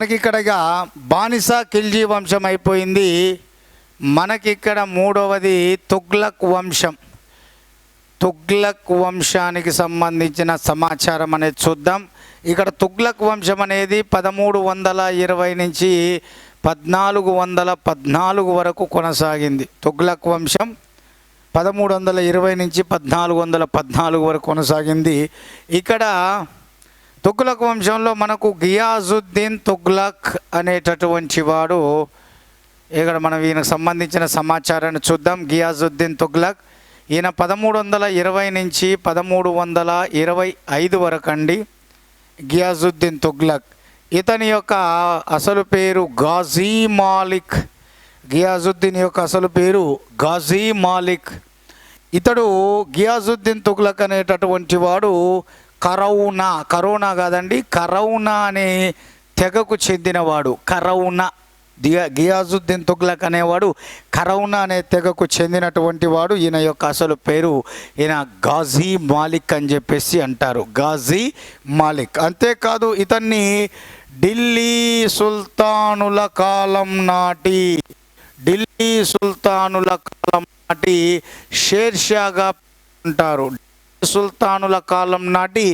మనకి ఇక్కడగా బానిస ఖిల్జీ వంశం అయిపోయింది. మనకిక్కడ మూడవది తుగ్లక్ వంశం. తుగ్లక్ వంశానికి సంబంధించిన సమాచారం అనేది చూద్దాం. ఇక్కడ తుగ్లక్ వంశం అనేది 1320 నుంచి 1414 వరకు కొనసాగింది. తుగ్లక్ వంశం 1320 నుంచి 1414 వరకు కొనసాగింది. ఇక్కడ తుగ్లక్ వంశంలో మనకు గియాజుద్దీన్ తుగ్లక్ అనేటటువంటి వాడు, ఇక్కడ మనం ఈయనకు సంబంధించిన సమాచారాన్ని చూద్దాం. గియాజుద్దీన్ తుగ్లక్ ఈయన 1320 నుంచి 1325 వరకు అండి. గియాజుద్దీన్ తుగ్లక్ ఇతని యొక్క అసలు పేరు గాజీ మాలిక్. గియాజుద్దీన్ యొక్క అసలు పేరు గాజీ మాలిక్. ఇతడు గియాజుద్దీన్ తుగ్లక్ అనేటటువంటి వాడు కరౌనా కాదండి, కరౌనా అనే తెగకు చెందినవాడు. గియాజుద్దీన్ తుగ్లక్ అనేవాడు కరౌనా అనే తెగకు చెందినటువంటి వాడు. ఈయన యొక్క అసలు పేరు ఈయన గాజీ మాలిక్ అని చెప్పేసి అంటారు, గాజీ మాలిక్. అంతేకాదు ఇతన్ని ఢిల్లీ సుల్తానుల కాలం నాటి షేర్షాగా అంటారు. సుల్తానుల కాలం నాటి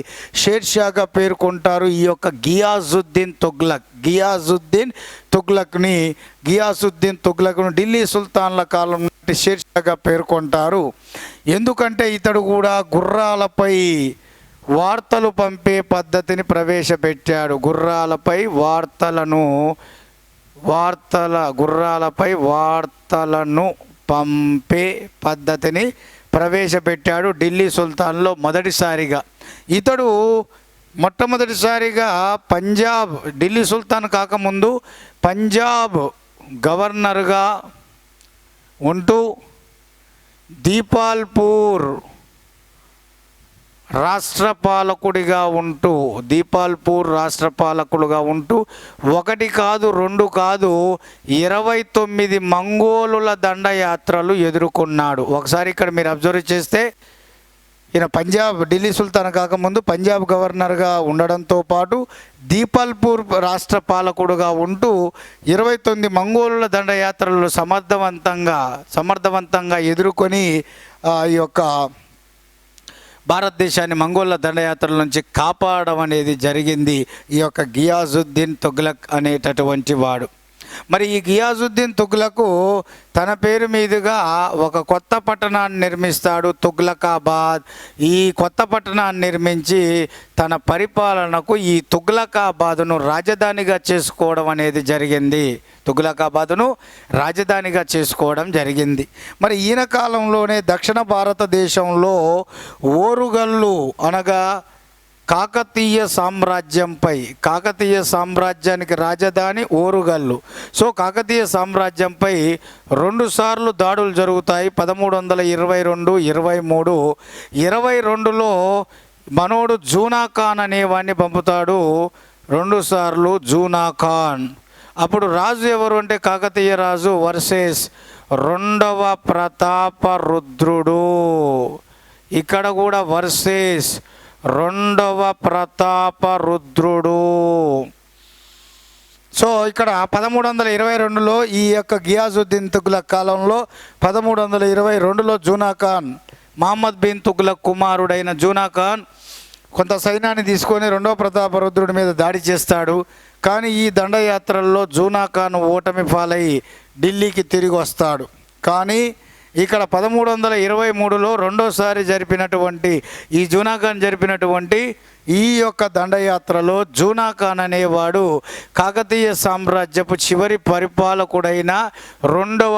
షేర్షాగా పేర్కొంటారు ఈ యొక్క గియాజుద్దీన్ తుగ్లక్ను ఢిల్లీ సుల్తాన్ల కాలం నాటి షేర్షాగా పేర్కొంటారు. ఎందుకంటే ఇతడు కూడా గుర్రాలపై వార్తలు పంపే పద్ధతిని ప్రవేశపెట్టాడు. గుర్రాలపై వార్తలను పంపే పద్ధతిని ప్రవేశపెట్టాడు ఢిల్లీ సుల్తాన్లో మొదటిసారిగా. ఇతడు మొట్టమొదటిసారిగా ఢిల్లీ సుల్తాన్ కాకముందు పంజాబ్ గవర్నర్గా ఉంటూ దీపాల్పూర్ రాష్ట్రపాలకుడుగా ఉంటూ 1 కాదు 2 కాదు 29 మంగోలుల దండయాత్రలు ఎదుర్కొన్నాడు. ఒకసారి ఇక్కడ మీరు అబ్జర్వ్ చేస్తే ఈయన ఢిల్లీ సుల్తాన్ కాకముందు పంజాబ్ గవర్నర్గా ఉండడంతో పాటు దీపాల్పూర్ రాష్ట్ర పాలకుడుగా ఉంటూ 29 మంగోలుల దండయాత్రలు సమర్థవంతంగా ఎదుర్కొని ఈ యొక్క భారతదేశాన్ని మంగోళ్ళ దండయాత్రల నుంచి కాపాడడం అనేది జరిగింది ఈ యొక్క గియాజుద్దీన్ తుగ్లక్ అనేటటువంటి వాడు. మరి ఈ గియాజుద్దీన్ తుగ్లక్ తన పేరు మీదుగా ఒక కొత్త పట్టణాన్ని నిర్మిస్తాడు, తుగ్లకాబాద్. ఈ కొత్త పట్టణాన్ని నిర్మించి తన పరిపాలనకు ఈ తుగ్లకాబాదును రాజధానిగా చేసుకోవడం అనేది జరిగింది. మరి ఈయన కాలంలోనే దక్షిణ భారతదేశంలో ఓరుగల్లు అనగా కాకతీయ సామ్రాజ్యానికి రాజధాని ఓరుగల్లు. సో కాకతీయ సామ్రాజ్యంపై 2 సార్లు దాడులు జరుగుతాయి. 1322, 23. 22లో మనోడు జూనా ఖాన్ అనేవాడిని పంపుతాడు. 2 సార్లు జూనా ఖాన్. అప్పుడు రాజు ఎవరు అంటే కాకతీయ రాజు వర్సెస్ 2వ ప్రతాపరుద్రుడు. ఇక్కడ కూడా వర్సెస్ 2వ ప్రతాపరుద్రుడు. సో ఇక్కడ 1322లో ఈ యొక్క గియాజుద్దీన్ తుగ్లక్ కాలంలో 1322లో జూనా ఖాన్, మహమ్మద్ బిన్ తుగ్లక్ కుమారుడైన జూనా ఖాన్ కొంత సైన్యాన్ని తీసుకొని 2వ ప్రతాపరుద్రుడి మీద దాడి చేస్తాడు. కానీ ఈ దండయాత్రల్లో జూనా ఖాన్ ఓటమి పాలై ఢిల్లీకి తిరిగి వస్తాడు. కానీ ఇక్కడ 1323లో రెండోసారి ఈ జూనా ఖాన్ జరిపినటువంటి ఈ యొక్క దండయాత్రలో జూనా ఖాన్ అనేవాడు కాకతీయ సామ్రాజ్యపు చివరి పరిపాలకుడైన 2వ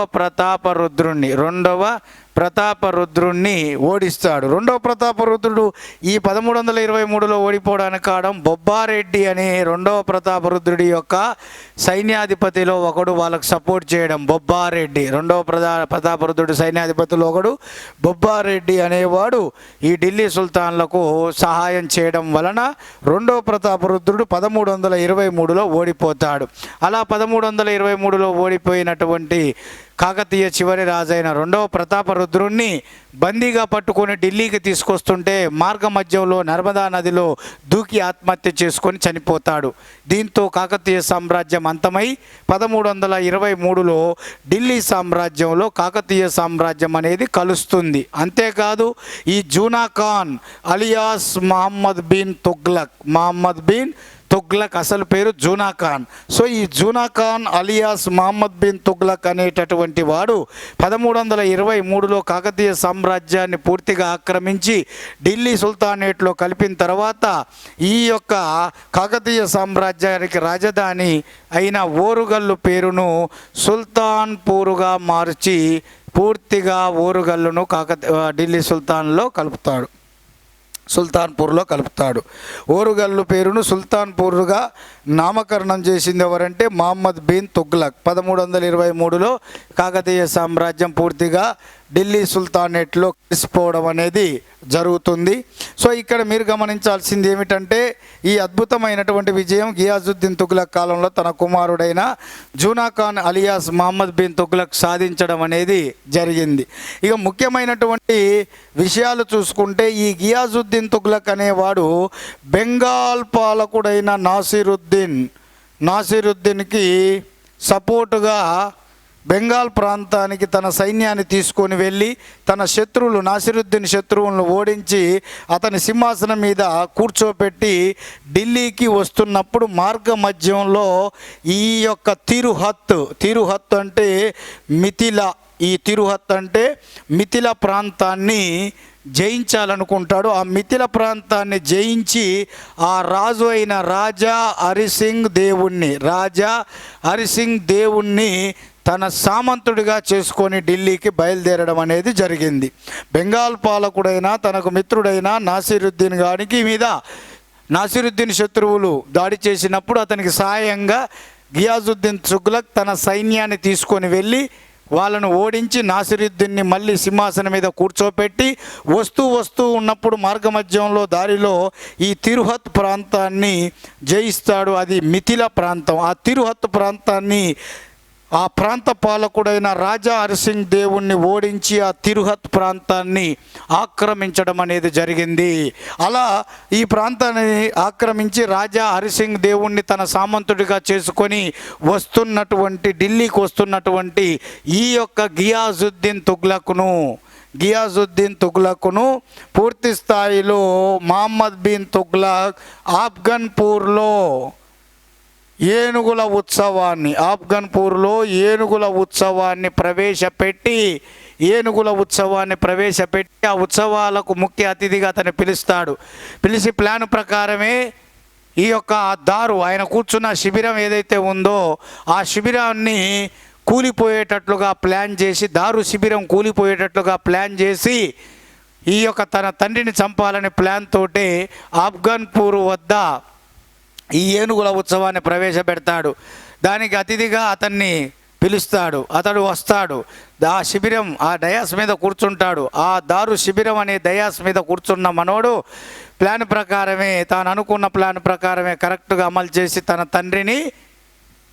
ప్రతాపరుద్రుణ్ణి ఓడిస్తాడు. 2వ ప్రతాపరుద్రుడు ఈ 1323లో ఓడిపోవడానికి కారణం బొబ్బారెడ్డి అనే 2వ ప్రతాపరుద్రుడి యొక్క సైన్యాధిపతిలో ఒకడు వాళ్ళకు సపోర్ట్ చేయడం. 2వ ప్రతాపరుద్రుడి సైన్యాధిపతిలో ఒకడు బొబ్బారెడ్డి అనేవాడు ఈ ఢిల్లీ సుల్తాన్లకు సహాయం చేయడం వలన 2వ ప్రతాపరుద్రుడు 1323లో ఓడిపోతాడు. అలా 1323లో ఓడిపోయినటువంటి కాకతీయ చివరి రాజైన రెండవ ప్రతాపరుద్రుణ్ణి బందీగా పట్టుకొని ఢిల్లీకి తీసుకొస్తుంటే మార్గ మధ్యంలో నర్మదా నదిలో దూకి ఆత్మహత్య చేసుకొని చనిపోతాడు. దీంతో కాకతీయ సామ్రాజ్యం అంతమై 1323లో ఢిల్లీ సామ్రాజ్యంలో కాకతీయ సామ్రాజ్యం అనేది కలుస్తుంది. అంతేకాదు ఈ జూనా ఖాన్ అలియాస్ మహమ్మద్ బిన్ తుగ్లక్ అసలు పేరు జూనా ఖాన్. సో ఈ జూనా ఖాన్ అలియాస్ మహమ్మద్ బిన్ తుగ్లక్ అనేటటువంటి వాడు 1323లో కాకతీయ సామ్రాజ్యాన్ని పూర్తిగా ఆక్రమించి ఢిల్లీ సుల్తానేట్లో కలిపిన తర్వాత ఈ యొక్క కాకతీయ సామ్రాజ్యానికి రాజధాని అయిన ఓరుగల్లు పేరును సుల్తాన్పూర్గా మార్చి పూర్తిగా ఓరుగల్లును ఢిల్లీ సుల్తాన్పూర్లో కలుపుతాడు. ఓరుగల్లు పేరును సుల్తాన్పూర్గా నామకరణం చేసింది ఎవరంటే మహమ్మద్ బిన్ తుగ్లక్. 1323లో కాకతీయ సామ్రాజ్యం పూర్తిగా ఢిల్లీ సుల్తానేట్లో కలిసిపోవడం అనేది జరుగుతుంది. సో ఇక్కడ మీరు గమనించాల్సింది ఏమిటంటే ఈ అద్భుతమైనటువంటి విజయం గియాజుద్దీన్ తుగ్లక్ కాలంలో తన కుమారుడైన జూనా ఖాన్ అలియాస్ మహమ్మద్ బిన్ తుగ్లక్ సాధించడం అనేది జరిగింది. ఇక ముఖ్యమైనటువంటి విషయాలు చూసుకుంటే ఈ గియాజుద్దీన్ తుగ్లక్ అనేవాడు బెంగాల్ పాలకుడైన నాసిరుద్దీన్కి సపోర్టుగా బెంగాల్ ప్రాంతానికి తన సైన్యాన్ని తీసుకొని వెళ్ళి తన నాసిరుద్దీన్ శత్రువులను ఓడించి అతని సింహాసనం మీద కూర్చోపెట్టి ఢిల్లీకి వస్తున్నప్పుడు మార్గ మధ్యంలో ఈ యొక్క తిరుహత్ అంటే మిథిల ప్రాంతాన్ని జయించాలనుకుంటాడు. ఆ మిథిల ప్రాంతాన్ని జయించి ఆ రాజు అయిన రాజా హరిసింగ్ దేవుణ్ణి తన సామంతుడిగా చేసుకొని ఢిల్లీకి బయలుదేరడం అనేది జరిగింది. బెంగాల్ పాలకుడైన తనకు మిత్రుడైన నాసిరుద్దీన్ శత్రువులు దాడి చేసినప్పుడు అతనికి సహాయంగా గియాజుద్దీన్ తుగ్లక్ తన సైన్యాన్ని తీసుకొని వెళ్ళి వాళ్ళను ఓడించి నాసిరుద్దీన్ని మళ్ళీ సింహాసనం మీద కూర్చోపెట్టి వస్తూ ఉన్నప్పుడు మార్గమధ్యంలో దారిలో ఈ తిరుహత్ ప్రాంతాన్ని జయిస్తాడు. అది మిథిల ప్రాంతం. ఆ తిరుహత్ ప్రాంతాన్ని ఆ ప్రాంత పాలకుడైన రాజా హరిసింగ్ దేవుణ్ణి ఓడించి ఆ తిరుహత్ ప్రాంతాన్ని ఆక్రమించడం అనేది జరిగింది. అలా ఈ ప్రాంతాన్ని ఆక్రమించి రాజా హరిసింగ్ దేవుణ్ణి తన సామంతుడిగా చేసుకొని ఢిల్లీకి వస్తున్నటువంటి ఈ యొక్క గియాజుద్దీన్ తుగ్లక్ను పూర్తి స్థాయిలో మహమ్మద్ బిన్ తుగ్లక్ ఆఫ్ఘన్పూర్లో ఏనుగుల ఉత్సవాన్ని ప్రవేశపెట్టి ఆ ఉత్సవాలకు ముఖ్య అతిథిగా అతను పిలిచి ప్లాన్ ప్రకారమే ఈ యొక్క ఆయన కూర్చున్న శిబిరం ఏదైతే ఉందో ఆ శిబిరాన్ని కూలిపోయేటట్లుగా ప్లాన్ చేసి శిబిరం కూలిపోయేటట్లుగా ప్లాన్ చేసి ఈ యొక్క తన తండ్రిని చంపాలనే ప్లాన్ తోటే ఆఫ్ఘన్పూర్ వద్ద ఈ ఏనుగుల ఉత్సవాన్ని ప్రవేశపెడతాడు. దానికి అతిథిగా అతన్ని పిలుస్తాడు. అతడు వస్తాడు. ఆ శిబిరం ఆ డయాస్ మీద కూర్చుంటాడు. ఆ శిబిరం అనే డయాస్ మీద కూర్చున్న మనోడు తాను అనుకున్న ప్లాన్ ప్రకారమే కరెక్ట్గా అమలు చేసి తన తండ్రిని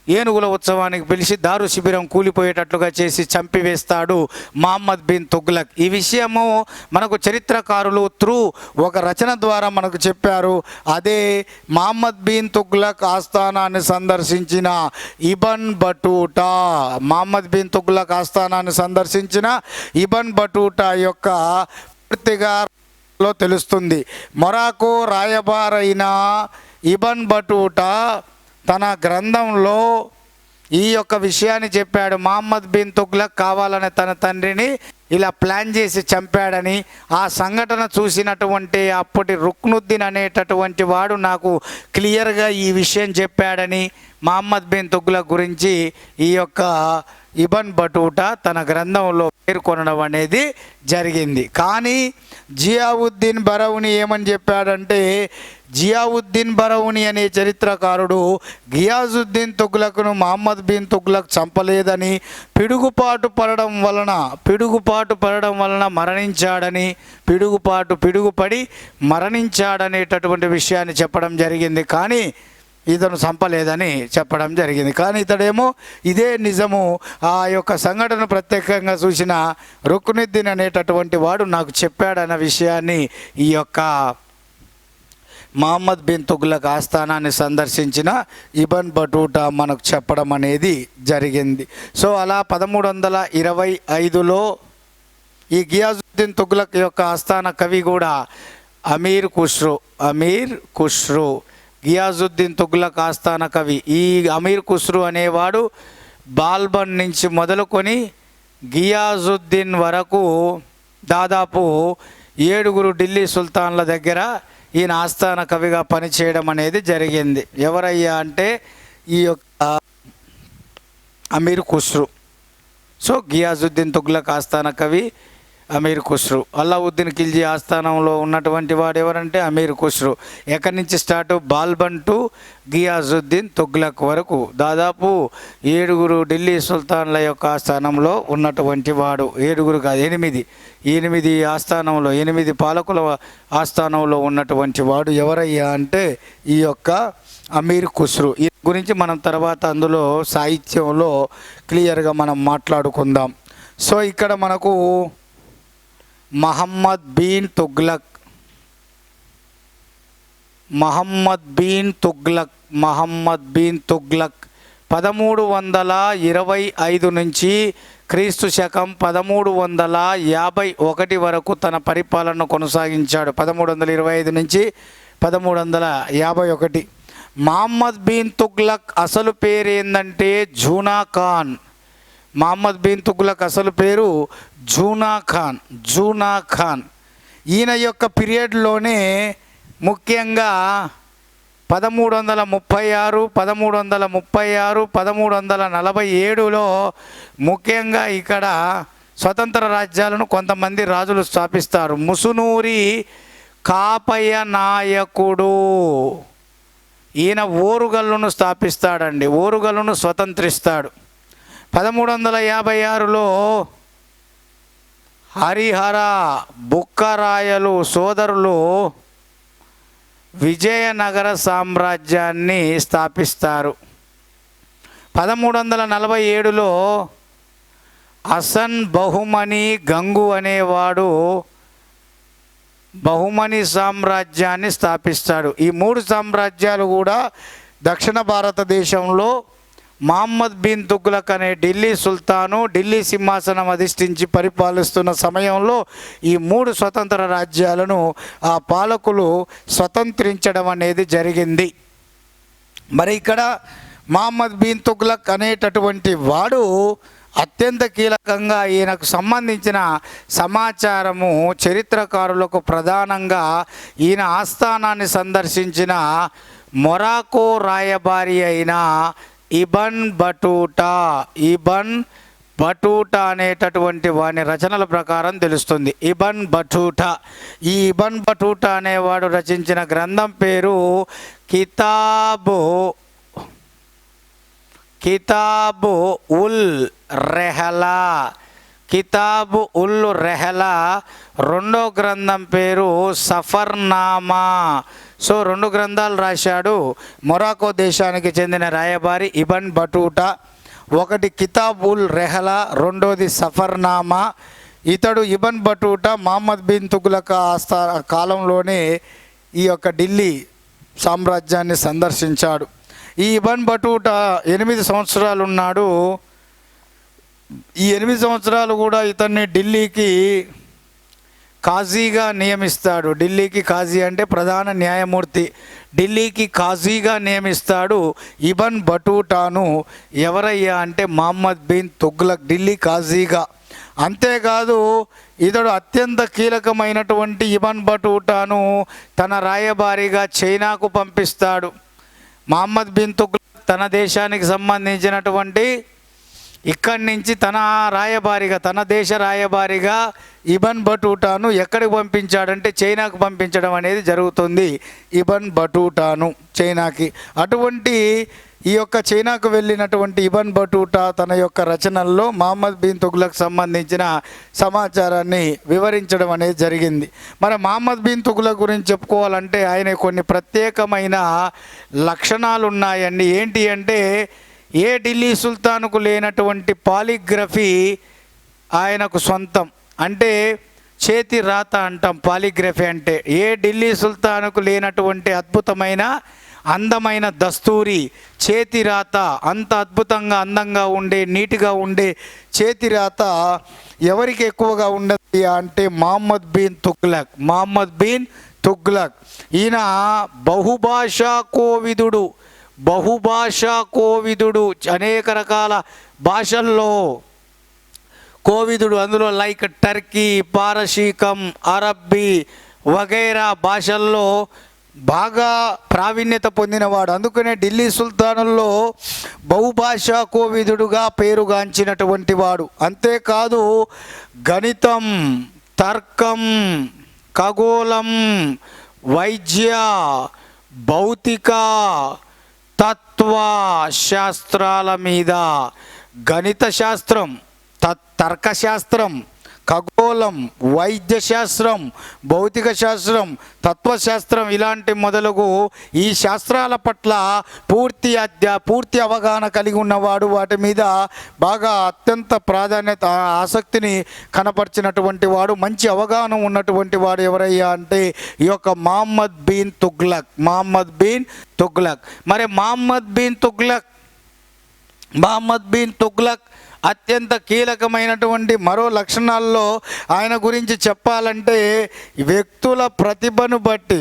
ఏనుగుల ఉత్సవానికి పిలిచి శిబిరం కూలిపోయేటట్లుగా చేసి చంపివేస్తాడు మహమ్మద్ బిన్ తుగ్లక్. ఈ విషయము మనకు చరిత్రకారులు ఒక రచన ద్వారా మనకు చెప్పారు. అదే మహమ్మద్ బిన్ తుగ్లక్ ఆస్థానాన్ని సందర్శించిన ఇబన్ బటూటా యొక్క పూర్తిగా తెలుస్తుంది. మొరాకో రాయబారైన ఇబన్ బటూటా తన గ్రంథంలో ఈ యొక్క విషయాన్ని చెప్పాడు. మహమ్మద్ బిన్ తుగ్లక్ కావాలని తన తండ్రిని ఇలా ప్లాన్ చేసి చంపాడని. ఆ సంఘటన చూసినటువంటి అప్పటి రుక్నుద్దీన్ అనేటటువంటి వాడు నాకు క్లియర్గా ఈ విషయం చెప్పాడని మహమ్మద్ బిన్ తుగ్లక్ గురించి ఈ యొక్క ఇబన్ బటూటా తన గ్రంథంలో పేర్కొనడం అనేది జరిగింది. కానీ జియావుద్దీన్ బరౌని ఏమని చెప్పాడంటే జియావుద్దీన్ బరౌని అనే చరిత్రకారుడు గియాజుద్దీన్ తుగ్లక్ను మహమ్మద్ బిన్ తుగ్లక్ చంపలేదని పిడుగుపాటు పడడం వలన మరణించాడని పిడుగుపడి మరణించాడనేటటువంటి విషయాన్ని చెప్పడం జరిగింది. కానీ ఇతను చంపలేదని చెప్పడం జరిగింది. కానీ ఇతడేమో ఇదే నిజము, ఆ యొక్క సంఘటన ప్రత్యేకంగా చూసిన రుక్నుద్దీన్ అనేటటువంటి వాడు నాకు చెప్పాడన్న విషయాన్ని ఈ యొక్క మహమ్మద్ బిన్ తుగ్లక్ ఆస్థానాన్ని సందర్శించిన ఇబన్ బటూటా మనకు చెప్పడం అనేది జరిగింది. సో అలా 1325లో ఈ గియాజుద్దీన్ తుగ్లక్ యొక్క ఆస్థాన కవి కూడా అమీర్ ఖుస్రో గియాజుద్దీన్ తుగ్లక్ ఆస్థాన కవి. ఈ అమీర్ ఖుస్రో అనేవాడు బాల్బన్ నుంచి మొదలుకొని గియాజుద్దీన్ వరకు దాదాపు 7 ఢిల్లీ సుల్తాన్ల దగ్గర ఈయన ఆస్థాన కవిగా పనిచేయడం అనేది జరిగింది. ఎవరయ్యా అంటే ఈ యొక్క అమీర్ ఖుస్రో. సో గియాజుద్దీన్ తుగ్లక్ ఆస్థాన కవి అమీర్ ఖుస్రో. అల్లావుద్దీన్ ఖిల్జీ ఆస్థానంలో ఉన్నటువంటి వాడు ఎవరంటే అమీర్ ఖుస్రో. ఎక్కడి నుంచి స్టార్ట్? బాల్బన్ టు గియాజుద్దీన్ తుగ్లక్ వరకు దాదాపు 7 ఢిల్లీ సుల్తాన్ల యొక్క ఆస్థానంలో ఉన్నటువంటి వాడు. 7 కాదు, 8 ఆస్థానంలో, 8 పాలకుల ఆస్థానంలో ఉన్నటువంటి వాడు ఎవరయ్యా అంటే ఈ యొక్క అమీర్ ఖుస్రో. ఈ గురించి మనం తర్వాత అందులో సాహిత్యంలో క్లియర్గా మనం మాట్లాడుకుందాం. సో ఇక్కడ మనకు మహమ్మద్ బిన్ తుగ్లక్ 1325 నుంచి క్రీస్తు శకం 1351 వరకు తన పరిపాలనను కొనసాగించాడు. 1325 నుంచి 1351. మహమ్మద్ బిన్ తుగ్లక్ అసలు పేరు ఏంటంటే జూనా ఖాన్. మహమ్మద్ బిన్ తుగ్లక్ అసలు పేరు జూనా ఖాన్. ఈయన యొక్క పీరియడ్లోనే ముఖ్యంగా 1336, 1347లో ముఖ్యంగా ఇక్కడ స్వతంత్ర రాజ్యాలను కొంతమంది రాజులు స్థాపిస్తారు. ముసునూరి కాపయ్య నాయకుడు ఈయన ఓరుగల్లును స్థాపిస్తాడండి. ఓరుగల్లును స్వతంత్రిస్తాడు. 1356లో హరిహర బుక్కరాయలు సోదరులు విజయనగర సామ్రాజ్యాన్ని స్థాపిస్తారు. 1347లో హసన్ బహుమని గంగు అనేవాడు బహుమని సామ్రాజ్యాన్ని స్థాపిస్తాడు. ఈ 3 సామ్రాజ్యాలు కూడా దక్షిణ భారతదేశంలో మహమ్మద్ బిన్ తుగ్లక్ అనే ఢిల్లీ సుల్తాను ఢిల్లీ సింహాసనం అధిష్ఠించి పరిపాలిస్తున్న సమయంలో ఈ 3 స్వతంత్ర రాజ్యాలను ఆ పాలకులు స్వతంత్రించడం అనేది జరిగింది. మరి ఇక్కడ మహమ్మద్ బిన్ తుగ్లక్ అనేటటువంటి వాడు అత్యంత కీలకంగా ఈయనకు సంబంధించిన సమాచారము చరిత్రకారులకు ప్రధానంగా ఈయన ఆస్థానాన్ని సందర్శించిన మొరాకో రాయబారి అయిన ఇబన్ బటూటా అనేటటువంటి వాని రచనల ప్రకారం తెలుస్తుంది. ఈ ఇబన్ బటూటా అనేవాడు రచించిన గ్రంథం పేరు కితాబు ఉల్ రెహలా. రెండో గ్రంథం పేరు సఫర్నామా. సో 2 గ్రంథాలు రాశాడు మొరాకో దేశానికి చెందిన రాయబారి ఇబన్ బటూటా. ఒకటి కితాబ్ ఉల్ రెహలా, రెండోది సఫర్నామా. ఇతడు ఇబన్ బటూటా మహమ్మద్ బిన్ తుగ్లక్ కాలంలోనే ఈ యొక్క ఢిల్లీ సామ్రాజ్యాన్ని సందర్శించాడు. ఈ ఇబన్ బటూటా 8 సంవత్సరాలు ఉన్నాడు. ఈ 8 సంవత్సరాలు కూడా ఇతన్ని ఢిల్లీకి కాజీగా నియమిస్తాడు. ఢిల్లీకి కాజీ అంటే ప్రధాన న్యాయమూర్తి. ఢిల్లీకి కాజీగా నియమిస్తాడు ఇబన్ బటూటాను. ఎవరయ్యా అంటే మహమ్మద్ బిన్ తుగ్లక్ ఢిల్లీ కాజీగా. అంతేకాదు ఇతడు అత్యంత కీలకమైనటువంటి ఇబన్ బటూటాను తన రాయబారిగా చైనాకు పంపిస్తాడు. మహమ్మద్ బిన్ తుగ్లక్ తన దేశానికి సంబంధించినటువంటి ఇక్కడి నుంచి తన దేశ రాయబారిగా ఇబన్ బటూటాను ఎక్కడికి పంపించాడంటే చైనాకు పంపించడం అనేది జరుగుతుంది. ఇబన్ బటూటాను చైనాకి. అటువంటి ఈ యొక్క చైనాకు వెళ్ళినటువంటి ఇబన్ బటూటా తన యొక్క రచనల్లో మహమ్మద్ బిన్ తుగ్లక్ సంబంధించిన సమాచారాన్ని వివరించడం అనేది జరిగింది. మరి మహమ్మద్ బిన్ తుగ్లక్ గురించి చెప్పుకోవాలంటే ఆయన కొన్ని ప్రత్యేకమైన లక్షణాలు ఉన్నాయండి. ఏంటి అంటే ఏ ఢిల్లీ సుల్తానుకు లేనటువంటి పాలిగ్రఫీ ఆయనకు సొంతం. అంటే చేతి రాత అంటాం పాలిగ్రఫీ అంటే. ఏ ఢిల్లీ సుల్తానుకు లేనటువంటి అద్భుతమైన అందమైన దస్తూరి చేతి రాత, అంత అద్భుతంగా అందంగా ఉండే నీట్గా ఉండే చేతి రాత ఎవరికి ఎక్కువగా ఉండదు అంటే మహమ్మద్ బిన్ తుగ్లక్. మహమ్మద్ బిన్ తుగ్లక్ ఈయన బహుభాషా కోవిదుడు. బహుభాషా కోవిదుడు, అనేక రకాల భాషల్లో కోవిదుడు. అందులో లైక్ టర్కీ, పారసీకం, అరబ్బీ వగైరా భాషల్లో బాగా ప్రావీణ్యత పొందినవాడు. అందుకనే ఢిల్లీ సుల్తానుల్లో బహుభాషా కోవిదుడుగా పేరుగాంచినటువంటి వాడు. అంతేకాదు గణితం, తర్కం, ఖగోళం, వైద్య, భౌతిక, తత్వ శాస్త్రాల మీద, గణిత శాస్త్రం, తర్కశాస్త్రం, ఖగోళం, వైద్య శాస్త్రం, భౌతిక శాస్త్రం, తత్వశాస్త్రం ఇలాంటి మొదలగు ఈ శాస్త్రాల పట్ల పూర్తి అవగాహన కలిగి ఉన్నవాడు. వాటి మీద బాగా అత్యంత ప్రాధాన్యత, ఆసక్తిని కనపరిచినటువంటి వాడు, మంచి అవగాహన ఉన్నటువంటి వాడు ఎవరయ్యా అంటే ఈ యొక్క మహమ్మద్ బిన్ తుగ్లక్. మహమ్మద్ బిన్ తుగ్లక్. మరి మహమ్మద్ బిన్ తుగ్లక్ అత్యంత కీలకమైనటువంటి మరో లక్షణాల్లో ఆయన గురించి చెప్పాలంటే వ్యక్తుల ప్రతిభను బట్టి,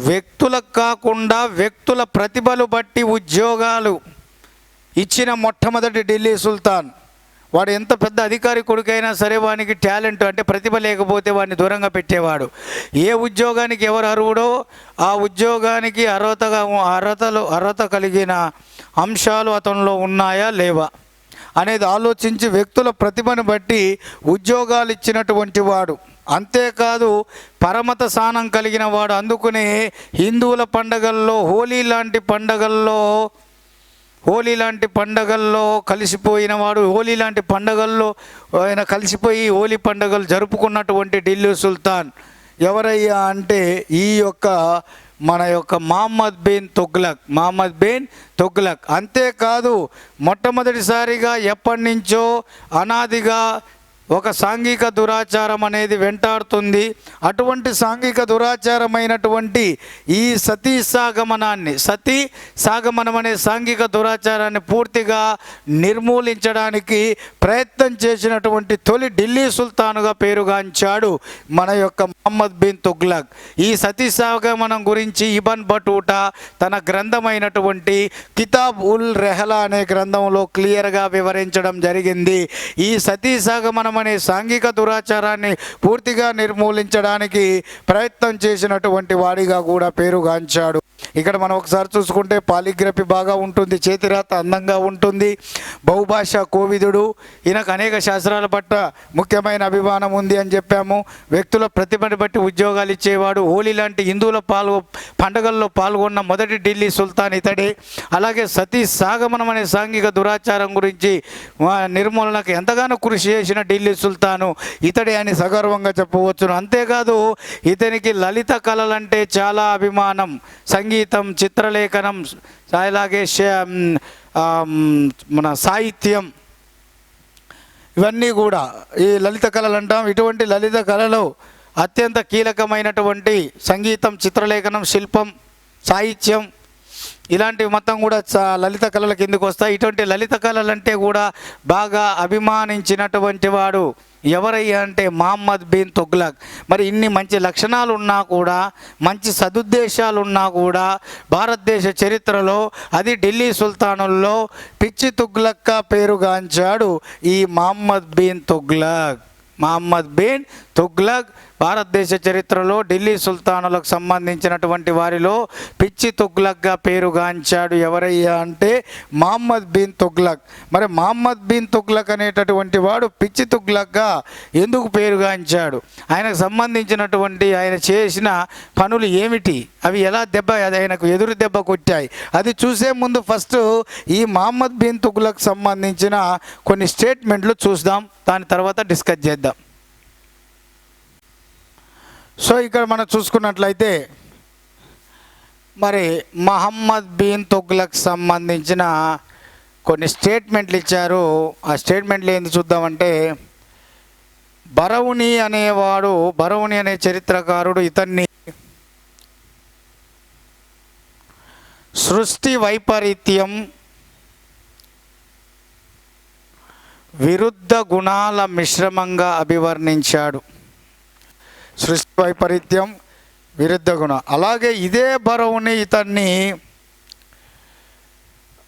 వ్యక్తులకు కాకుండా వ్యక్తుల ప్రతిభలు బట్టి ఉద్యోగాలు ఇచ్చిన మొట్టమొదటి ఢిల్లీ సుల్తాన్. వాడు ఎంత పెద్ద అధికారి కొడుకైనా సరే వానికి టాలెంట్ అంటే ప్రతిభ లేకపోతే వాడిని దూరంగా పెట్టేవాడు. ఏ ఉద్యోగానికి ఎవరు అర్హుడో ఆ ఉద్యోగానికి అర్హత కలిగిన అంశాలు అతనిలో ఉన్నాయా లేవా అనేది ఆలోచించి వ్యక్తుల ప్రతిభను బట్టి ఉద్యోగాలు ఇచ్చినటువంటి వాడు. అంతేకాదు పరమత స్థానం కలిగిన వాడు. అందుకనే హిందువుల పండగల్లో హోలీ లాంటి పండగల్లో కలిసిపోయిన వాడు. హోలీ లాంటి పండగల్లో ఆయన కలిసిపోయి హోలీ పండగలు జరుపుకున్నటువంటి ఢిల్లీ సుల్తాన్ ఎవరయ్యా అంటే ఈ యొక్క మన యొక్క మహమ్మద్ బిన్ తుగ్లక్. అంతేకాదు మొట్టమొదటిసారిగా ఎప్పటి నుంచో అనాదిగా ఒక సాంఘిక దురాచారం అనేది వెంటాడుతుంది. అటువంటి సాంఘిక దురాచారమైనటువంటి ఈ సతీ సాగమనం అనే సాంఘిక దురాచారాన్ని పూర్తిగా నిర్మూలించడానికి ప్రయత్నం చేసినటువంటి తొలి ఢిల్లీ సుల్తానుగా పేరుగాంచాడు మన యొక్క మహమ్మద్ బిన్ తుగ్లక్. ఈ సతీ సాగమనం గురించి ఇబన్ బటూటా తన గ్రంథమైనటువంటి కితాబ్ ఉల్ రెహలా అనే గ్రంథంలో క్లియర్గా వివరించడం జరిగింది. ఈ సతీ సాగమనం అనే సాంఘిక దురాచారాన్ని పూర్తిగా నిర్మూలించడానికి ప్రయత్నం చేసినటువంటి వాడిగా కూడా పేరుగాంచాడు. ఇక్కడ మనం ఒకసారి చూసుకుంటే పాలిగ్రఫీ బాగా ఉంటుంది, చేతిరాత అందంగా ఉంటుంది, బహుభాషా కోవిదుడు. ఈయనకు అనేక శాస్త్రాల పట్ల ముఖ్యమైన అభిమానం ఉంది అని చెప్పాము. వ్యక్తుల ప్రతిభను బట్టి ఉద్యోగాలు ఇచ్చేవాడు. హోలీ లాంటి హిందువుల పండుగల్లో పాల్గొన్న మొదటి ఢిల్లీ సుల్తాన్ ఇతడే. అలాగే సతీ సాగమనం అనే సాంఘిక దురాచారం గురించి నిర్మూలనకు ఎంతగానో కృషి చేసిన ఢిల్లీ సుల్తాను ఇతడే అని సగర్వంగా చెప్పవచ్చును. అంతేకాదు ఇతనికి లలిత కళలంటే చాలా అభిమానం. సంగీతం, చిత్రలేఖనం, అలాగే మన సాహిత్యం, ఇవన్నీ కూడా ఈ లలిత కళలు అంటాం. ఇటువంటి లలిత కళలో అత్యంత కీలకమైనటువంటి సంగీతం, చిత్రలేఖనం, శిల్పం, సాహిత్యం ఇలాంటివి మొత్తం కూడా లలిత కళల కిందకు వస్తాయి. ఇటువంటి లలిత కళలంటే కూడా బాగా అభిమానించినటువంటి వాడు ఎవరయ్యా అంటే మహమ్మద్ బిన్ తుగ్లక్. మరి ఇన్ని మంచి లక్షణాలు ఉన్నా కూడా, మంచి సదుద్దేశాలు ఉన్నా కూడా భారతదేశ చరిత్రలో అది ఢిల్లీ సుల్తానుల్లో పిచ్చి తుగ్లక్గా పేరుగాంచాడు ఈ మహమ్మద్ బిన్ తుగ్లక్. భారతదేశ చరిత్రలో ఢిల్లీ సుల్తానులకు సంబంధించినటువంటి వారిలో పిచ్చి తుగ్లక్గా పేరుగాంచాడు. ఎవరయ్యా అంటే మహమ్మద్ బిన్ తుగ్లక్. మరి మహమ్మద్ బిన్ తుగ్లక్ అనేటటువంటి వాడు పిచ్చి తుగ్లక్గా ఎందుకు పేరుగాంచాడు? ఆయనకు సంబంధించినటువంటి ఆయన చేసిన పనులు ఏమిటి, అవి ఎలా ఆయనకు ఎదురు దెబ్బ కొట్టాయి, అది చూసే ముందు ఫస్ట్ ఈ మహమ్మద్ బిన్ తుగ్లక్ సంబంధించిన కొన్ని స్టేట్మెంట్లు చూద్దాం, దాని తర్వాత డిస్కస్ చేద్దాం. సో ఇక్కడ మనం చూసుకున్నట్లయితే మరి మహమ్మద్ బిన్ తుగ్లక్ సంబంధించిన కొన్ని స్టేట్మెంట్లు ఇచ్చారు. ఆ స్టేట్మెంట్లు ఏంది చూద్దామంటే, బరౌని అనే చరిత్రకారుడు ఇతన్ని సృష్టి వైపరీత్యం, విరుద్ధ గుణాల మిశ్రమంగా అభివర్ణించాడు. సృష్టి వైపరీత్యం, విరుద్ధ గుణం. అలాగే ఇదే బరౌని ఇతన్ని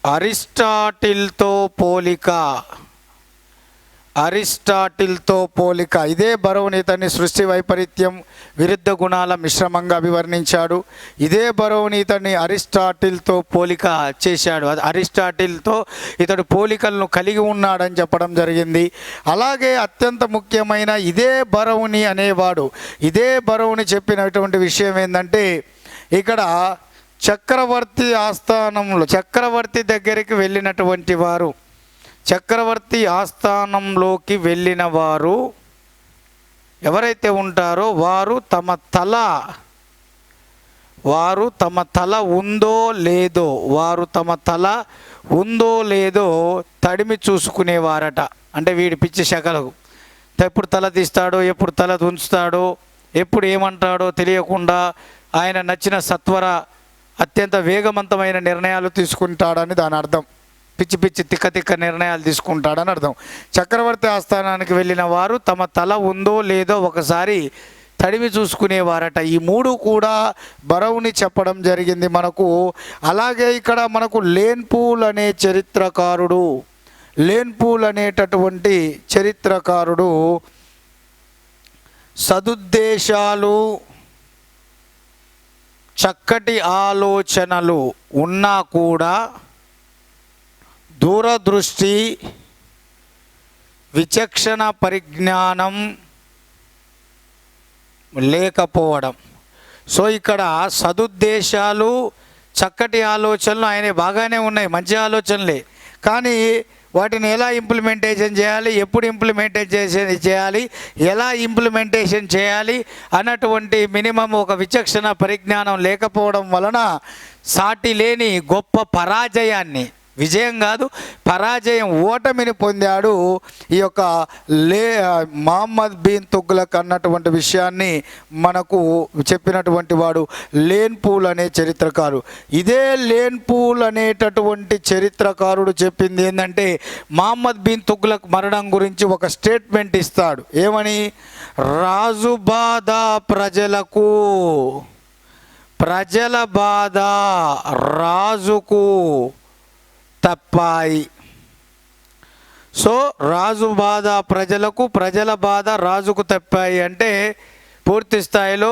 అరిస్టాటిల్తో పోలిక ఇదే బరౌని ఇతన్ని సృష్టి వైపరీత్యం, విరుద్ధ గుణాల మిశ్రమంగా అభివర్ణించాడు. ఇదే బరౌని ఇతన్ని అరిస్టాటిల్తో పోలిక చేశాడు. అరిస్టాటిల్తో ఇతడు పోలికలను కలిగి ఉన్నాడని చెప్పడం జరిగింది. అలాగే అత్యంత ముఖ్యమైన ఇదే బరౌని చెప్పినటువంటి విషయం ఏంటంటే, ఇక్కడ చక్రవర్తి దగ్గరికి వెళ్ళినటువంటి వారు, చక్రవర్తి ఆస్థానంలోకి వెళ్ళిన వారు ఎవరైతే ఉంటారో వారు తమ తల ఉందో లేదో తడిమి చూసుకునేవారట. అంటే వీడి పిచ్చి శకలకు ఎప్పుడు తల తీస్తాడో, ఎప్పుడు తల ఉంచుతాడో, ఎప్పుడు ఏమంటాడో తెలియకుండా ఆయన నచ్చిన సత్వర అత్యంత వేగవంతమైన నిర్ణయాలు తీసుకుంటాడని దాని అర్థం. పిచ్చి తిక్క నిర్ణయాలు తీసుకుంటాడని అర్థం. చక్రవర్తి ఆస్థానానికి వెళ్ళిన వారు తమ తల ఉందో లేదో ఒకసారి తడివి చూసుకునేవారట. ఈ మూడు కూడా బరౌని చెప్పడం జరిగింది మనకు. అలాగే ఇక్కడ మనకు లేన్పూల్ అనేటటువంటి చరిత్రకారుడు సదుద్దేశాలు, చక్కటి ఆలోచనలు ఉన్నా కూడా దూరదృష్టి, విచక్షణ పరిజ్ఞానం లేకపోవడం. సో ఇక్కడ సదుద్దేశాలు, చక్కటి ఆలోచనలు ఆయన బాగానే ఉన్నాయి, మంచి ఆలోచనలే. కానీ వాటిని ఎలా ఇంప్లిమెంటేషన్ చేయాలి, ఎప్పుడు ఇంప్లిమెంటేషన్ చేయాలి, ఎలా ఇంప్లిమెంటేషన్ చేయాలి అన్నటువంటి మినిమం ఒక విచక్షణ పరిజ్ఞానం లేకపోవడం వలన సాటి లేని గొప్ప పరాజయాన్ని, విజయం కాదు పరాజయం, ఓటమిని పొందాడు ఈ యొక్క మహమ్మద్ బిన్ తుగ్లక్ అన్నటువంటి విషయాన్ని మనకు చెప్పినటువంటి వాడు లేన్పూల్ అనే చరిత్రకారుడు. ఇదే లేన్పూల్ అనేటటువంటి చరిత్రకారుడు చెప్పింది ఏంటంటే, మహమ్మద్ బిన్ తుగ్లక్ మరణం గురించి ఒక స్టేట్మెంట్ ఇస్తాడు. ఏమని? రాజు బాధ ప్రజల బాధ రాజుకు తప్పాయి. సో రాజు బాధ ప్రజల బాధ రాజుకు తప్పాయి అంటే పూర్తి స్థాయిలో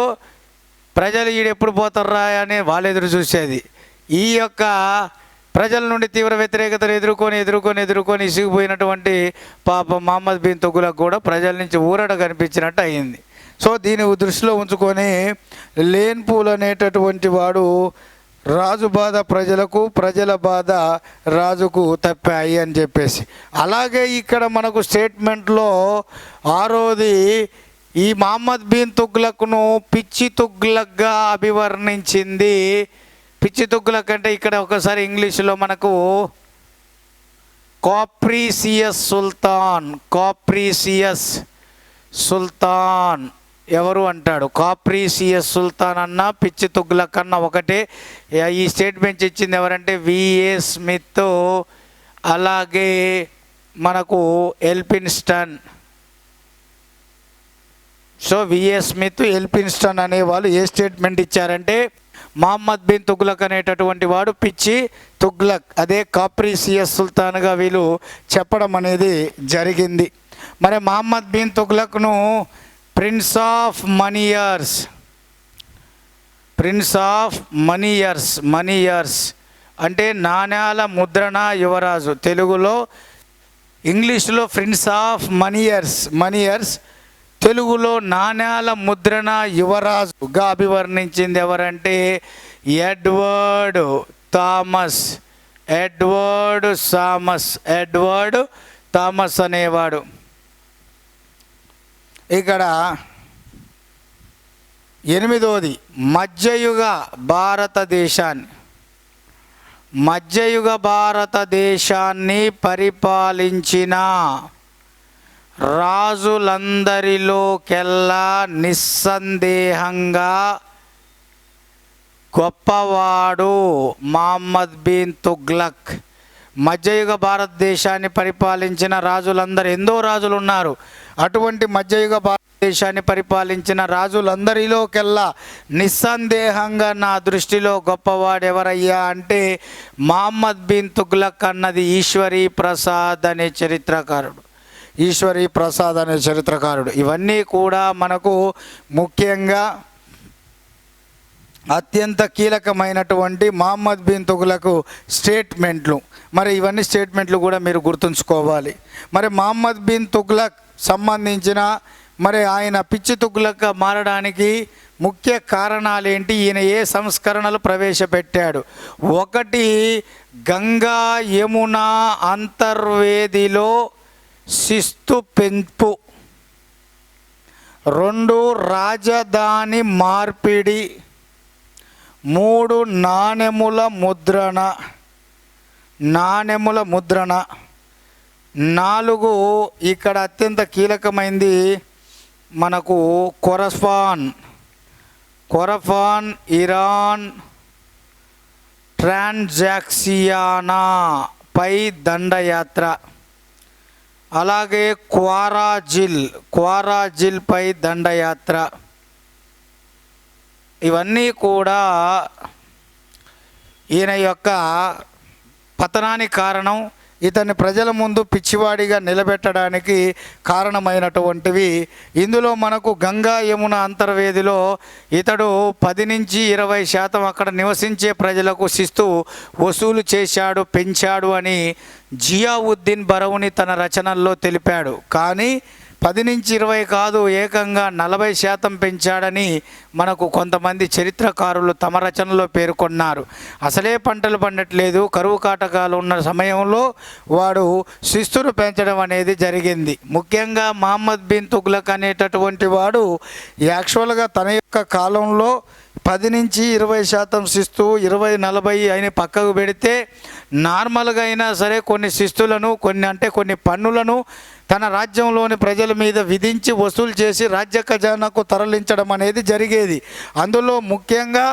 ప్రజలు ఈడెప్పుడు పోతారా అని వాళ్ళు ఎదురు చూసేది. ఈ యొక్క ప్రజల నుండి తీవ్ర వ్యతిరేకతను ఎదుర్కొని ఇసిగిపోయినటువంటి పాప మహమ్మద్ బిన్ తుగ్లక్ కూడా ప్రజల నుంచి ఊరట కనిపించినట్టు అయింది. సో దీన్ని దృష్టిలో ఉంచుకొని లేన్పూల్ అనేటటువంటి వాడు రాజు బాధ ప్రజల బాధ రాజుకు తప్పాయి అని చెప్పేసి. అలాగే ఇక్కడ మనకు స్టేట్మెంట్లో ఆరోది ఈ మహమ్మద్ బిన్ తుగ్లక్ను పిచ్చి తుగ్లక్గా అభివర్ణించింది. పిచ్చి తుగ్లక్ అంటే ఇక్కడ ఒకసారి ఇంగ్లీషులో మనకు కాప్రీసియస్ సుల్తాన్ ఎవరు అంటాడు. కాప్రీసియస్ సుల్తాన్ అన్న పిచ్చి తుగ్లక్ అన్న ఒకటే. ఈ స్టేట్మెంట్ ఇచ్చింది ఎవరంటే విఏ స్మిత్, అలాగే మనకు Elphinstone. So VA Smith, Elphinstone అనేవాళ్ళు ఏ స్టేట్మెంట్ ఇచ్చారంటే, మహమ్మద్ బిన్ తుగ్లక్ అనేటటువంటి వాడు పిచ్చి తుగ్లక్, అదే కాప్రీసియస్ సుల్తాన్గా వీళ్ళు చెప్పడం అనేది జరిగింది. మరి మహమ్మద్ బిన్ తుగ్లక్ను prince of moneyers, prince of moneyers అంటే నాణ్యాల ముద్రణ యువరాజు. తెలుగులో, ఇంగ్లీష్లో ప్రిన్స్ ఆఫ్ మనీయర్స్, తెలుగులో నాణ్యాల ముద్రణ యువరాజుగా అభివర్ణించింది ఎవరంటే ఎడ్వర్డ్ థామస్ అనేవాడు. ఇక్కడ 8వది మధ్యయుగ భారతదేశాన్ని పరిపాలించిన రాజులందరిలోకెల్లా నిస్సందేహంగా గొప్పవాడు మహమ్మద్ బిన్ తుగ్లక్. మధ్యయుగ భారతదేశాన్ని పరిపాలించిన రాజులందరూ, ఎంతో రాజులు ఉన్నారు, అటువంటి మధ్యయుగ భారతదేశాన్ని పరిపాలించిన రాజులందరిలోకెల్లా నిస్సందేహంగా నా దృష్టిలో గొప్పవాడు ఎవరయ్యా అంటే మహమ్మద్ బిన్ తుగ్లక్ అన్నది ఈశ్వరీ ప్రసాద్ అనే చరిత్రకారుడు. ఇవన్నీ కూడా మనకు ముఖ్యంగా అత్యంత కీలకమైనటువంటి మహమ్మద్ బిన్ తుగ్లక్ స్టేట్మెంట్లు. మరి ఇవన్నీ స్టేట్మెంట్లు కూడా మీరు గుర్తుంచుకోవాలి. మరి మహమ్మద్ బిన్ తుగ్లక్ సంబంధించిన మరి ఆయన పిచ్చి తుగ్లక్గా మారడానికి ముఖ్య కారణాలు ఏంటి, ఈయన ఏ సంస్కరణలు ప్రవేశపెట్టాడు? 1, గంగా యమున అంతర్వేదిలో శిస్తు పెంపు. 2, రాజధాని మార్పిడి. 3, నాణెముల ముద్రణ. 4, ఇక్కడ అత్యంత కీలకమైంది మనకు కొరఫాన్ ఇరాన్ ట్రాన్సాక్సియానా పై దండయాత్ర. అలాగే క్వారాజిల్ పై దండయాత్ర. ఇవన్నీ కూడా ఈయన యొక్క పతనానికి కారణం, ఇతన్ని ప్రజల ముందు పిచ్చివాడిగా నిలబెట్టడానికి కారణమైనటువంటివి. ఇందులో మనకు గంగా యమున అంతర్వేదిలో ఇతడు 10 నుంచి 20% అక్కడ నివసించే ప్రజలకు శిస్తు వసూలు చేశాడు, పెంచాడు అని జియావుద్దీన్ బరౌని తన రచనల్లో తెలిపాడు. కానీ 10 నుంచి 20 కాదు, ఏకంగా 40% పెంచాడని మనకు కొంతమంది చరిత్రకారులు తమ రచనలో పేర్కొన్నారు. అసలే పంటలు పండట్లేదు, కరువు కాటకాలు ఉన్న సమయంలో వాడు శిస్తును పెంచడం అనేది జరిగింది. ముఖ్యంగా మహమ్మద్ బిన్ తుగ్లక్ అనేటటువంటి వాడు యాక్చువల్గా తన యొక్క కాలంలో 10 నుంచి 20% శిస్తు, 20-40 అయిన పక్కకు పెడితే నార్మల్గా అయినా సరే కొన్ని శిస్తులను, కొన్ని పన్నులను తన రాజ్యంలోని ప్రజల మీద విధించి వసూలు చేసి రాజ్య ఖజానాకు తరలించడం అనేది జరిగేది. అందులో ముఖ్యంగా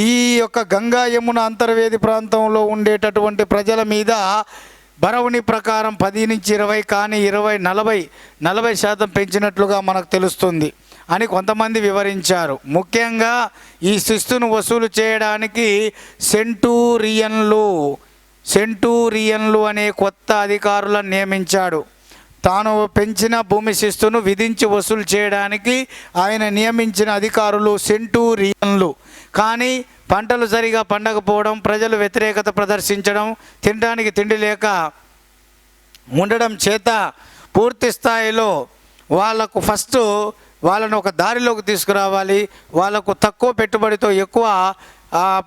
ఈ యొక్క గంగా యమున అంతర్వేది ప్రాంతంలో ఉండేటటువంటి ప్రజల మీద బరౌని ప్రకారం 10 నుంచి 20 కానీ 20-40% పెంచినట్లుగా మనకు తెలుస్తుంది అని కొంతమంది వివరించారు. ముఖ్యంగా ఈ శిస్తును వసూలు చేయడానికి సెంటూరియన్లు అనే కొత్త అధికారులను నియమించాడు. తాను పెంచిన భూమి శిస్తును విధించి వసూలు చేయడానికి ఆయన నియమించిన అధికారులు సెంటూరియన్లు. కానీ పంటలు సరిగా పండకపోవడం, ప్రజలు వ్యతిరేకత ప్రదర్శించడం, తినడానికి తిండి లేక ఉండడం చేత పూర్తి స్థాయిలో వాళ్ళను ఒక దారిలోకి తీసుకురావాలి, వాళ్ళకు తక్కువ పెట్టుబడితో ఎక్కువ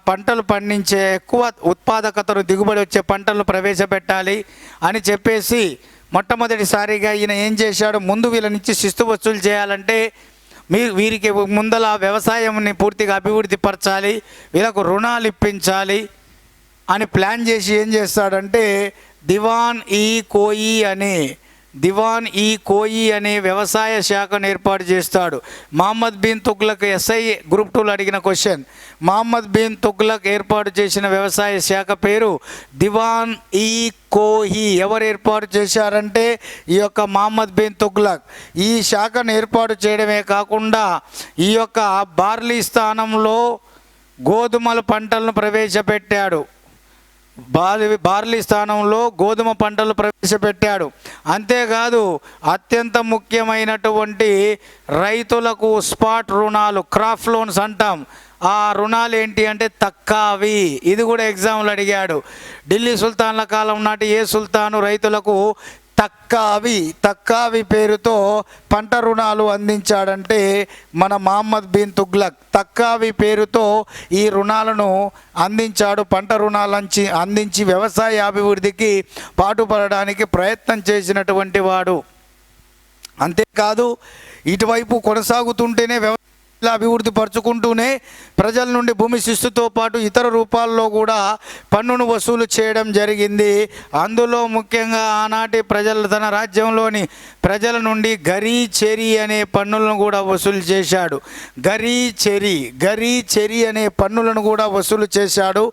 పంటలు పండించే, ఎక్కువ ఉత్పాదకతను, దిగుబడి వచ్చే పంటలను ప్రవేశపెట్టాలి అని చెప్పేసి మొట్టమొదటిసారిగా ఈయన ఏం చేశాడు, ముందు వీళ్ళ నుంచి శిస్తు వసూలు చేయాలంటే వీరికి ముందల వ్యవసాయంని పూర్తిగా అభివృద్ధి పరచాలి, వీళ్ళకు రుణాలు ఇప్పించాలి అని ప్లాన్ చేసి ఏం చేస్తాడంటే దివాన్ ఈ కోయి అనే వ్యవసాయ శాఖను ఏర్పాటు చేస్తాడు. మహమ్మద్ బిన్ తుగ్లక్ ఎస్ఐ గ్రూప్ 2లో అడిగిన క్వశ్చన్. మహమ్మద్ బిన్ తుగ్లక్ ఏర్పాటు చేసిన వ్యవసాయ శాఖ పేరు దివాన్ ఈ కోహి. ఎవరు ఏర్పాటు చేశారంటే ఈ యొక్క మహమ్మద్ బిన్ తుగ్లక్. ఈ శాఖను ఏర్పాటు చేయడమే కాకుండా ఈ యొక్క బార్లీ స్థానంలో గోధుమల పంటలను ప్రవేశపెట్టాడు. బార్లీ స్థానంలో గోధుమ పంటలు ప్రవేశపెట్టాడు. అంతేకాదు అత్యంత ముఖ్యమైనటువంటి రైతులకు స్పాట్ రుణాలు, క్రాప్ లోన్స్ అంటాం. ఆ రుణాలు ఏంటి అంటే తక్కావి. ఇది కూడా ఎగ్జామ్లు అడిగాడు. ఢిల్లీ సుల్తాన్ల కాలం నాటి ఏ సుల్తాను రైతులకు తక్కావి పేరుతో పంట రుణాలు అందించాడంటే మన మహమ్మద్ బిన్ తుగ్లక్. తక్కావి పేరుతో ఈ రుణాలను అందించాడు. పంట రుణాలు అందించి వ్యవసాయ అభివృద్ధికి పాటుపడడానికి ప్రయత్నం చేసినటువంటి వాడు. అంతేకాదు ఇటువైపు కొనసాగుతుంటేనే అభివృద్ధి పరుచుకుంటూనే ప్రజల నుండి భూమి శిస్తుతో పాటు ఇతర రూపాల్లో కూడా పన్నును వసూలు చేయడం జరిగింది. అందులో ముఖ్యంగా ఆనాటి ప్రజలు తన రాజ్యంలోని ప్రజల నుండి గరీ చెరి అనే పన్నులను కూడా వసూలు చేశాడు. గరీ చెరి అనే పన్నులను కూడా వసూలు చేశాడు.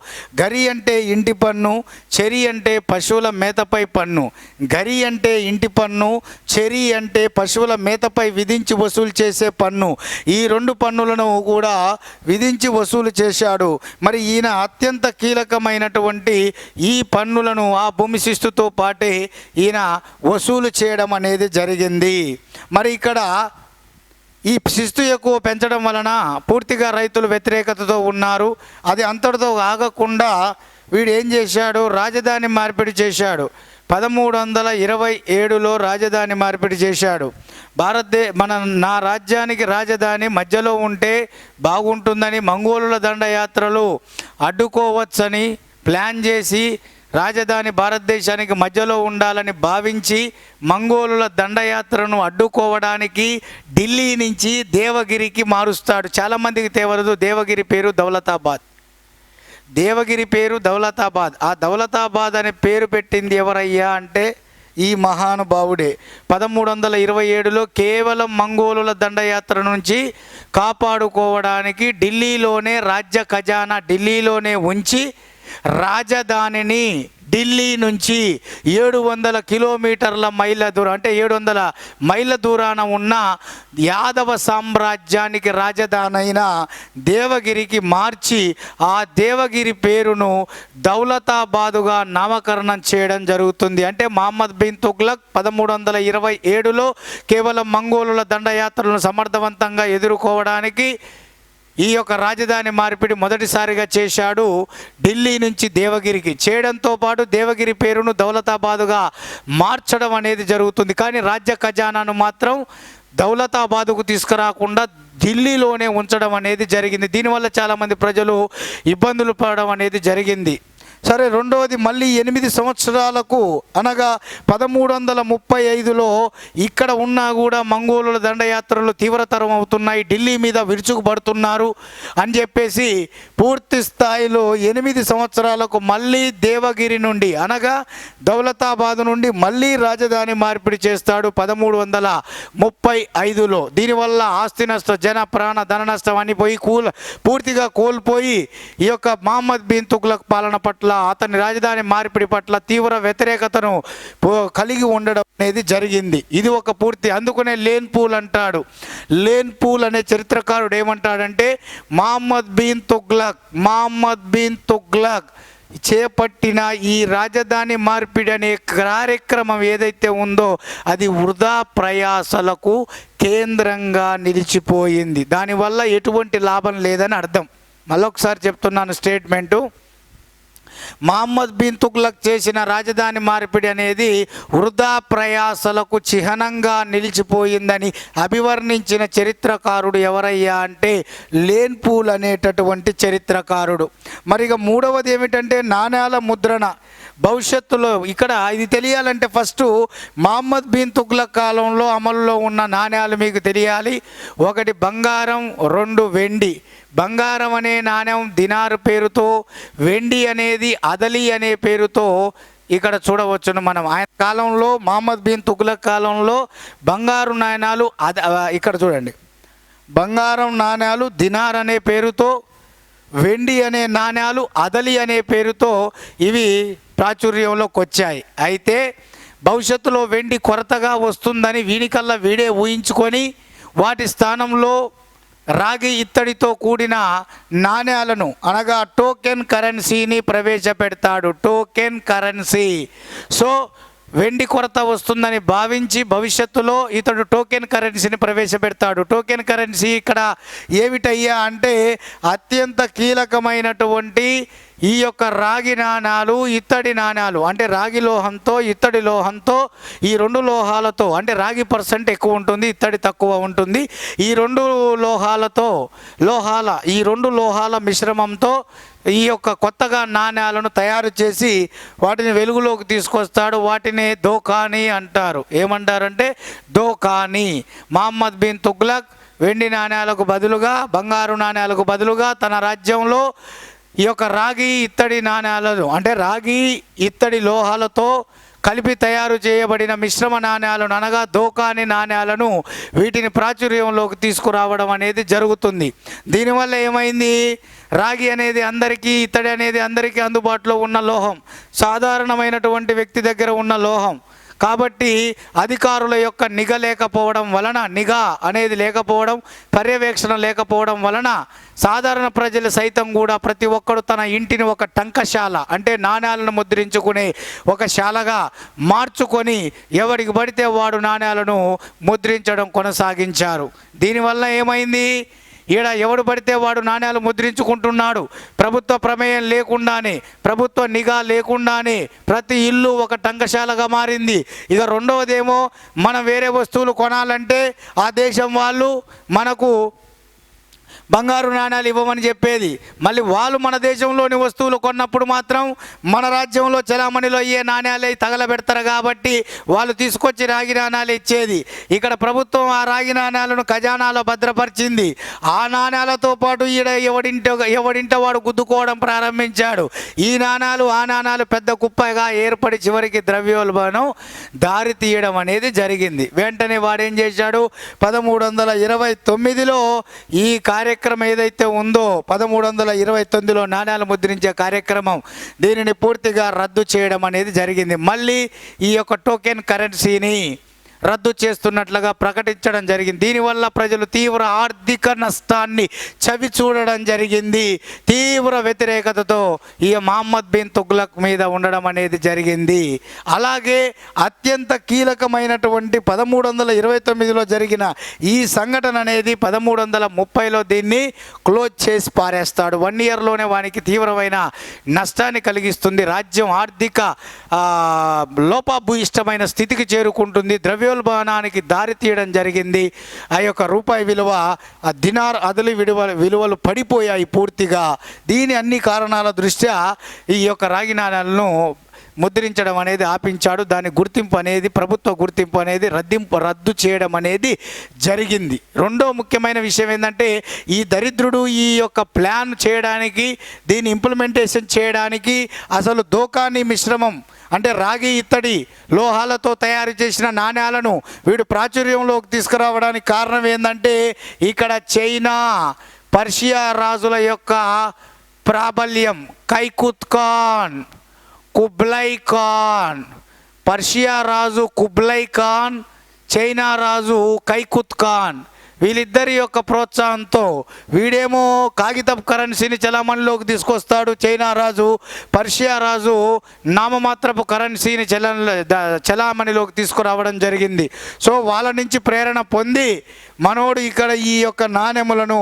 గరి అంటే ఇంటి పన్ను, చెరి అంటే పశువుల మేతపై పన్ను. గరి అంటే ఇంటి పన్ను, చెరి అంటే పశువుల మేతపై విధించి వసూలు చేసే పన్ను. ఈ రెండు పన్నులను కూడా విధించి వసూలు చేశాడు. మరి ఈయన అత్యంత కీలకమైనటువంటి ఈ పన్నులను ఆ భూమి శిస్తుతో పాటే ఈయన వసూలు చేయడం అనేది జరిగింది. మరి ఇక్కడ ఈ శిస్తు ఎక్కువ పెంచడం వలన పూర్తిగా రైతులు వ్యతిరేకతతో ఉన్నారు. అది అంతటితో ఆగకుండా వీడు ఏం చేశాడు, రాజధాని మార్పిడి చేశాడు. 1327లో రాజధాని మార్పిడి చేశాడు. నా రాజ్యానికి రాజధాని మధ్యలో ఉంటే బాగుంటుందని మంగోలుల దండయాత్రలు అడ్డుకోవచ్చని ప్లాన్ చేసి రాజధాని భారతదేశానికి మధ్యలో ఉండాలని భావించి మంగోలుల దండయాత్రను అడ్డుకోవడానికి ఢిల్లీ నుంచి దేవగిరికి మారుస్తాడు. చాలామందికి తెలియదు దేవగిరి పేరు దౌలతాబాద్. ఆ దౌలతాబాద్ అనే పేరు పెట్టింది ఎవరయ్యా అంటే ఈ మహానుభావుడే. 1327లో కేవలం మంగోలుల దండయాత్ర నుంచి కాపాడుకోవడానికి ఢిల్లీలోనే రాజ్య ఖజానా ఢిల్లీలోనే ఉంచి రాజధానిని ఢిల్లీ నుంచి 700 కిలోమీటర్ల మైళ్ళ దూరం అంటే 700 మైళ్ళ దూరాన ఉన్న యాదవ సామ్రాజ్యానికి రాజధాని అయిన దేవగిరికి మార్చి ఆ దేవగిరి పేరును దౌలతాబాదుగా నామకరణం చేయడం జరుగుతుంది. అంటే మహమ్మద్ బిన్ తుగ్లక్ 1327లో కేవలం మంగోలుల దండయాత్రలను సమర్థవంతంగా ఎదుర్కోవడానికి ఈ యొక్క రాజధాని మార్పిడి మొదటిసారిగా చేశాడు. ఢిల్లీ నుంచి దేవగిరికి చేయడంతో పాటు దేవగిరి పేరును దౌలతాబాదుగా మార్చడం అనేది జరుగుతుంది. కానీ రాజ్య ఖజానాను మాత్రం దౌలతాబాదుకు తీసుకురాకుండా ఢిల్లీలోనే ఉంచడం అనేది జరిగింది. దీనివల్ల చాలామంది ప్రజలు ఇబ్బందులు పడడం అనేది జరిగింది. సరే, రెండవది మళ్ళీ 8 సంవత్సరాలకు అనగా 1335లో ఇక్కడ ఉన్నా కూడా మంగోలుల దండయాత్రలు తీవ్రతరం అవుతున్నాయి, ఢిల్లీ మీద విరుచుకుపడుతున్నారు అని చెప్పేసి పూర్తి స్థాయిలో 8 సంవత్సరాలకు మళ్ళీ దేవగిరి నుండి అనగా దౌలతాబాద్ నుండి మళ్ళీ రాజధాని మార్పిడి చేస్తాడు 1335లో. దీనివల్ల ఆస్తి నష్టం, జన ప్రాణ ధన నష్టం అని పూర్తిగా కోల్పోయి ఈ యొక్క మహమ్మద్ బిన్ తుగ్లక్ పాలన పట్ల అతని రాజధాని మార్పిడి పట్ల తీవ్ర వ్యతిరేకతను కలిగి ఉండడం అనేది జరిగింది. ఇది ఒక పూర్తి. అందుకనే లేన్పూల్ అంటాడు. లేన్పూల్ అనే చరిత్రకారుడు ఏమంటాడంటే మహమ్మద్ బిన్ తుగ్లక్ చేపట్టిన ఈ రాజధాని మార్పిడి అనే కార్యక్రమం ఏదైతే ఉందో అది వృధా ప్రయాసలకు కేంద్రంగా నిలిచిపోయింది. దానివల్ల ఎటువంటి లాభం లేదని అర్థం. మళ్ళొకసారి చెప్తున్నాను స్టేట్మెంటు. మహమ్మద్ బిన్ తుగ్లక్ చేసిన రాజధాని మార్పిడి అనేది వృధా ప్రయాసలకు చిహ్నంగా నిలిచిపోయిందని అభివర్ణించిన చరిత్రకారుడు ఎవరయ్యా అంటే లేన్పూల్ అనేటటువంటి చరిత్రకారుడు. మరిగా మూడవది ఏమిటంటే నాణ్యాల ముద్రణ. భవిష్యత్తులో ఇక్కడ ఇది తెలియాలంటే ఫస్ట్ మహమ్మద్ బిన్ తుగ్లక్ కాలంలో అమలులో ఉన్న నాణ్యాలు మీకు తెలియాలి. 1 బంగారం, 2 వెండి. బంగారం అనే నాణ్యం దినారు పేరుతో, వెండి అనేది అదలి అనే పేరుతో ఇక్కడ చూడవచ్చును మనం. ఆయన కాలంలో మహమ్మద్ బిన్ తుగ్లక్ కాలంలో బంగారు నాణ్యాలు ఇక్కడ చూడండి, బంగారం నాణ్యాలు దినార్ అనే పేరుతో, వెండి అనే నాణ్యాలు అదలి అనే పేరుతో ఇవి ప్రాచుర్యంలోకి వచ్చాయి. అయితే భవిష్యత్తులో వెండి కొరతగా వస్తుందని వీడికల్లా వీడే ఊహించుకొని వాటి స్థానంలో రాగి ఇత్తడితో కూడిన నాణ్యాలను అనగా టోకెన్ కరెన్సీని ప్రవేశపెడతాడు. Token currency. సో వెండి కొరత వస్తుందని భావించి భవిష్యత్తులో ఇతడు టోకెన్ కరెన్సీని ప్రవేశపెడతాడు. టోకెన్ కరెన్సీ ఇక్కడ ఏమిటయ్యా అంటే అత్యంత కీలకమైనటువంటి ఈ యొక్క రాగి నాణాలు, ఇత్తడి నాణాలు, అంటే రాగి లోహంతో ఇత్తడి లోహంతో, ఈ రెండు లోహాలతో, అంటే రాగి పర్సెంట్ ఎక్కువ ఉంటుంది, ఇత్తడి తక్కువ ఉంటుంది, ఈ రెండు లోహాల మిశ్రమంతో ఈ యొక్క కొత్తగా నాణ్యాలను తయారు చేసి వాటిని వెలుగులోకి తీసుకొస్తాడు. వాటిని దోకానీ అంటారు. ఏమంటారంటే దోకానీ. మహమ్మద్ బిన్ తుగ్లక్ వెండి నాణ్యాలకు బదులుగా, బంగారు నాణ్యాలకు బదులుగా తన రాజ్యంలో ఈ యొక్క రాగి ఇత్తడి నాణ్యాలను, అంటే రాగి ఇత్తడి లోహాలతో కలిపి తయారు చేయబడిన మిశ్రమ నాణ్యాలను అనగా దోకాని నాణ్యాలను వీటిని ప్రాచుర్యంలోకి తీసుకురావడం అనేది జరుగుతుంది. దీనివల్ల ఏమైంది, రాగి అనేది అందరికీ, ఇత్తడి అనేది అందరికీ అందుబాటులో ఉన్న లోహం, సాధారణమైనటువంటి వ్యక్తి దగ్గర ఉన్న లోహం. కాబట్టి అధికారుల యొక్క నిఘా అనేది లేకపోవడం, పర్యవేక్షణ లేకపోవడం వలన సాధారణ ప్రజలు సైతం కూడా ప్రతి ఒక్కడు తన ఇంటిని ఒక టంకశాల, అంటే నాణ్యాలను ముద్రించుకునే ఒక శాలగా మార్చుకొని ఎవడికి పడితే వాడు నాణ్యాలను ముద్రించడం కొనసాగించారు. దీనివల్ల ఏమైంది, ఈడ ఎవడు పడితే వాడు నాణ్యాలు ముద్రించుకుంటున్నాడు. ప్రభుత్వ ప్రమేయం లేకుండానే, ప్రభుత్వ నిఘా లేకుండానే ప్రతి ఇల్లు ఒక టంకశాలగా మారింది. ఇక రెండవదేమో, మనం వేరే వస్తువులు కొనాలంటే ఆ దేశం వాళ్ళు మనకు బంగారు నాణ్యాలు ఇవ్వమని చెప్పేది. మళ్ళీ వాళ్ళు మన దేశంలోని వస్తువులు కొన్నప్పుడు మాత్రం మన రాజ్యంలో చలామణిలో అయ్యే నాణ్యాలే తగలబెడతారు కాబట్టి వాళ్ళు తీసుకొచ్చి రాగి నాణ్యాలు ఇచ్చేది. ఇక్కడ ప్రభుత్వం ఆ రాగి నాణ్యాలను ఖజానాలో భద్రపరిచింది. ఆ నాణ్యాలతో పాటు ఈడ ఎవడింట వాడు గుద్దుకోవడం ప్రారంభించాడు. ఈ నాణ్యాలు ఆ నాణ్యాలు పెద్ద కుప్పగా ఏర్పడి చివరికి ద్రవ్యోల్బణం దారి తీయడం అనేది జరిగింది. వెంటనే వాడేం చేశాడు, 1329లో ఈ కార్యక్రమం ఏదైతే ఉందో 1329లో నాణ్యాలు ముద్రించే కార్యక్రమం, దీనిని పూర్తిగా రద్దు చేయడం అనేది జరిగింది. మళ్ళీ ఈ యొక్క టోకెన్ కరెన్సీని రద్దు చేస్తున్నట్లుగా ప్రకటించడం జరిగింది. దీనివల్ల ప్రజలు తీవ్ర ఆర్థిక నష్టాన్ని చవి చూడడం జరిగింది. తీవ్ర వ్యతిరేకతతో ఈ మహమ్మద్ బిన్ తుగ్లక్ మీద ఉండడం అనేది జరిగింది. అలాగే అత్యంత కీలకమైనటువంటి 1329లో జరిగిన ఈ సంఘటన అనేది 1330లో దీన్ని క్లోజ్ చేసి పారేస్తాడు. 1 ఇయర్లోనే వానికి తీవ్రమైన నష్టాన్ని కలిగిస్తుంది. రాజ్యం ఆర్థిక లోపభూయిష్టమైన స్థితికి చేరుకుంటుంది. ద్రవ్యోల్బణానికి దారి తీయడం జరిగింది. ఆ యొక్క రూపాయి విలువ, ఆ దినార్ అదలి విలువలు పడిపోయాయి పూర్తిగా. దీని అన్ని కారణాల దృష్ట్యా ఈ యొక్క రాగి నాణ్యాలను ముద్రించడం అనేది ఆపించాడు. దాని గుర్తింపు అనేది, ప్రభుత్వ గుర్తింపు అనేది రద్దు చేయడం అనేది జరిగింది. రెండో ముఖ్యమైన విషయం ఏంటంటే, ఈ దరిద్రుడు ఈ యొక్క ప్లాన్ చేయడానికి, దీన్ని ఇంప్లిమెంటేషన్ చేయడానికి అసలు దోకాని మిశ్రమం, అంటే రాగి ఇత్తడి లోహాలతో తయారు చేసిన నాణ్యాలను వీడు ప్రాచుర్యంలోకి తీసుకురావడానికి కారణం ఏంటంటే, ఇక్కడ చైనా, పర్షియా రాజుల యొక్క ప్రాబల్యం. కైకుత్ ఖాన్, కుబ్లై ఖాన్, పర్షియా రాజు కుబ్లై ఖాన్, చైనా రాజు కైకుత్ ఖాన్, వీళ్ళిద్దరి యొక్క ప్రోత్సాహంతో వీడేమో కాగితపు కరెన్సీని చలామణిలోకి తీసుకొస్తాడు చైనా రాజు, పర్షియా రాజు నామమాత్రపు కరెన్సీని చలామణిలోకి తీసుకురావడం జరిగింది. సో వాళ్ళ నుంచి ప్రేరణ పొంది మనోడు ఇక్కడ ఈ యొక్క నాణెములను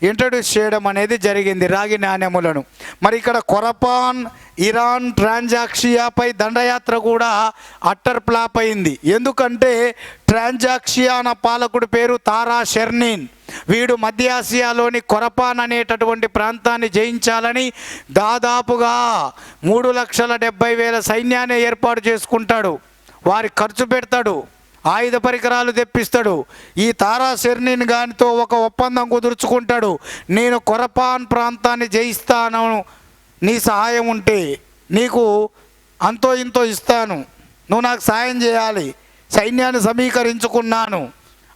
ఇంట్రడ్యూస్ చేయడం అనేది జరిగింది, రాగి నాణెములను. మరి ఇక్కడ కొరపాన్, ఇరాన్, ట్రాన్సాక్షియాపై దండయాత్ర కూడా అట్టర్ ఫ్లాప్ అయింది. ఎందుకంటే ట్రాన్సాక్షియా అన్న పాలకుడి పేరు తారా షెర్నిన్. వీడు మధ్య ఆసియాలోని కొరపాన్ అనేటటువంటి ప్రాంతాన్ని జయించాలని దాదాపుగా 3,70,000 సైన్యాన్ని ఏర్పాటు చేసుకుంటాడు. వారి ఖర్చు పెడతాడు, ఆయుధ పరికరాలు తెప్పిస్తాడు. ఈ తారా షెర్నిన్ గానితో ఒక ఒప్పందం కుదుర్చుకుంటాడు. నేను కొరపాన్ ప్రాంతాన్ని జయిస్తాను, నీ సహాయం ఉంటే నీకు అంతో ఇంతో ఇస్తాను, నువ్వు నాకు సాయం చేయాలి. సైన్యాన్ని సమీకరించుకున్నాను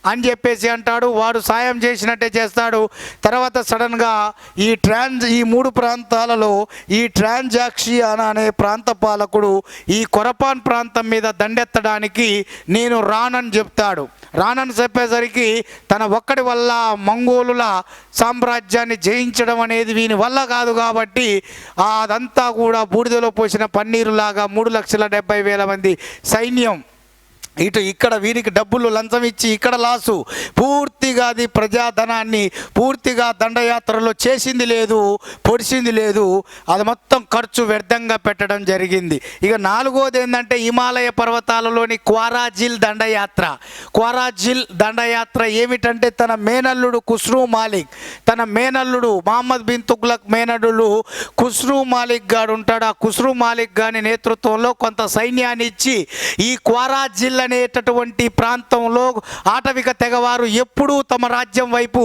అని చెప్పేసి అంటాడు. వాడు సాయం చేసినట్టే చేస్తాడు. తర్వాత సడన్గా ఈ 3 ప్రాంతాలలో ఈ ట్రాన్సాక్సియానా అనే ప్రాంత పాలకుడు ఈ కొరపాన్ ప్రాంతం మీద దండెత్తడానికి నేను రానని చెప్తాడు. రానని చెప్పేసరికి తన ఒక్కడి వల్ల మంగోలుల సామ్రాజ్యాన్ని జయించడం అనేది వీని వల్ల కాదు కాబట్టి అదంతా కూడా బూడిదలో పోసిన పన్నీరులాగా 3,70,000 మంది సైన్యం ఇక్కడ వీరికి డబ్బులు లంచం ఇచ్చి ఇక్కడ లాసు పూర్తిగా అది ప్రజాధనాన్ని పూర్తిగా దండయాత్రలో చేసింది లేదు, పొడిచింది లేదు. అది మొత్తం ఖర్చు వ్యర్థంగా పెట్టడం జరిగింది. ఇక 4వది ఏంటంటే హిమాలయ పర్వతాలలోని క్వారాజిల్ దండయాత్ర. క్వారాజిల్ దండయాత్ర ఏమిటంటే తన మేనల్లుడు ఖుస్రూ మాలిక్, తన మేనల్లుడు మహమ్మద్ బిన్ తుగ్లక్ మేనల్లుడు ఖుస్రూ మాలిక్ గాడు ఉంటాడు. ఆ ఖుస్రూ మాలిక్ గాని నేతృత్వంలో కొంత సైన్యాన్ని ఇచ్చి ఈ క్వారాజిల్ అనేటటువంటి ప్రాంతంలో ఆటవిక తెగవారు ఎప్పుడూ తమ రాజ్యం వైపు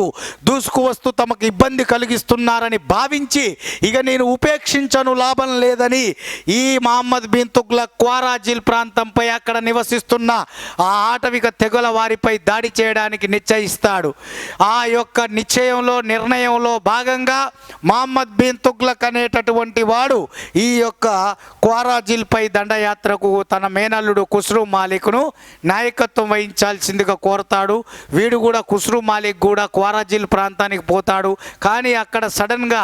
దూసుకు వస్తూ తమకు ఇబ్బంది కలిగిస్తున్నారని భావించి ఇక నేను ఉపేక్షించను, లాభం లేదని ఈ మహమ్మద్ బిన్ తుగ్లక్ క్వారాజిల్ ప్రాంతంపై అక్కడ నివసిస్తున్న ఆ ఆటవిక తెగల వారిపై దాడి చేయడానికి నిశ్చయిస్తాడు. ఆ యొక్క నిర్ణయంలో భాగంగా మహమ్మద్ బిన్ తుగ్లక్ అనేటటువంటి వాడు ఈ యొక్క క్వారాజిల్పై దండయాత్రకు తన మేనల్లుడు ఖుస్రూ మాలిక్ను నాయకత్వం వహించాల్సిందిగా కోరతాడు. వీడు కూడా ఖుస్రూ మాలిక్ కూడా క్వారాజిల్ ప్రాంతానికి పోతాడు. కానీ అక్కడ సడన్గా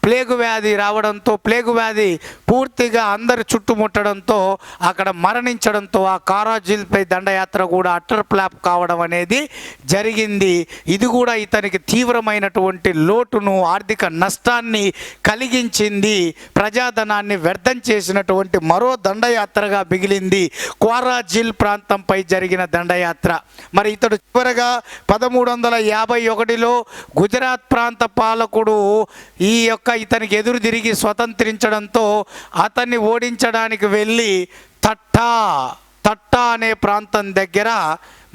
ప్లేగు వ్యాధి రావడంతో ప్లేగు వ్యాధి పూర్తిగా అందరు చుట్టుముట్టడంతో అక్కడ మరణించడంతో ఆ క్వారాజిల్పై దండయాత్ర కూడా అట్టర్ ఫ్లాప్ కావడం అనేది జరిగింది. ఇది కూడా ఇతనికి తీవ్రమైనటువంటి లోటును, ఆర్థిక నష్టాన్ని కలిగించింది. ప్రజాధనాన్ని వ్యర్థం చేసినటువంటి మరో దండయాత్రగా మిగిలింది క్వారాజిల్ ప్రాంతంపై జరిగిన దండయాత్ర. మరి ఇతడు చివరగా 1351లో గుజరాత్ ప్రాంత పాలకుడు ఇతనికి ఎదురు తిరిగి స్వతంత్రించడంతో అతన్ని ఓడించడానికి వెళ్ళి తట్టా అనే ప్రాంతం దగ్గర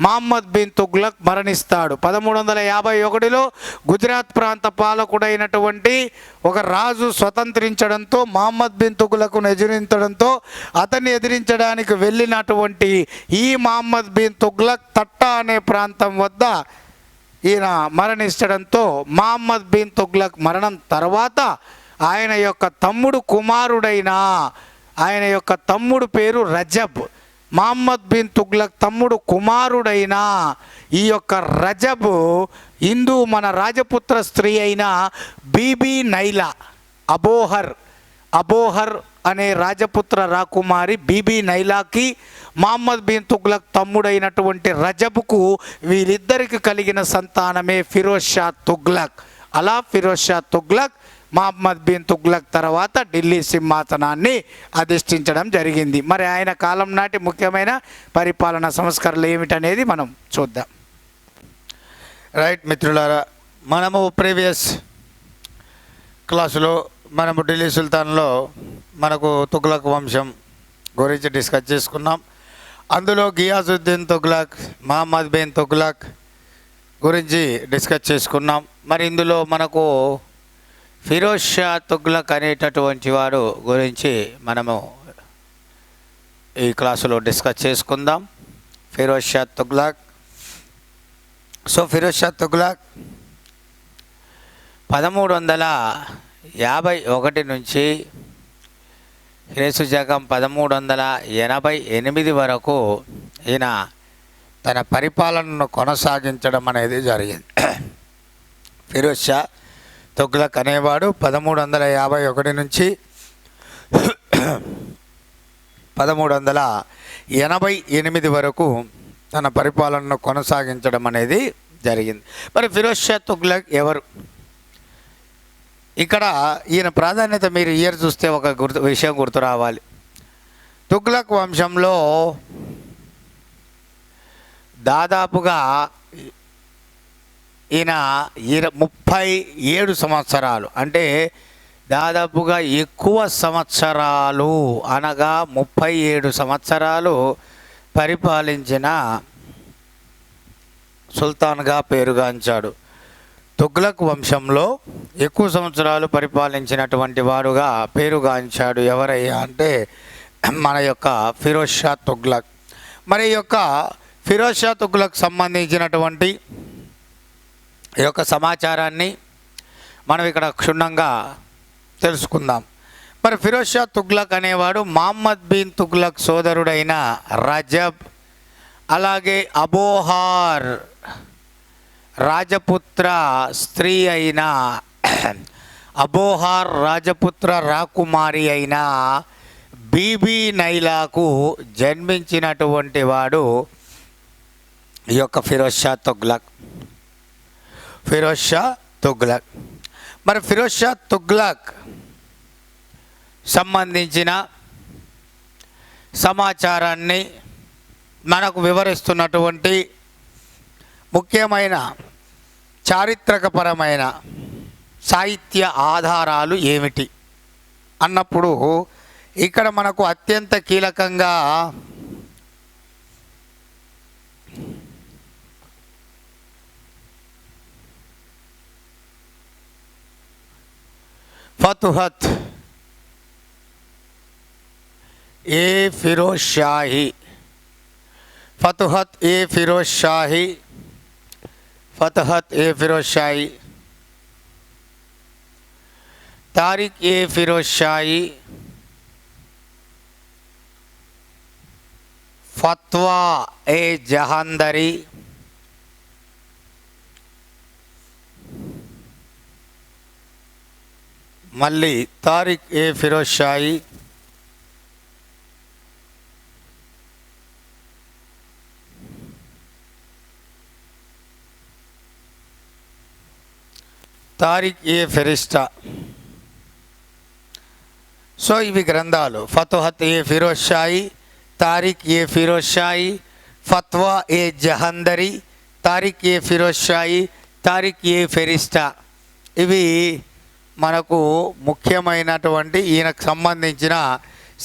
మహమ్మద్ బిన్ తుగ్లక్ మరణిస్తాడు. 1351లో గుజరాత్ ప్రాంత పాలకుడైనటువంటి ఒక రాజు స్వతంత్రించడంతో మహమ్మద్ బిన్ తుగ్లక్ను ఎదిరించడంతో అతన్ని ఎదిరించడానికి వెళ్ళినటువంటి ఈ మహమ్మద్ బిన్ తుగ్లక్ తట్టా అనే ప్రాంతం వద్ద ఈయన మరణించడంతో మహమ్మద్ బిన్ తుగ్లక్ మరణం తర్వాత ఆయన యొక్క తమ్ముడు పేరు రజబ్. మహమ్మద్ బిన్ తుగ్లక్ తమ్ముడు కుమారుడైన ఈ యొక్క రజబ్ మన రాజపుత్ర స్త్రీ అయిన బీబీ నైలా అబోహర్ అనే రాజపుత్ర రాకుమారి బీబీ నైలాకి మహమ్మద్ బిన్ తుగ్లక్ తమ్ముడైనటువంటి రజబ్కు వీరిద్దరికి కలిగిన సంతానమే ఫిరోజ్ షా తుగ్లక్. అలా ఫిరోజ్ షా తుగ్లక్ మహమ్మద్ బిన్ తుగ్లక్ తర్వాత ఢిల్లీ సింహాసనాన్ని అధిష్ఠించడం జరిగింది. మరి ఆయన కాలం నాటి ముఖ్యమైన పరిపాలనా సంస్కరణలు ఏమిటనేది మనం చూద్దాం. రైట్ మిత్రులారా, మనము ప్రీవియస్ క్లాసులో ఢిల్లీ సుల్తాన్లో మనకు తుగ్లక్ వంశం గురించి డిస్కస్ చేసుకున్నాం. అందులో గియాజుద్దీన్ తుగ్లక్, మహమ్మద్ బిన్ తుగ్లక్ గురించి డిస్కస్ చేసుకున్నాం. మరి ఇందులో మనకు ఫిరోజ్ షా తుగ్లక్ అనేటటువంటి వాడు గురించి మనము ఈ క్లాసులో డిస్కస్ చేసుకుందాం. ఫిరోజ్ షా తుగ్లక్. ఫిరోజ్ షా తుగ్లక్ 1351 నుంచి క్రీస్తుశకం 1388 వరకు ఈయన తన పరిపాలనను కొనసాగించడం అనేది జరిగింది. ఫిరోజ్ షా తుగ్లక్ అనేవాడు 1351 నుంచి 1388 వరకు తన పరిపాలనను కొనసాగించడం అనేది జరిగింది. మరి ఫిరోజ్ షా తుగ్లక్ ఎవరు? ఇక్కడ ఈయన ప్రాధాన్యత మీరు ఇయర్ చూస్తే ఒక విషయం గుర్తు రావాలి. తుగ్లక్ వంశంలో దాదాపుగా ఈయన 37 సంవత్సరాలు, అంటే దాదాపుగా ఎక్కువ సంవత్సరాలు, అనగా 37 సంవత్సరాలు పరిపాలించిన సుల్తాన్గా పేరుగాంచాడు. తుగ్లక్ వంశంలో ఎక్కువ సంవత్సరాలు పరిపాలించినటువంటి వాడుగా పేరుగాంచాడు. ఎవరయ్యా అంటే మన యొక్క ఫిరోజ్ షా తుగ్లక్. మరి యొక్క ఫిరోజ్ షా తుగ్లక్ సంబంధించినటువంటి ఈ యొక్క సమాచారాన్ని మనం ఇక్కడ క్షుణ్ణంగా తెలుసుకుందాం. మరి ఫిరోజ్ షా తుగ్లక్ అనేవాడు మహమ్మద్ బిన్ తుగ్లక్ సోదరుడైన రజబ్, అలాగే అబోహార్ రాజపుత్ర స్త్రీ అయిన అబోహార్ రాజపుత్ర రాకుమారి అయిన బీబీ నైలాకు జన్మించినటువంటి వాడు ఈ యొక్క ఫిరోజ్ షా తుగ్లక్. ఫిరోజ్ షా తుగ్లక్. మరి ఫిరోజ్ షా తుగ్లక్ సంబంధించిన సమాచారాన్ని మనకు వివరిస్తున్నటువంటి ముఖ్యమైన చారిత్రకపరమైన సాహిత్య ఆధారాలు ఏమిటి అన్నప్పుడు ఇక్కడ మనకు అత్యంత కీలకంగా ఫతుహత్ ఏ ఫిరోజ్ షాహీ, ఫతుహత్ ఏ ఫిరోజ్ షాహీ, ఫతుహత్ ఏ ఫిరోజ్ షాహీ, తారిక్ ఏ ఫిరోజ్ షాహీ, ఫత్వా ఏ జహాందరీ, మళ్ళీ తారిక్ ఏ ఫిరోజ్ షాహీ, తారిక్ ఏ ఫెరిస్టా. సో ఇవి గ్రంథాలు. ఫతుహత్ ఏ ఫిరోజ్ షాహీ, తారిక్ ఏ ఫిరోజ్ షాహీ, ఫత్వా ఏ జహందరీ, తారిక్ ఏ ఫిరోజ్ షాహీ, తారిక్ ఏ ఫెరిస్టా. ఇవి మనకు ముఖ్యమైనటువంటి ఈయనకు సంబంధించిన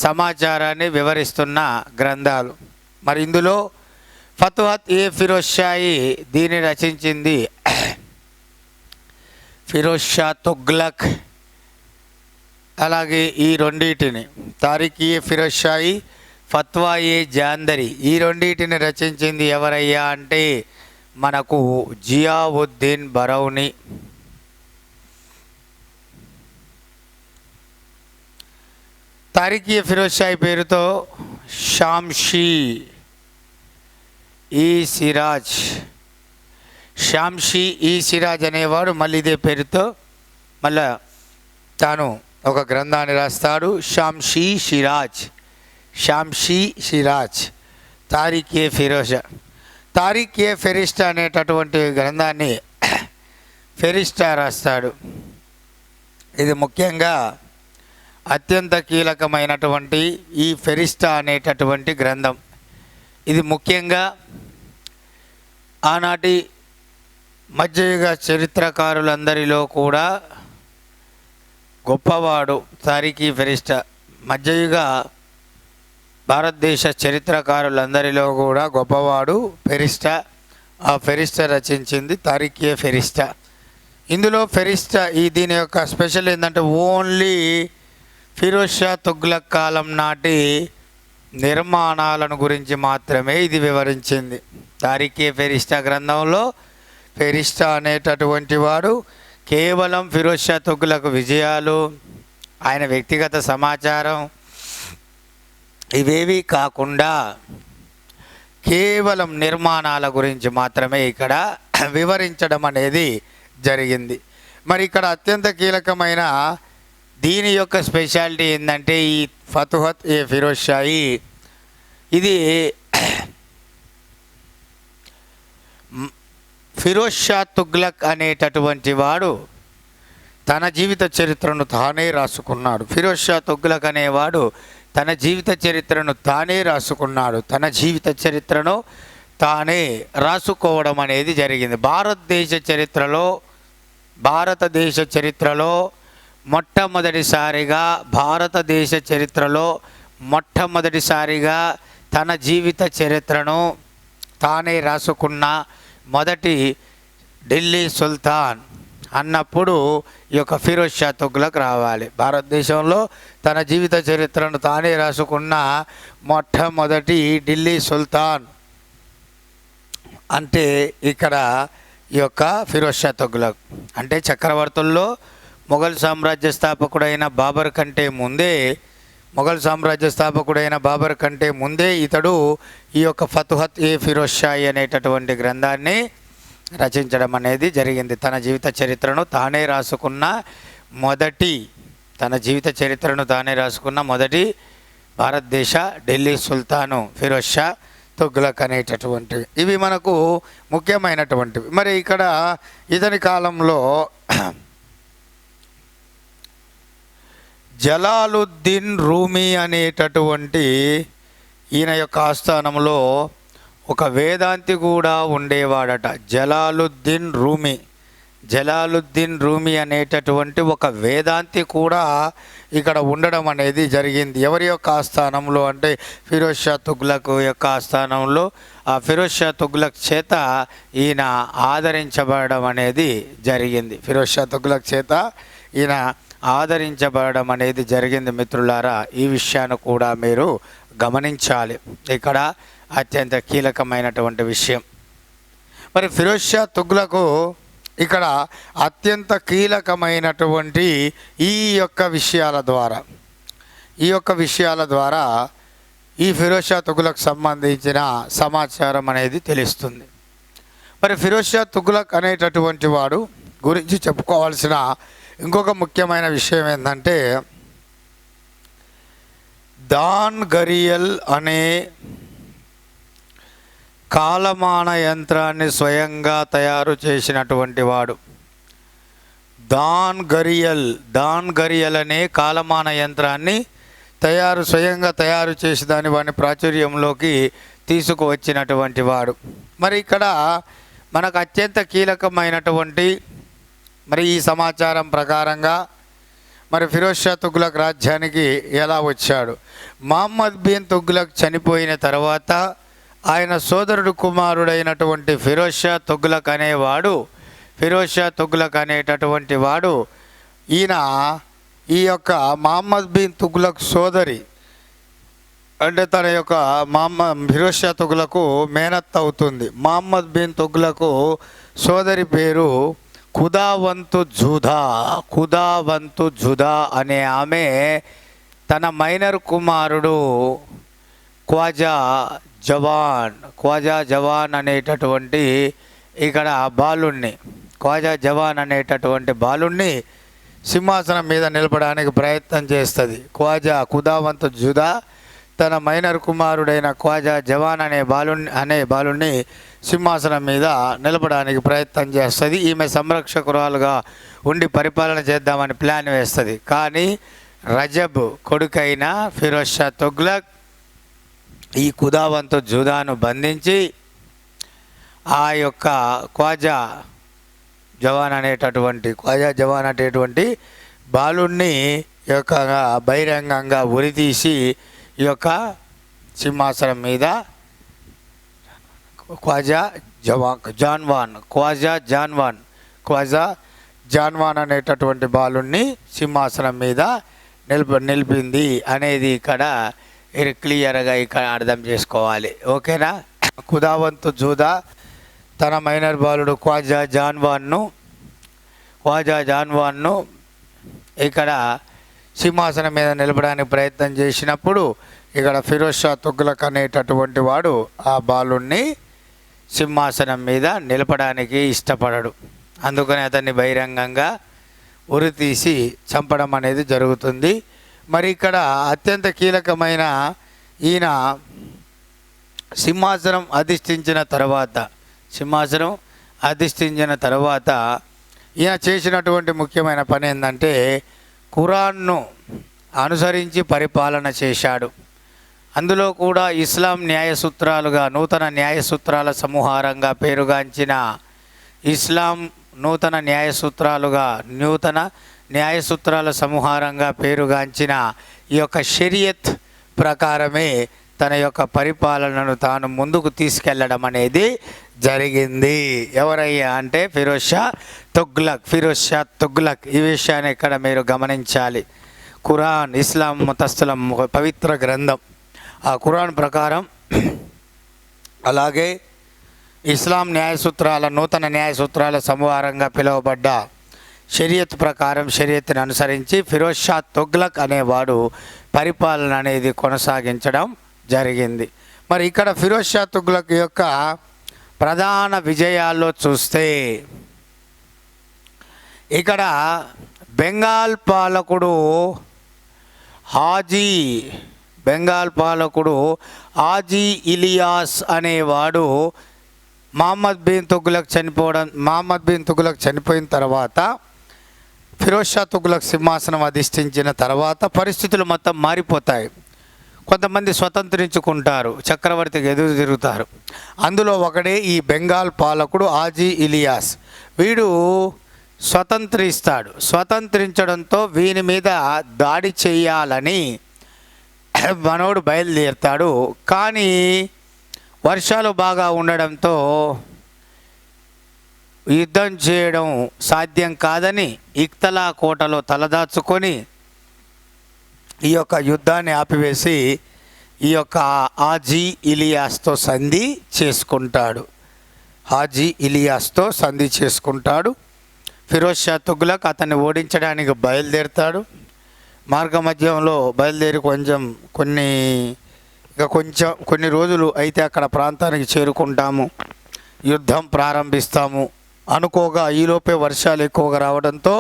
సమాచారాన్ని వివరిస్తున్న గ్రంథాలు. మరి ఇందులో ఫతుహత్ ఏ ఫిరోజ్ షాహీ దీన్ని రచించింది ఫిరోజ్ షా తుగ్లక్. అలాగే ఈ రెండింటిని తారిక్ ఏ ఫిరోజ్ షాహీ, ఫత్వా ఏ జాందరీ, ఈ రెండింటిని రచించింది ఎవరయ్యా అంటే మనకు జియావుద్దీన్ బరౌని. తారిక్ ఏ ఫిరోజ్ షాహీ పేరుతో షాంషీ ఈ సిరాజ్, షాంషీ ఈ సిరాజ్ అనేవాడు మళ్ళీ ఇదే పేరుతో మళ్ళా తాను ఒక గ్రంథాన్ని రాస్తాడు. షాంషీ సిరాజ్, షాంషీ సిరాజ్. తారిక్ ఏ ఫిరోజ్, తారిక్ ఏ ఫెరిస్టా అనేటటువంటి గ్రంథాన్ని ఫెరిస్టా రాస్తాడు. ఇది ముఖ్యంగా అత్యంత కీలకమైనటువంటి ఈ ఫెరిస్టా అనేటటువంటి గ్రంథం. ఇది ముఖ్యంగా ఆనాటి మధ్యయుగ చరిత్రకారులందరిలో కూడా గొప్పవాడు తారిక్ ఈ ఫెరిస్టా. మధ్యయుగ భారతదేశ చరిత్రకారులందరిలో కూడా గొప్పవాడు ఫెరిస్టా. ఆ ఫెరిస్టా రచించింది తారిక్ ఏ ఫెరిస్టా. ఇందులో ఫెరిస్టా దీని యొక్క స్పెషల్ ఏంటంటే ఓన్లీ ఫిరోజ్ షా తుగ్లక్ కాలం నాటి నిర్మాణాలను గురించి మాత్రమే ఇది వివరించింది. తారిక్ ఏ ఫెరిస్టా గ్రంథంలో ఫెరిస్టా అనేటటువంటి వాడు కేవలం ఫిరోజ్ షా తుగ్లక్ విజయాలు, ఆయన వ్యక్తిగత సమాచారం ఇవేవి కాకుండా కేవలం నిర్మాణాల గురించి మాత్రమే ఇక్కడ వివరించడం అనేది జరిగింది. మరి ఇక్కడ అత్యంత కీలకమైన దీని యొక్క స్పెషాలిటీ ఏంటంటే ఈ ఫతుహత్ ఏ ఫిరోజ్ షాహీ ఇది ఫిరోజ్ షా తుగ్లక్ అనేటటువంటి వాడు తన జీవిత చరిత్రను తానే రాసుకున్నాడు. ఫిరోజ్ షా తుగ్లక్ అనేవాడు తన జీవిత చరిత్రను తానే రాసుకున్నాడు. తన జీవిత చరిత్రను తానే రాసుకోవడం అనేది జరిగింది. భారతదేశ చరిత్రలో మొట్టమొదటిసారిగా తన జీవిత చరిత్రను తానే రాసుకున్న మొదటి ఢిల్లీ సుల్తాన్ అన్నప్పుడు ఈ యొక్క ఫిరోజ్ షా తుగ్లక్ రావాలి. భారతదేశంలో తన జీవిత చరిత్రను తానే రాసుకున్న మొట్టమొదటి ఢిల్లీ సుల్తాన్ అంటే ఇక్కడ ఈ యొక్క ఫిరోజ్ షా తుగ్లక్ అంటే చక్రవర్తుల్లో మొఘల్ సామ్రాజ్య స్థాపకుడైన బాబర్ కంటే ముందే ఇతడు ఈ యొక్క ఫతుహత్ ఏ ఫిరోజ్ షాయి అనేటటువంటి గ్రంథాన్ని రచించడం అనేది జరిగింది. తన జీవిత చరిత్రను తానే రాసుకున్న మొదటి భారతదేశ ఢిల్లీ సుల్తాను ఫిరోజ్ షా తుగ్లక్ అనేటటువంటివి. ఇవి మనకు ముఖ్యమైనటువంటివి. మరి ఇక్కడ ఇతని కాలంలో జలాలుద్దీన్ రూమీ అనేటటువంటి ఈయన యొక్క ఆస్థానంలో ఒక వేదాంతి కూడా ఉండేవాడట. జలాలుద్దీన్ రూమీ అనేటటువంటి ఒక వేదాంతి కూడా ఇక్కడ ఉండడం అనేది జరిగింది. ఎవరి యొక్క ఆస్థానంలో అంటే ఫిరోజ్ షా తుగ్లక్ యొక్క ఆస్థానంలో ఆ ఫిరోజ్ షా తుగ్లక్ చేత ఈయన ఆదరించబడడం అనేది జరిగింది. మిత్రులారా, ఈ విషయాన్ని కూడా మీరు గమనించాలి. ఇక్కడ అత్యంత కీలకమైనటువంటి విషయం. మరి ఫిరోజ్ షా తుగ్లక్ ఇక్కడ అత్యంత కీలకమైనటువంటి ఈ యొక్క విషయాల ద్వారా ఈ ఫిరోజ్ షా తుగ్లక్ సంబంధించిన సమాచారం అనేది తెలుస్తుంది. మరి ఫిరోజ్ షా తుగ్లక్ అనేటటువంటి వాడు గురించి చెప్పుకోవాల్సిన ఇంకొక ముఖ్యమైన విషయం ఏంటంటే దాన్ గరియల్ అనే కాలమాన యంత్రాన్ని స్వయంగా తయారు చేసినటువంటి వాడు. దాన్ గరియల్ అనే కాలమాన యంత్రాన్ని స్వయంగా తయారు చేసి వాడిని ప్రాచుర్యంలోకి తీసుకువచ్చినటువంటి వాడు. మరి ఇక్కడ మనకు అత్యంత కీలకమైనటువంటి మరి ఈ సమాచారం ప్రకారంగా మరి ఫిరోజ్ షా తుగ్లక్ రాజ్యానికి ఎలా వచ్చాడు? మహమ్మద్ బిన్ తుగ్లక్ చనిపోయిన తర్వాత ఆయన సోదరుడు కుమారుడైనటువంటి ఫిరోజ్ షా తుగ్లక్ అనేటటువంటి వాడు ఈయన ఈ యొక్క మహమ్మద్ బిన్ తుగ్లక్ సోదరి అంటే తన యొక్క ఫిరోజ్ షా తుగ్లక్ మేనత్ అవుతుంది. మహమ్మద్ బిన్ తుగ్లక్ సోదరి పేరు ఖుదావంతు జుదా అనే ఆమె తన మైనర్ కుమారుడు ఖ్వాజా జవాన్ అనేటటువంటి ఇక్కడ బాలుణ్ణి సింహాసనం మీద నిలపడానికి ప్రయత్నం చేస్తుంది. ఖుదావంతు జుదా తన మైనర్ కుమారుడైన ఖ్వాజా జవాన్ అనే బాలుణ్ణి సింహాసనం మీద నిలపడానికి ప్రయత్నం చేస్తుంది. ఈమె సంరక్షకురాలుగా ఉండి పరిపాలన చేద్దామని ప్లాన్ వేస్తుంది. కానీ రజబ్ కొడుకైన ఫిరోజ్ షా తుగ్లక్ ఈ ఖుదావంతు జుదాను బంధించి ఆ యొక్క ఖ్వాజా జవాన్ అనేటటువంటి బాలుణ్ణి యొక్క బహిరంగంగా ఉరితీసి ఈ యొక్క సింహాసనం మీద ఖ్వాజా జాన్వాన్ అనేటటువంటి బాలుణ్ణి సింహాసనం మీద నిలిపింది అనేది ఇక్కడ క్లియర్గా ఇక్కడ అర్థం చేసుకోవాలి. ఓకేనా? ఖుదావంతు జూదా తన మైనర్ బాలుడు ఖ్వాజా జాన్వాన్ను ఇక్కడ సింహాసనం మీద నిలపడానికి ప్రయత్నం చేసినప్పుడు ఇక్కడ ఫిరోజ్ షా తుగ్లక్ అనేటటువంటి వాడు ఆ బాలుణ్ణి సింహాసనం మీద నిలపడానికి ఇష్టపడడు. అందుకని అతన్ని బహిరంగంగా ఉరితీసి చంపడం అనేది జరుగుతుంది. మరి ఇక్కడ అత్యంత కీలకమైన ఈయన సింహాసనం అధిష్ఠించిన తర్వాత ఈయన చేసినటువంటి ముఖ్యమైన పని ఏంటంటే ఖురాన్ను అనుసరించి పరిపాలన చేశాడు. అందులో కూడా ఇస్లాం న్యాయసూత్రాలుగా నూతన న్యాయసూత్రాల సమాహారంగా పేరుగాంచిన నూతన న్యాయసూత్రాల సమాహారంగా పేరుగాంచిన ఈ యొక్క షరియత్ ప్రకారమే తన యొక్క పరిపాలనను తాను ముందుకు తీసుకెళ్లడం అనేది జరిగింది. ఎవరయ్యా అంటే ఫిరోజ్ షా తుగ్లక్. ఈ విషయాన్ని ఇక్కడ మీరు గమనించాలి. ఖురాన్ ఇస్లాం మతస్థుల పవిత్ర గ్రంథం. ఆ ఖురాన్ ప్రకారం అలాగే ఇస్లాం న్యాయ సూత్రాల నూతన న్యాయ సూత్రాల సమాహారంగా పిలువబడ్డ షరియత్ ప్రకారం షరియత్ని అనుసరించి ఫిరోజ్ షా తుగ్లక్ అనేవాడు పరిపాలన అనేది కొనసాగించడం జరిగింది. మరి ఇక్కడ ఫిరోజ్ షా తుగ్లక్ యొక్క ప్రధాన విజయాల్లో చూస్తే ఇక్కడ బెంగాల్ పాలకుడు హాజీ ఇలియాస్ అనేవాడు మహమ్మద్ బిన్ తుగ్లక్ చనిపోయిన తర్వాత ఫిరోజ్ షా తుగ్లక్ సింహాసనం అధిష్ఠించిన తర్వాత పరిస్థితులు మొత్తం మారిపోతాయి. కొంతమంది స్వతంత్రించుకుంటారు, చక్రవర్తికి ఎదురు తిరుగుతారు. అందులో ఒకడే ఈ బెంగాల్ పాలకుడు హాజీ ఇలియాస్. వీడు స్వతంత్రించడంతో వీని మీద దాడి చేయాలని మనోడు బయలుదేరుతాడు. కానీ వర్షాలు బాగా ఉండడంతో యుద్ధం చేయడం సాధ్యం కాదని ఇక్తలా కోటలో తలదాచుకొని ఈ యొక్క యుద్ధాన్ని ఆపివేసి ఈ యొక్క హాజీ ఇలియాస్తో సంధి చేసుకుంటాడు. ఫిరోజ్ షా తుగ్లక్ అతన్ని ఓడించడానికి బయలుదేరుతాడు. మార్గ మధ్యంలో బయలుదేరి కొన్ని రోజులు అయితే అక్కడ ప్రాంతానికి చేరుకుంటాము, యుద్ధం ప్రారంభిస్తాము అనుకోగా ఈలోపే వర్షాలు ఎక్కువగా రావడంతో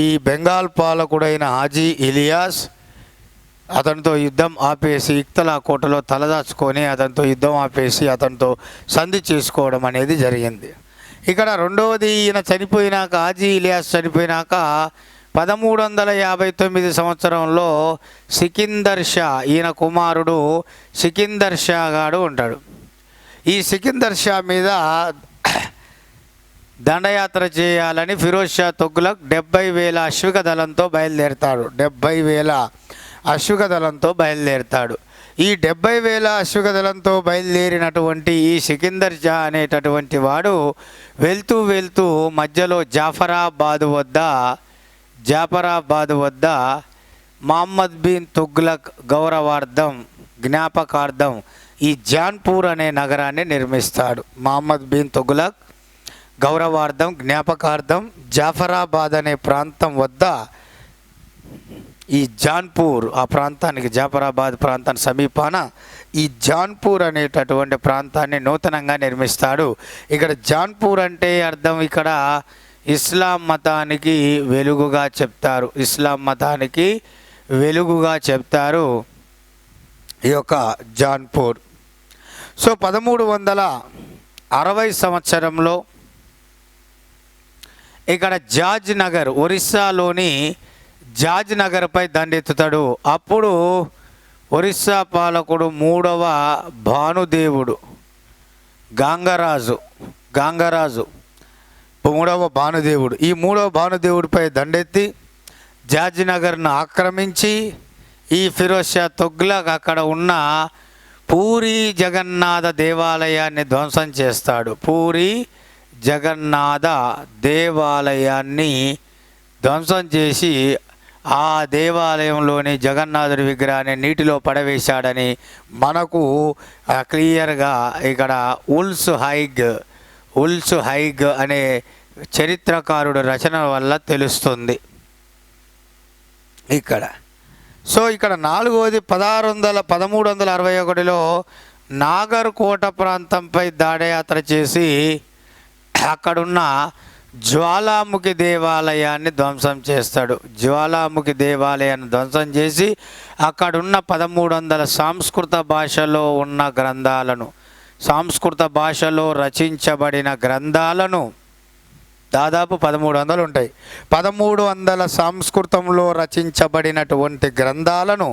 ఈ బెంగాల్ పాలకుడైన హాజీ ఇలియాస్ అతనితో యుద్ధం ఆపేసి ఇక్తలా కోటలో తలదాచుకొని అతనితో యుద్ధం ఆపేసి అతనితో సంధి చేసుకోవడం అనేది జరిగింది. ఇక్కడ రెండవది హాజీ ఇలియాస్ చనిపోయినాక 1359 సంవత్సరంలో సికిందర్ షా, ఈయన కుమారుడు సికిందర్ షా గాడు ఉంటాడు. ఈ సికిందర్ షా మీద దండయాత్ర చేయాలని ఫిరోజ్ షా తుగ్లక్ 70,000 అశ్విక దళంతో బయలుదేరుతాడు. ఈ 70,000 అశ్విక దళంతో బయలుదేరినటువంటి ఈ సికిందర్ షా అనేటటువంటి వాడు వెళ్తూ మధ్యలో జాఫరాబాద్ వద్ద మహమ్మద్ బిన్ తుగ్లక్ జ్ఞాపకార్థం ఈ జాన్పూర్ అనే నగరాన్ని నిర్మిస్తాడు. మహమ్మద్ బిన్ తుగ్లక్ గౌరవార్థం జ్ఞాపకార్థం జాఫరాబాద్ అనే ప్రాంతం వద్ద ఈ జాన్పూర్, ఆ ప్రాంతానికి జాఫరాబాద్ ప్రాంతానికి సమీపాన ఈ జాన్పూర్ అనేటటువంటి ప్రాంతాన్ని నూతనంగా నిర్మిస్తాడు. ఇక్కడ జాన్పూర్ అంటే అర్థం ఇక్కడ ఇస్లాం మతానికి వెలుగుగా చెప్తారు ఈ యొక్క జాన్పూర్. సో 1360 సంవత్సరంలో ఇక్కడ జాజ్ నగర్, ఒరిస్సాలోని జాజ్ నగర్పై దండెత్తుతాడు. అప్పుడు ఒరిస్సా పాలకుడు మూడవ భానుదేవుడు ఈ మూడవ భానుదేవుడిపై దండెత్తి జాజ్ నగర్ను ఆక్రమించి ఈ ఫిరోజ్ షా తుగ్లక్ అక్కడ ఉన్న పూరి జగన్నాథ దేవాలయాన్ని ధ్వంసం చేస్తాడు. పూరి జగన్నాథ దేవాలయాన్ని ధ్వంసం చేసి ఆ దేవాలయంలోని జగన్నాథుడి విగ్రహాన్ని నీటిలో పడవేశాడని మనకు క్లియర్గా ఇక్కడ ఉల్స్ హైగ్ అనే చరిత్రకారుడు రచన వల్ల తెలుస్తుంది ఇక్కడ. సో ఇక్కడ నాలుగవది 1361లో నాగర్ కోట ప్రాంతంపై దండయాత్ర చేసి అక్కడున్న జ్వాలాముఖి దేవాలయాన్ని ధ్వంసం చేస్తాడు. జ్వాలాముఖి దేవాలయాన్ని ధ్వంసం చేసి అక్కడున్న 1300 సంస్కృత భాషలో రచించబడిన గ్రంథాలను దాదాపు 1300 ఉంటాయి. 1300 సంస్కృతంలో రచించబడినటువంటి గ్రంథాలను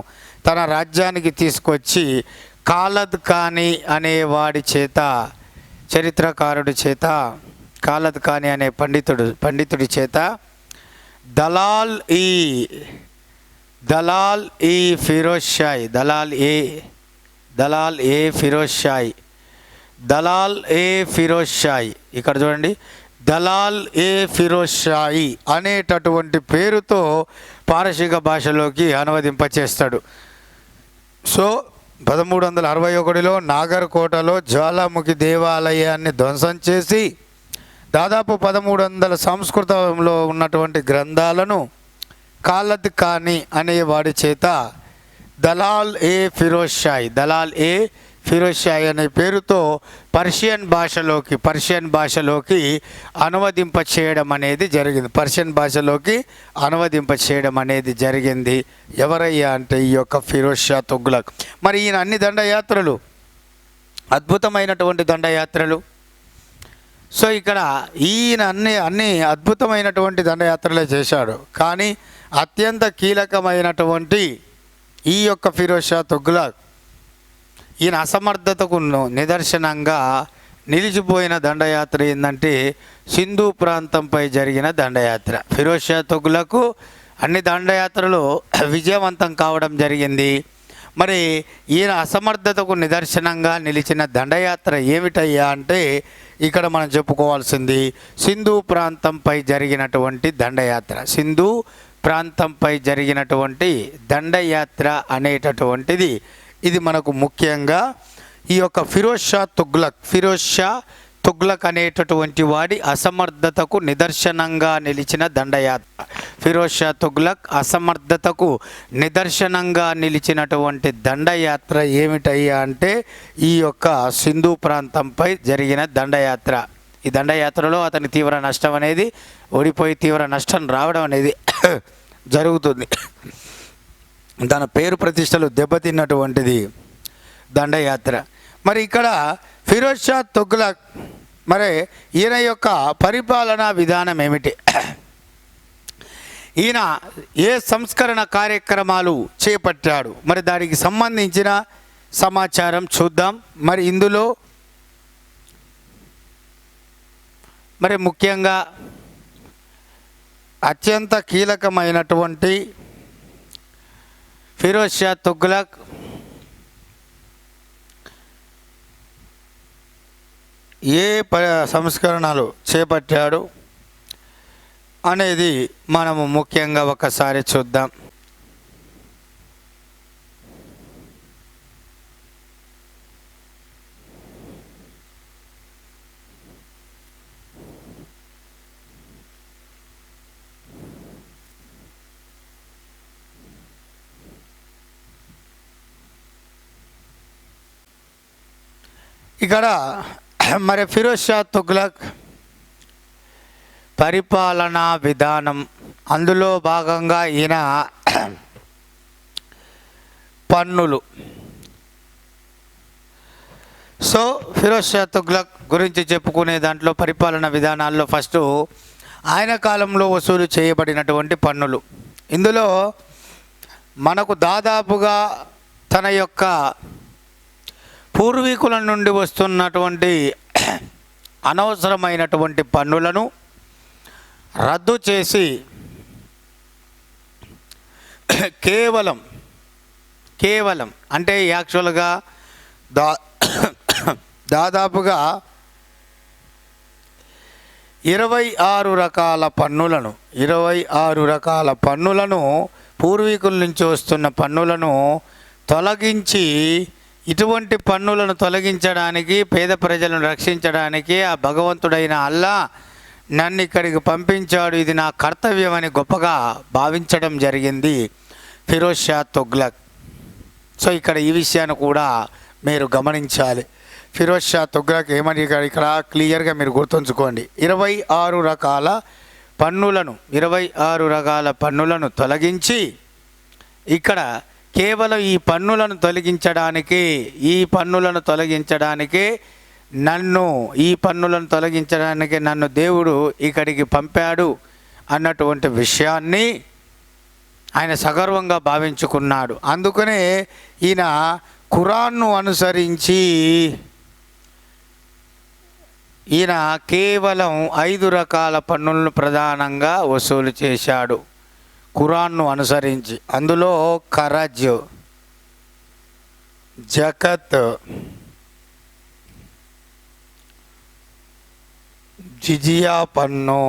తన రాజ్యానికి తీసుకొచ్చి కాలద్ కాని అనేవాడి చేత, చరిత్రకారుడి చేత, కాలద్ కాని అనే పండితుడి చేత దలాల్ ఏ ఫిరోజ్ షాయి ఇక్కడ చూడండి, దలాల్ ఏ ఫిరోజ్ షాయి అనేటటువంటి పేరుతో పారసీక భాషలోకి అనువదింపచేస్తాడు. సో 1361లో నాగర్కోటలో జ్వాలాముఖి దేవాలయాన్ని ధ్వంసం చేసి దాదాపు 1300 సంస్కృతంలో ఉన్నటువంటి గ్రంథాలను ఖాలద్ ఖానీ అనేవాడి చేత దలాల్ ఏ ఫిరోజ్ షాహీ అనే పేరుతో పర్షియన్ భాషలోకి అనువదింప చేయడం అనేది జరిగింది. ఎవరయ్యా అంటే ఈ యొక్క ఫిరోజ్ షా తుగ్లక్. మరి ఈయన అన్ని దండయాత్రలు అద్భుతమైనటువంటి దండయాత్రలు. సో ఇక్కడ ఈయన అన్ని అద్భుతమైనటువంటి దండయాత్రలే చేశాడు. కానీ అత్యంత కీలకమైనటువంటి ఈ యొక్క ఫిరోజ్ షా తుగ్లక్ ఈయన అసమర్థతకు నిదర్శనంగా నిలిచిపోయిన దండయాత్ర ఏంటంటే సింధు ప్రాంతంపై జరిగిన దండయాత్ర. ఫిరోజ్ షా తుగ్లక్ అన్ని దండయాత్రలు విజయవంతం కావడం జరిగింది. మరి ఈయన అసమర్థతకు నిదర్శనంగా నిలిచిన దండయాత్ర ఏమిటయ్యా అంటే ఇక్కడ మనం చెప్పుకోవాల్సింది సింధు ప్రాంతంపై జరిగినటువంటి దండయాత్ర అనేటటువంటిది. ఇది మనకు ముఖ్యంగా ఈ యొక్క ఫిరోజ్ షా తుగ్లక్ అనేటటువంటి వాడి అసమర్థతకు నిదర్శనంగా నిలిచిన దండయాత్ర. ఫిరోజ్ షా తుగ్లక్ అసమర్థతకు నిదర్శనంగా నిలిచినటువంటి దండయాత్ర ఏమిటయ్యా అంటే ఈ యొక్క సింధు ప్రాంతంపై జరిగిన దండయాత్ర. ఈ దండయాత్రలో అతని తీవ్ర నష్టం అనేది ఓడిపోయి తీవ్ర నష్టం రావడం అనేది జరుగుతుంది. తన పేరు ప్రతిష్టలు దెబ్బతిన్నటువంటిది దండయాత్ర. మరి ఇక్కడ ఫిరోజ్ షా తుగ్లక్ మరి ఈయన యొక్క పరిపాలనా విధానం ఏమిటి, ఈయన ఏ సంస్కరణ కార్యక్రమాలు చేపట్టాడు, మరి దానికి సంబంధించిన సమాచారం చూద్దాం. మరి ఇందులో మరి ముఖ్యంగా అత్యంత కీలకమైనటువంటి ఫిరోజ్ షా తుగ్లక్ ఏ సంస్కరణలు చేపట్టాడు అనేది మనము ముఖ్యంగా ఒకసారి చూద్దాం. ఇక్కడ మరి ఫిరోజ్ షా తుగ్లక్ పరిపాలనా విధానం, అందులో భాగంగా ఈయన పన్నులు. సో ఫిరోజ్ షా తుగ్లక్ గురించి చెప్పుకునే దాంట్లో పరిపాలనా విధానాల్లో ఫస్ట్ ఆయన కాలంలో వసూలు చేయబడినటువంటి పన్నులు. ఇందులో మనకు దాదాపుగా తన యొక్క పూర్వీకుల నుండి వస్తున్నటువంటి అనవసరమైనటువంటి పన్నులను రద్దు చేసి కేవలం అంటే యాక్చువల్గా దాదాపుగా 26 రకాల పన్నులను పూర్వీకుల నుంచి వస్తున్న పన్నులను తొలగించి, ఇటువంటి పన్నులను తొలగించడానికి, పేద ప్రజలను రక్షించడానికి ఆ భగవంతుడైన అల్లా నన్ను ఇక్కడికి పంపించాడు, ఇది నా కర్తవ్యం అని గొప్పగా భావించడం జరిగింది ఫిరోజ్ షా తుగ్లక్. సో ఇక్కడ ఈ విషయాన్ని కూడా మీరు గమనించాలి. ఫిరోజ్ షా తుగ్లక్ ఏమని ఇక్కడ క్లియర్గా మీరు గుర్తుంచుకోండి. 26 రకాల పన్నులను తొలగించి, ఇక్కడ కేవలం ఈ పన్నులను తొలగించడానికే నన్ను దేవుడు ఇక్కడికి పంపాడు అన్నటువంటి విషయాన్ని ఆయన సగర్వంగా భావించుకున్నాడు. అందుకనే ఈయన ఖురాన్ను అనుసరించి ఈయన కేవలం 5 రకాల పన్నులను ప్రధానంగా వసూలు చేశాడు ఖురాన్ను అనుసరించి. అందులో ఖరజ్, జకత్, జిజియా పన్ను,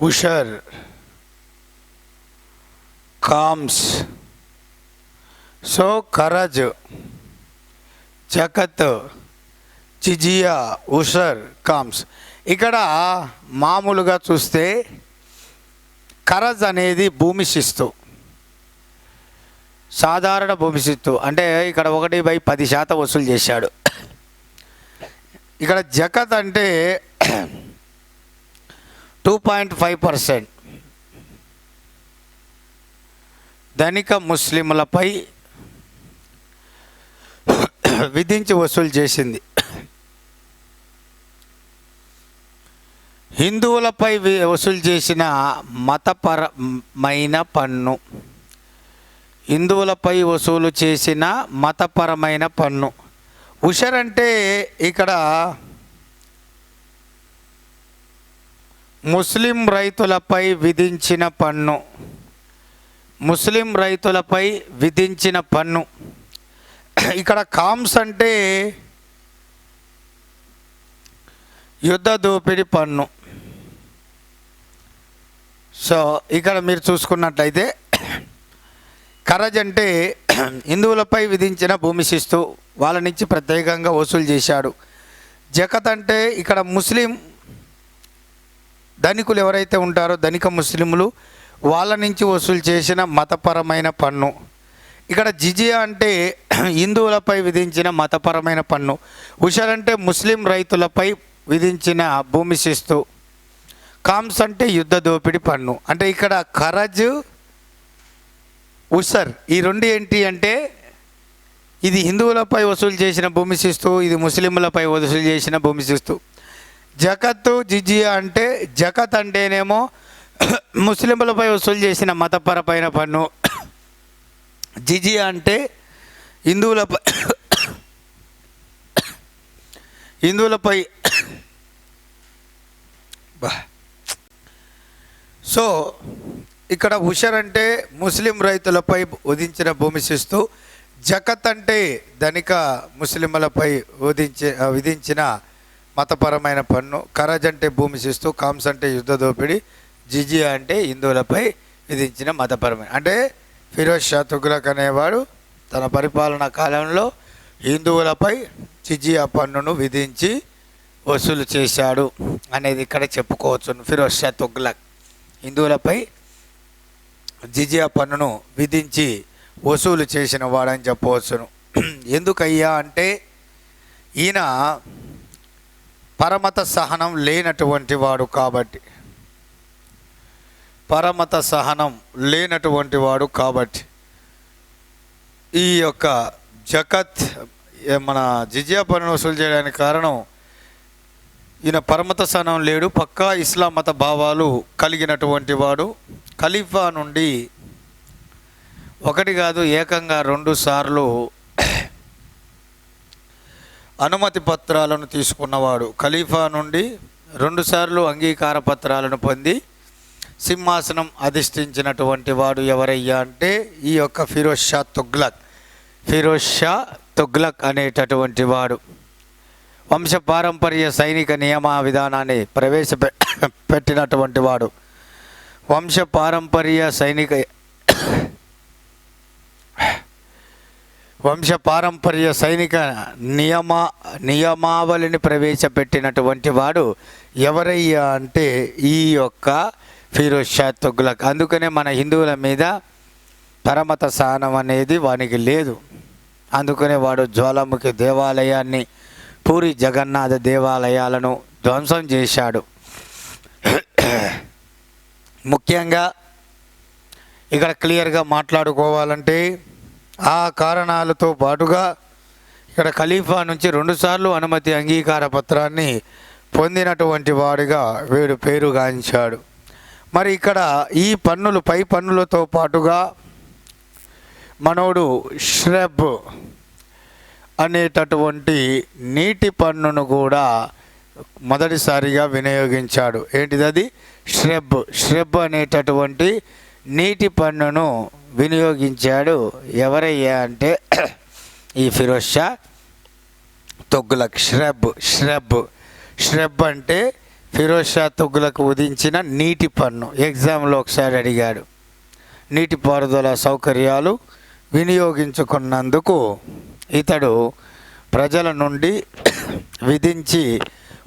ఉషర్, కామ్స్. సో ఖరజ్, జకత్, జిజియా, ఉషర్, కామ్స్. ఇక్కడ మామూలుగా చూస్తే ఖరజ్ అనేది భూమి శిస్తు, సాధారణ భూమి శిస్తు. అంటే ఇక్కడ 1/10% వసూలు చేశాడు. ఇక్కడ జకత్ అంటే 2.5% ధనిక ముస్లింలపై విధించి వసూలు చేసింది. హిందువులపై వసూలు చేసిన మతపరమైన పన్ను, హిందువులపై వసూలు చేసిన మతపరమైన పన్ను. ఉషర్ అంటే ఇక్కడ ముస్లిం రైతులపై విధించిన పన్ను, ముస్లిం రైతులపై విధించిన పన్ను. ఇక్కడ కామ్స్ అంటే యుద్ధ దోపిడీ పన్ను. సో ఇక్కడ మీరు చూసుకున్నట్లయితే ఖరజ్ అంటే హిందువులపై విధించిన భూమి శిస్తు, వాళ్ళ నుంచి ప్రత్యేకంగా వసూలు చేశాడు. జకత్ అంటే ఇక్కడ ముస్లిం ధనికులు ఎవరైతే ఉంటారో ధనిక ముస్లింలు వాళ్ళ నుంచి వసూలు చేసిన మతపరమైన పన్ను. ఇక్కడ జిజియా అంటే హిందువులపై విధించిన మతపరమైన పన్ను. ఉషర్ అంటే ముస్లిం రైతులపై విధించిన భూమి శిస్తు. కామ్స్ అంటే యుద్ధ దోపిడీ పన్ను. అంటే ఇక్కడ ఖరజ్, ఉషర్ ఈ రెండు ఏంటి అంటే ఇది హిందువులపై వసూలు చేసిన భూమి శిస్తు, ఇది ముస్లింలపై వసూలు చేసిన భూమి శిస్తు. జకత్, జిజియా అంటే జకత్ అంటేనేమో ముస్లింలపై వసూలు చేసిన మతపరమైన పన్ను. జిజియా అంటే హిందువులపై సో ఇక్కడ ఉషర్ అంటే ముస్లిం రైతులపై విధించిన భూమి శిస్తు. జకత్ అంటే ధనిక ముస్లింలపై విధించిన మతపరమైన పన్ను. ఖరజ్ అంటే భూమి శిస్తు. కామ్స్ అంటే యుద్ధ దోపిడీ. జిజియా అంటే హిందువులపై విధించిన మతపరమైన. అంటే ఫిరోజ్ షా తుగ్లక్ అనేవాడు తన పరిపాలనా కాలంలో హిందువులపై జిజియా పన్నును విధించి వసూలు చేశాడు అనేది ఇక్కడ చెప్పుకోవచ్చు. ఫిరోజ్ షా తుగ్లక్ హిందువులపై జిజియా పన్నును విధించి వసూలు చేసిన వాడని చెప్పవచ్చును. ఎందుకయ్యా అంటే ఈయన పరమత సహనం లేనటువంటి వాడు కాబట్టి, పరమత సహనం లేనటువంటి వాడు కాబట్టి ఈ యొక్క జకత్ మన జిజియా పన్నును వసూలు చేయడానికి కారణం ఈయన పరమత సహనం లేడు, పక్కా ఇస్లాం మత భావాలు కలిగినటువంటి వాడు. ఖలీఫా నుండి ఒకటి కాదు ఏకంగా 2 సార్లు అనుమతి పత్రాలను తీసుకున్నవాడు. ఖలీఫా నుండి 2 సార్లు అంగీకార పత్రాలను పొంది సింహాసనం అధిష్ఠించినటువంటి వాడు ఎవరయ్యా అంటే ఈ యొక్క ఫిరోజ్ షా తుగ్లక్. ఫిరోజ్ షా తుగ్లక్ అనేటటువంటి వాడు వంశపారంపర్య సైనిక నియమ విధానాన్ని ప్రవేశపెట్టినటువంటి వాడు. వంశపారంపర్య సైనిక నియమావళిని ప్రవేశపెట్టినటువంటి వాడు ఎవరయ్యా అంటే ఈ యొక్క ఫిరోజ్ షా తుగ్లక్. అందుకనే మన హిందువుల మీద పరమత సహనం అనేది వానికి లేదు. అందుకనే వాడు జ్వాలాముఖి దేవాలయాన్ని, పూరి జగన్నాథ దేవాలయాలను ధ్వంసం చేశాడు. ముఖ్యంగా ఇక్కడ క్లియర్గా మాట్లాడుకోవాలంటే ఆ కారణాలతో పాటుగా ఇక్కడ ఖలీఫా నుంచి 2 సార్లు అనుమతి అంగీకార పత్రాన్ని పొందినటువంటి వాడిగా వీడు పేరుగాంచాడు. మరి ఇక్కడ ఈ పన్నులు, పై పన్నులతో పాటుగా మనోడు ష్రెబ్ అనేటటువంటి నీటి పన్నును కూడా మొదటిసారిగా వినియోగించాడు. ఏంటిది అది? ష్రెబ్ అనేటటువంటి నీటి పన్నును వినియోగించాడు. ఎవరయ్యా అంటే ఈ ఫిరోజ్ షా తుగ్లక్. ష్రెబ్ అంటే ఫిరోజ్ షా తుగ్లక్ విధించిన నీటి పన్ను. ఎగ్జామ్లో ఒకసారి అడిగాడు. నీటిపారుదల సౌకర్యాలు వినియోగించుకున్నందుకు ఇతడు ప్రజల నుండి విధించి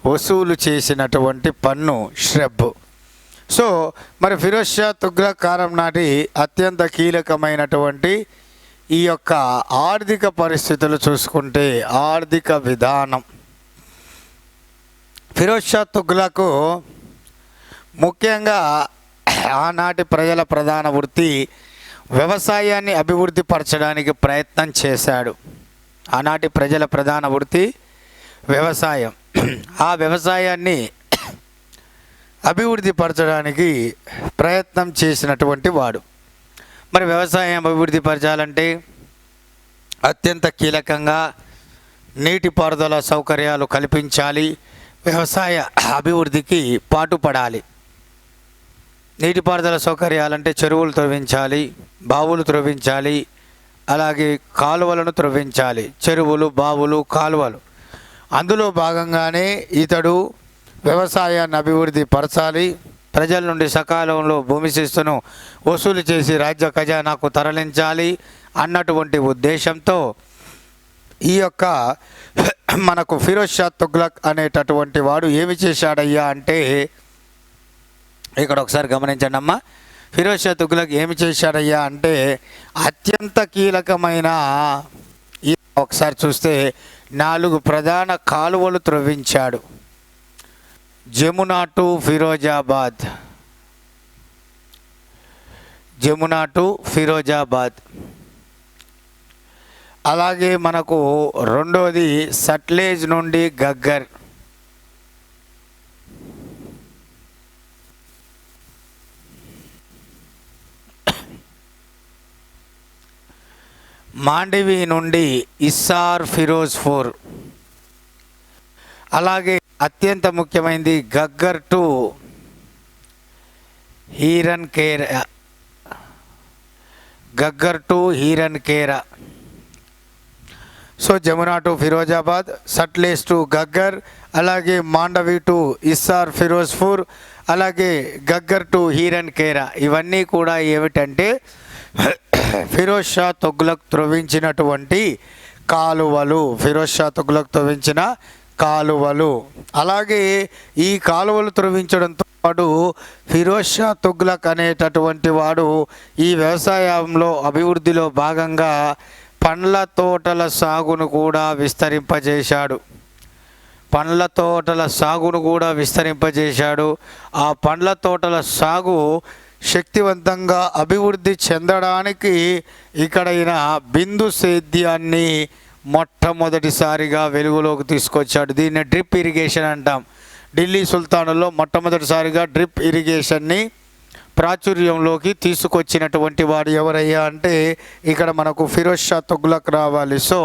వసూలు చేసినటువంటి పన్ను ష్రబ్. సో మరి ఫిరోజ్ షా తుగ్లక్ కాలం నాటి అత్యంత కీలకమైనటువంటి ఈ యొక్క ఆర్థిక పరిస్థితులు చూసుకుంటే, ఆర్థిక విధానం, ఫిరోజ్ షా తుగ్లక్ ముఖ్యంగా ఆనాటి ప్రజల ప్రధాన వృత్తి వ్యవసాయాన్ని అభివృద్ధి పరచడానికి ప్రయత్నం చేశాడు. ఆనాటి ప్రజల ప్రధాన వృత్తి వ్యవసాయం. ఆ వ్యవసాయాన్ని అభివృద్ధి పరచడానికి ప్రయత్నం చేసినటువంటి వాడు. మరి వ్యవసాయం అభివృద్ధి పరచాలంటే అత్యంత కీలకంగా నీటిపారుదల సౌకర్యాలు కల్పించాలి. వ్యవసాయ అభివృద్ధికి పాటుపడాలి. నీటిపారుదల సౌకర్యాలంటే చెరువులు త్రవ్వించాలి, బావులు త్రవ్వించాలి, అలాగే కాలువలను త్రవ్వించాలి. చెరువులు, బావులు, కాలువలు. అందులో భాగంగానే ఇతడు వ్యవసాయాన్ని అభివృద్ధి పరచాలి. ప్రజల నుండి సకాలంలో భూమి శిస్తును వసూలు చేసి రాజ్య ఖజానాకు తరలించాలి అన్నటువంటి ఉద్దేశంతో ఈ యొక్క మనకు ఫిరోజ్ షా తుగ్లక్ అనేటటువంటి వాడు ఏమి చేశాడయ్యా అంటే, ఇక్కడ ఒకసారి గమనించండి అమ్మా. ఫిరోజ్ షా తుగ్లక్ ఏమి చేశాడయ్యా అంటే అత్యంత కీలకమైన ఒకసారి చూస్తే 4 ప్రధాన కాలువలు త్రవ్వించాడు. Jamuna to Firozabad, Jamuna to Firozabad. అలాగే మనకు రెండోది సట్లేజ్ నుండి గగ్గర్, మాండవి నుండి ఇస్సార్ ఫిరోజ్పూర్. అలాగే అత్యంత ముఖ్యమైనది Ghaggar to Hiran Khera, Ghaggar to Hiran Khera. So Jamuna to Firozabad, Sutlej to Ghaggar, అలాగే మాండవి టు ఇస్సార్ ఫిరోజ్పూర్, అలాగే గగ్గర్ టు హీరన్ కేరా. ఇవన్నీ కూడా ఏమిటంటే ఫిరోజ్ షా తుగ్లక్ త్రవ్వించినటువంటి కాలువలు, ఫిరోజ్ షా తుగ్లక్ త్రవ్వించిన కాలువలు. అలాగే ఈ కాలువలు త్రవ్వించడంతో పాటు ఫిరోజ్ షా తుగ్లక్ అనేటటువంటి వాడు ఈ వ్యవసాయంలో అభివృద్ధిలో భాగంగా పండ్ల తోటల సాగును కూడా విస్తరింపజేశాడు. పండ్ల తోటల సాగును కూడా విస్తరింపజేశాడు. ఆ పండ్ల తోటల సాగు శక్తివంతంగా అభివృద్ధి చెందడానికి ఇక్కడ ఈయన బిందు సేద్యాన్ని మొట్టమొదటిసారిగా వెలుగులోకి తీసుకొచ్చాడు. దీన్ని డ్రిప్ ఇరిగేషన్ అంటాం. ఢిల్లీ సుల్తానులో మొట్టమొదటిసారిగా డ్రిప్ ఇరిగేషన్ని ప్రాచుర్యంలోకి తీసుకొచ్చినటువంటి వాడు ఎవరయ్యా అంటే ఇక్కడ మనకు ఫిరోజ్ షా తుగ్లక్ రావాలి. సో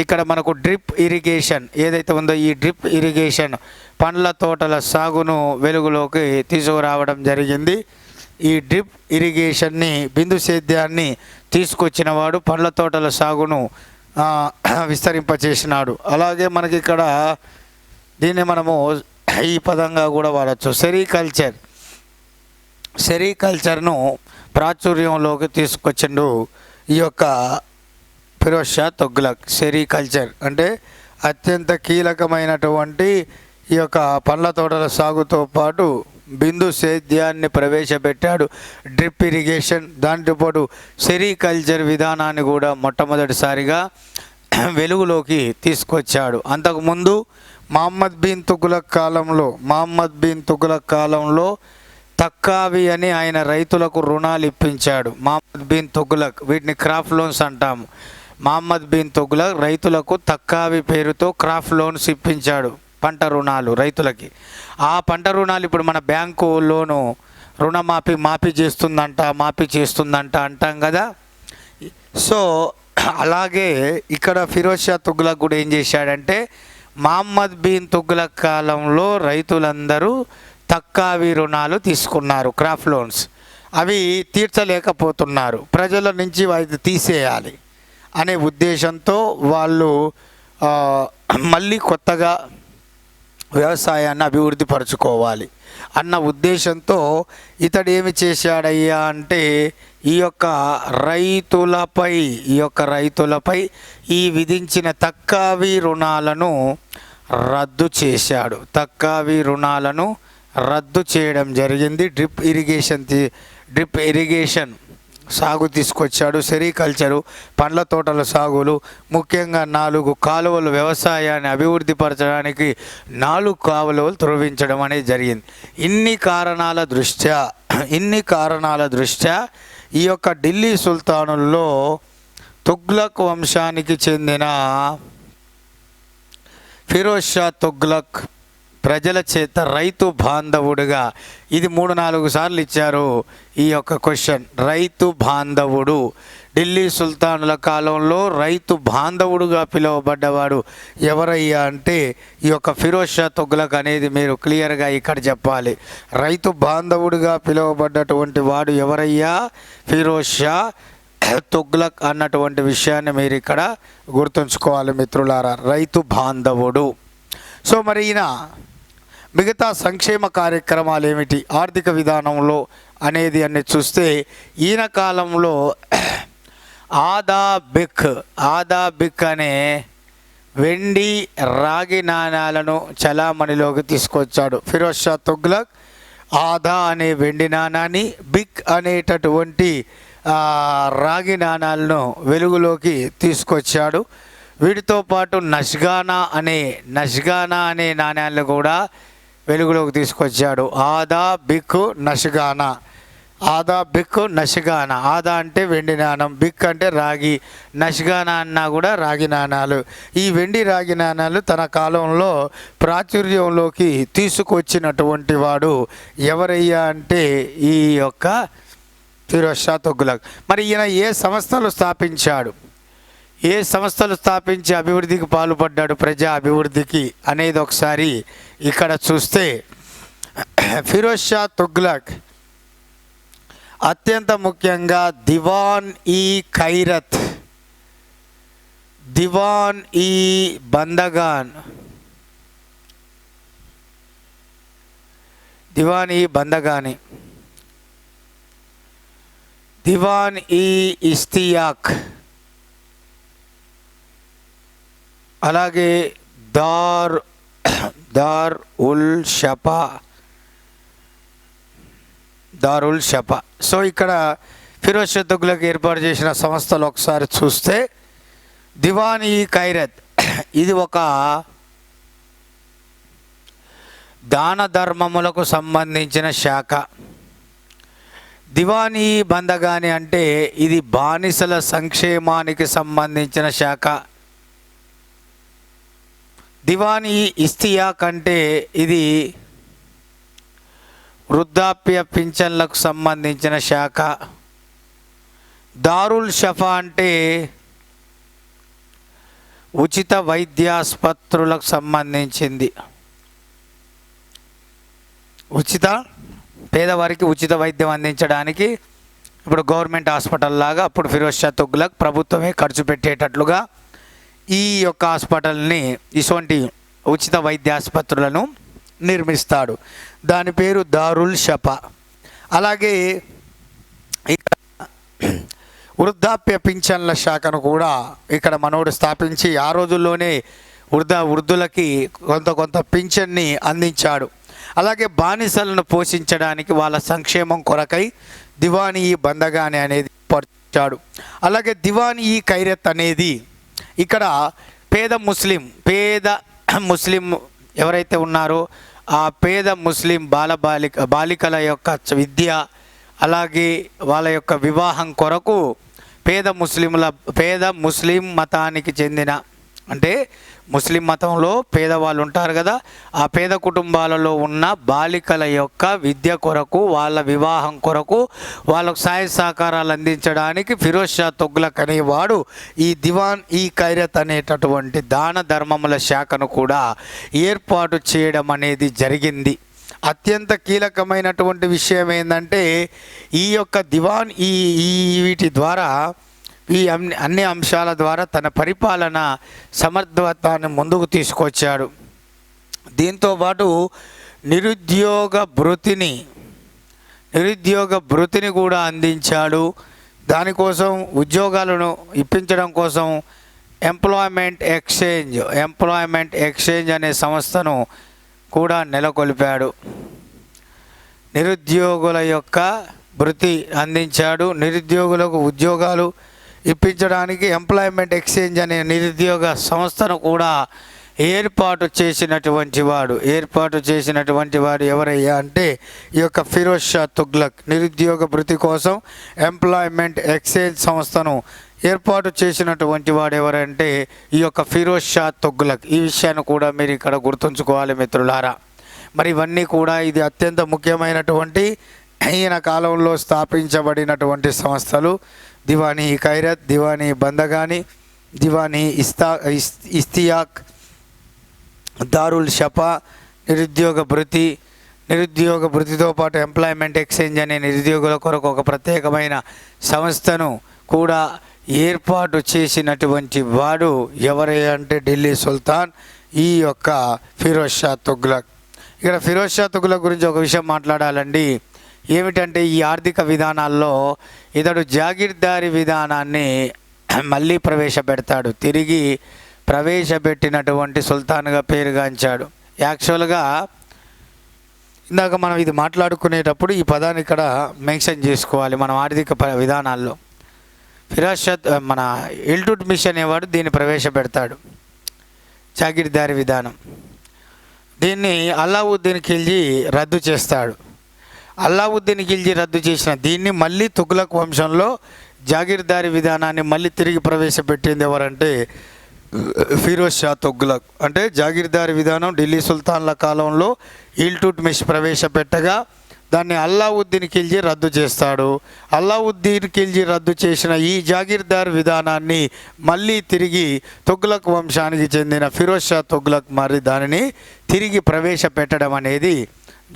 ఇక్కడ మనకు డ్రిప్ ఇరిగేషన్ ఏదైతే ఉందో ఈ డ్రిప్ ఇరిగేషన్ పండ్ల తోటల సాగును వెలుగులోకి తీసుకురావడం జరిగింది. ఈ డ్రిప్ ఇరిగేషన్ని బిందు సేద్యాన్ని తీసుకొచ్చిన వాడు పండ్ల తోటల సాగును విస్తరింపచేసినాడు. అలాగే మనకి ఇక్కడ దీన్ని మనము ఈ పదంగా కూడా వాడచ్చు, సెరికల్చర్. సెరికల్చర్ను ప్రాచుర్యంలోకి తీసుకొచ్చిండు ఈ యొక్క ఫిరోజ్ షా తుగ్లక్. సెరికల్చర్ అంటే అత్యంత కీలకమైనటువంటి ఈ యొక్క పండ్ల తోటల సాగుతో పాటు బిందు సేద్యాన్ని ప్రవేశపెట్టాడు. డ్రిప్ ఇరిగేషన్, దాంతోపాటు సెరికల్చర్ విధానాన్ని కూడా మొట్టమొదటిసారిగా వెలుగులోకి తీసుకొచ్చాడు. అంతకుముందు మహమ్మద్ బిన్ తుగ్లక్ కాలంలో తక్కావి అని ఆయన రైతులకు రుణాలు ఇప్పించాడు. మహమ్మద్ బిన్ తుగ్లక్, వీటిని క్రాప్ లోన్స్ అంటాము. మహమ్మద్ బిన్ తుగ్లక్ రైతులకు తక్కావి పేరుతో క్రాప్ లోన్స్ ఇప్పించాడు, పంట రుణాలు రైతులకి. ఆ పంట రుణాలు ఇప్పుడు మన బ్యాంకు లోను మాఫీ చేస్తుందంట అంటాం కదా. సో అలాగే ఇక్కడ ఫిరోజ్ షా తుగ్లక్ కూడా ఏం చేశాడంటే మహమ్మద్ బిన్ తుగ్లక్ కాలంలో రైతులందరూ తక్కావి రుణాలు తీసుకున్నారు, క్రాప్ లోన్స్. అవి తీర్చలేకపోతున్నారు, ప్రజల నుంచి వాటిని తీసేయాలి అనే ఉద్దేశంతో వాళ్ళు మళ్ళీ కొత్తగా వ్యవసాయాన్ని అభివృద్ధి పరచుకోవాలి అన్న ఉద్దేశంతో ఇతడు ఏమి చేశాడయ్యా అంటే ఈ యొక్క రైతులపై ఈ విధించిన తక్కువ రుణాలను రద్దు చేశాడు. తక్కువ రుణాలను రద్దు చేయడం జరిగింది. డ్రిప్ ఇరిగేషన్ సాగు తీసుకొచ్చాడు. సెరికల్చరు, పండ్ల తోటల సాగులు, ముఖ్యంగా 4 కాలువలు, వ్యవసాయాన్ని అభివృద్ధి పరచడానికి 4 కాలువలు త్రవ్వించడం అనేది జరిగింది. ఇన్ని కారణాల దృష్ట్యా ఈ యొక్క ఢిల్లీ సుల్తానుల్లో తుగ్లక్ వంశానికి చెందిన ఫిరోజ్ షా తుగ్లక్ ప్రజల చేత రైతు బాంధవుడుగా, ఇది 3-4 సార్లు ఇచ్చారు ఈ యొక్క క్వశ్చన్. రైతు బాంధవుడు, ఢిల్లీ సుల్తానుల కాలంలో రైతు బాంధవుడుగా పిలువబడ్డవాడు ఎవరయ్యా అంటే ఈ యొక్క ఫిరోజ్ షా తుగ్లక్ అనేది మీరు క్లియర్గా ఇక్కడ చెప్పాలి. రైతు బాంధవుడుగా పిలువబడ్డటువంటి వాడు ఎవరయ్యా? ఫిరోజ్ షా తుగ్లక్ అన్నటువంటి విషయాన్ని మీరు ఇక్కడ గుర్తుంచుకోవాలి మిత్రులారా. రైతు బాంధవుడు. సో మరి ఈయన మిగతా సంక్షేమ కార్యక్రమాలు ఏమిటి ఆర్థిక విధానంలో అనేది అన్ని చూస్తే ఈయన కాలంలో ఆదా బిక్ అనే వెండి రాగి నాణాలను చలామణిలోకి తీసుకొచ్చాడు ఫిరోజ్ షా తుగ్లక్. ఆదా అనే వెండి నాణాన్ని, బిక్ అనేటటువంటి రాగి నాణాలను వెలుగులోకి తీసుకొచ్చాడు. వీటితో పాటు నష్గానా అనే నాణ్యాలను కూడా వెలుగులోకి తీసుకొచ్చాడు. ఆదా బిక్ నష్గానా. ఆదా అంటే వెండి నాణం, బిక్ అంటే రాగి, నష్గానా అన్నా కూడా రాగి నాణాలు. ఈ వెండి రాగి నాణాలు తన కాలంలో ప్రాచుర్యంలోకి తీసుకొచ్చినటువంటి వాడు ఎవరయ్యా అంటే ఈ యొక్క ఫిరోజ్ షా తుగ్లక్. మరి ఈయన ఏ సంస్థలు స్థాపించి అభివృద్ధికి పాల్పడ్డాడు, ప్రజా అభివృద్ధికి అనేది ఒకసారి ఇక్కడ చూస్తే ఫిరోజ్ షా తుగ్లక్ అత్యంత ముఖ్యంగా దివాన్ ఈ బందగాన్, దివాన్ ఈ ఇస్తియాక్, అలాగే దార్ ఉల్ షపా. సో ఇక్కడ ఫిరోజ్ షా తుగ్లక్ ఏర్పాటు చేసిన సంస్థలు ఒకసారి చూస్తే దివాన్ ఈ ఖైరత్ ఇది ఒక దాన ధర్మములకు సంబంధించిన శాఖ. దివాన్ ఈ బందగాని అంటే ఇది బానిసల సంక్షేమానికి సంబంధించిన శాఖ. దివాన్ ఈ ఇస్తియాక్ అంటే ఇది వృద్ధాప్య పింఛన్లకు సంబంధించిన శాఖ. దారుల్ షఫా అంటే ఉచిత వైద్యాసుపత్రులకు సంబంధించింది. పేదవారికి ఉచిత వైద్యం అందించడానికి ఇప్పుడు గవర్నమెంట్ హాస్పిటల్ లాగా అప్పుడు ఫిరోజ్ షా తుగ్లక్ ప్రభుత్వమే ఖర్చు పెట్టేటట్లుగా ఈ యొక్క హాస్పిటల్ని, ఇటువంటి ఉచిత వైద్యాసుపత్రులను నిర్మిస్తాడు. దాని పేరు దారుల్ షఫా. అలాగే ఇక్కడ వృద్ధాప్య పింఛన్ల శాఖను కూడా ఇక్కడ మనోడు స్థాపించి ఆ రోజుల్లోనే వృద్ధులకి కొంత పింఛన్ని అందించాడు. అలాగే బానిసలను పోషించడానికి వాళ్ళ సంక్షేమం కొరకై దివాన్ ఈ బందగాని అనేది పరిచాడు. అలాగే దివాన్ ఈ ఖైరత్ అనేది ఇక్కడ పేద ముస్లిం ఎవరైతే ఉన్నారో ఆ పేద ముస్లిం బాలికల యొక్క విద్య, అలాగే వాళ్ళ యొక్క వివాహం కొరకు పేద ముస్లిం మతానికి చెందిన, అంటే ముస్లిం మతంలో పేదవాళ్ళు ఉంటారు కదా, ఆ పేద కుటుంబాలలో ఉన్న బాలికల యొక్క విద్య కొరకు, వాళ్ళ వివాహం కొరకు వాళ్ళకు సహాయ సహకారాలు అందించడానికి ఫిరోజ్ షా తుగ్లక్ అనేవాడు ఈ దివాన్ ఈ ఖైరత్ అనేటటువంటి దాన ధర్మముల శాఖను కూడా ఏర్పాటు చేయడం అనేది జరిగింది. అత్యంత కీలకమైనటువంటి విషయం ఏంటంటే ఈ యొక్క దివాన్ వీటి ద్వారా, ఈ అన్ని అంశాల ద్వారా తన పరిపాలన సమర్థవంతాన్ని ముందుకు తీసుకొచ్చాడు. దీంతోపాటు నిరుద్యోగ భృతిని కూడా అందించాడు. దానికోసం ఉద్యోగాలను ఇప్పించడం కోసం ఎంప్లాయ్మెంట్ ఎక్స్చేంజ్ అనే సంస్థను కూడా నెలకొల్పాడు. నిరుద్యోగుల యొక్క భృతి అందించాడు. నిరుద్యోగులకు ఉద్యోగాలు ఇప్పించడానికి ఎంప్లాయ్మెంట్ ఎక్స్చేంజ్ అనే నిరుద్యోగ సంస్థను కూడా ఏర్పాటు చేసినటువంటి వాడు ఎవరయ్యా అంటే ఈ యొక్క ఫిరోజ్ షా తుగ్లక్. నిరుద్యోగ భృతి కోసం ఎంప్లాయ్మెంట్ ఎక్స్చేంజ్ సంస్థను ఏర్పాటు చేసినటువంటి వాడు ఎవరంటే ఈ యొక్క ఫిరోజ్ షా తుగ్లక్. ఈ విషయాన్ని కూడా మీరు ఇక్కడ గుర్తుంచుకోవాలి మిత్రులారా. మరి ఇవన్నీ కూడా ఇది అత్యంత ముఖ్యమైనటువంటి ఈయన కాలంలో స్థాపించబడినటువంటి సంస్థలు. దివానీ ఖైరత్, దివానీ బందగాని, దివానీ ఇస్తియాక్, దారుల్ షఫా, నిరుద్యోగ భృతితో పాటు ఎంప్లాయ్మెంట్ ఎక్స్చేంజ్ అనే నిరుద్యోగుల కొరకు ఒక ప్రత్యేకమైన సంస్థను కూడా ఏర్పాటు చేసినటువంటి వాడు ఎవరే అంటే ఢిల్లీ సుల్తాన్ ఈ యొక్క ఫిరోజ్ షా తుగ్లక్. ఇక్కడ ఫిరోజ్ షా తుగ్లక్ గురించి ఒక విషయం మాట్లాడాలండి. ఏమిటంటే ఈ ఆర్థిక విధానాల్లో ఇతడు జాగీర్దారీ విధానాన్ని మళ్ళీ ప్రవేశపెడతాడు. తిరిగి ప్రవేశపెట్టినటువంటి సుల్తాన్గా పేరుగాంచాడు. యాక్చువల్గా ఇందాక మనం ఇది మాట్లాడుకునేటప్పుడు ఈ పదాన్ని ఇక్కడ మెన్షన్ చేసుకోవాలి. మనం ఆర్థిక విధానాల్లో ఫిరోజ్ షా మన ఇల్టుట్మిష్ అనేవాడు దీన్ని ప్రవేశపెడతాడు, జాగీర్దారీ విధానం. దీన్ని అల్లావుద్దీన్ ఖిల్జీ రద్దు చేస్తాడు. అల్లావుద్దీన్ ఖిల్జీ రద్దు చేసిన దీన్ని మళ్ళీ తుగ్లక్ వంశంలో జాగీర్దారీ విధానాన్ని మళ్ళీ తిరిగి ప్రవేశపెట్టింది ఎవరంటే ఫిరోజ్ షా తుగ్లక్. అంటే జాగీర్దారీ విధానం ఢిల్లీ సుల్తాన్ల కాలంలో ఇల్టుట్మిష్ ప్రవేశపెట్టగా దాన్ని అల్లావుద్దీన్ ఖిల్జీ రద్దు చేస్తాడు. అల్లావుద్దీన్ ఖిల్జీ రద్దు చేసిన ఈ జాగీర్దార్ విధానాన్ని మళ్ళీ తిరిగి తుగ్లక్ వంశానికి చెందిన ఫిరోజ్ షా తుగ్లక్ మరి దానిని తిరిగి ప్రవేశపెట్టడం అనేది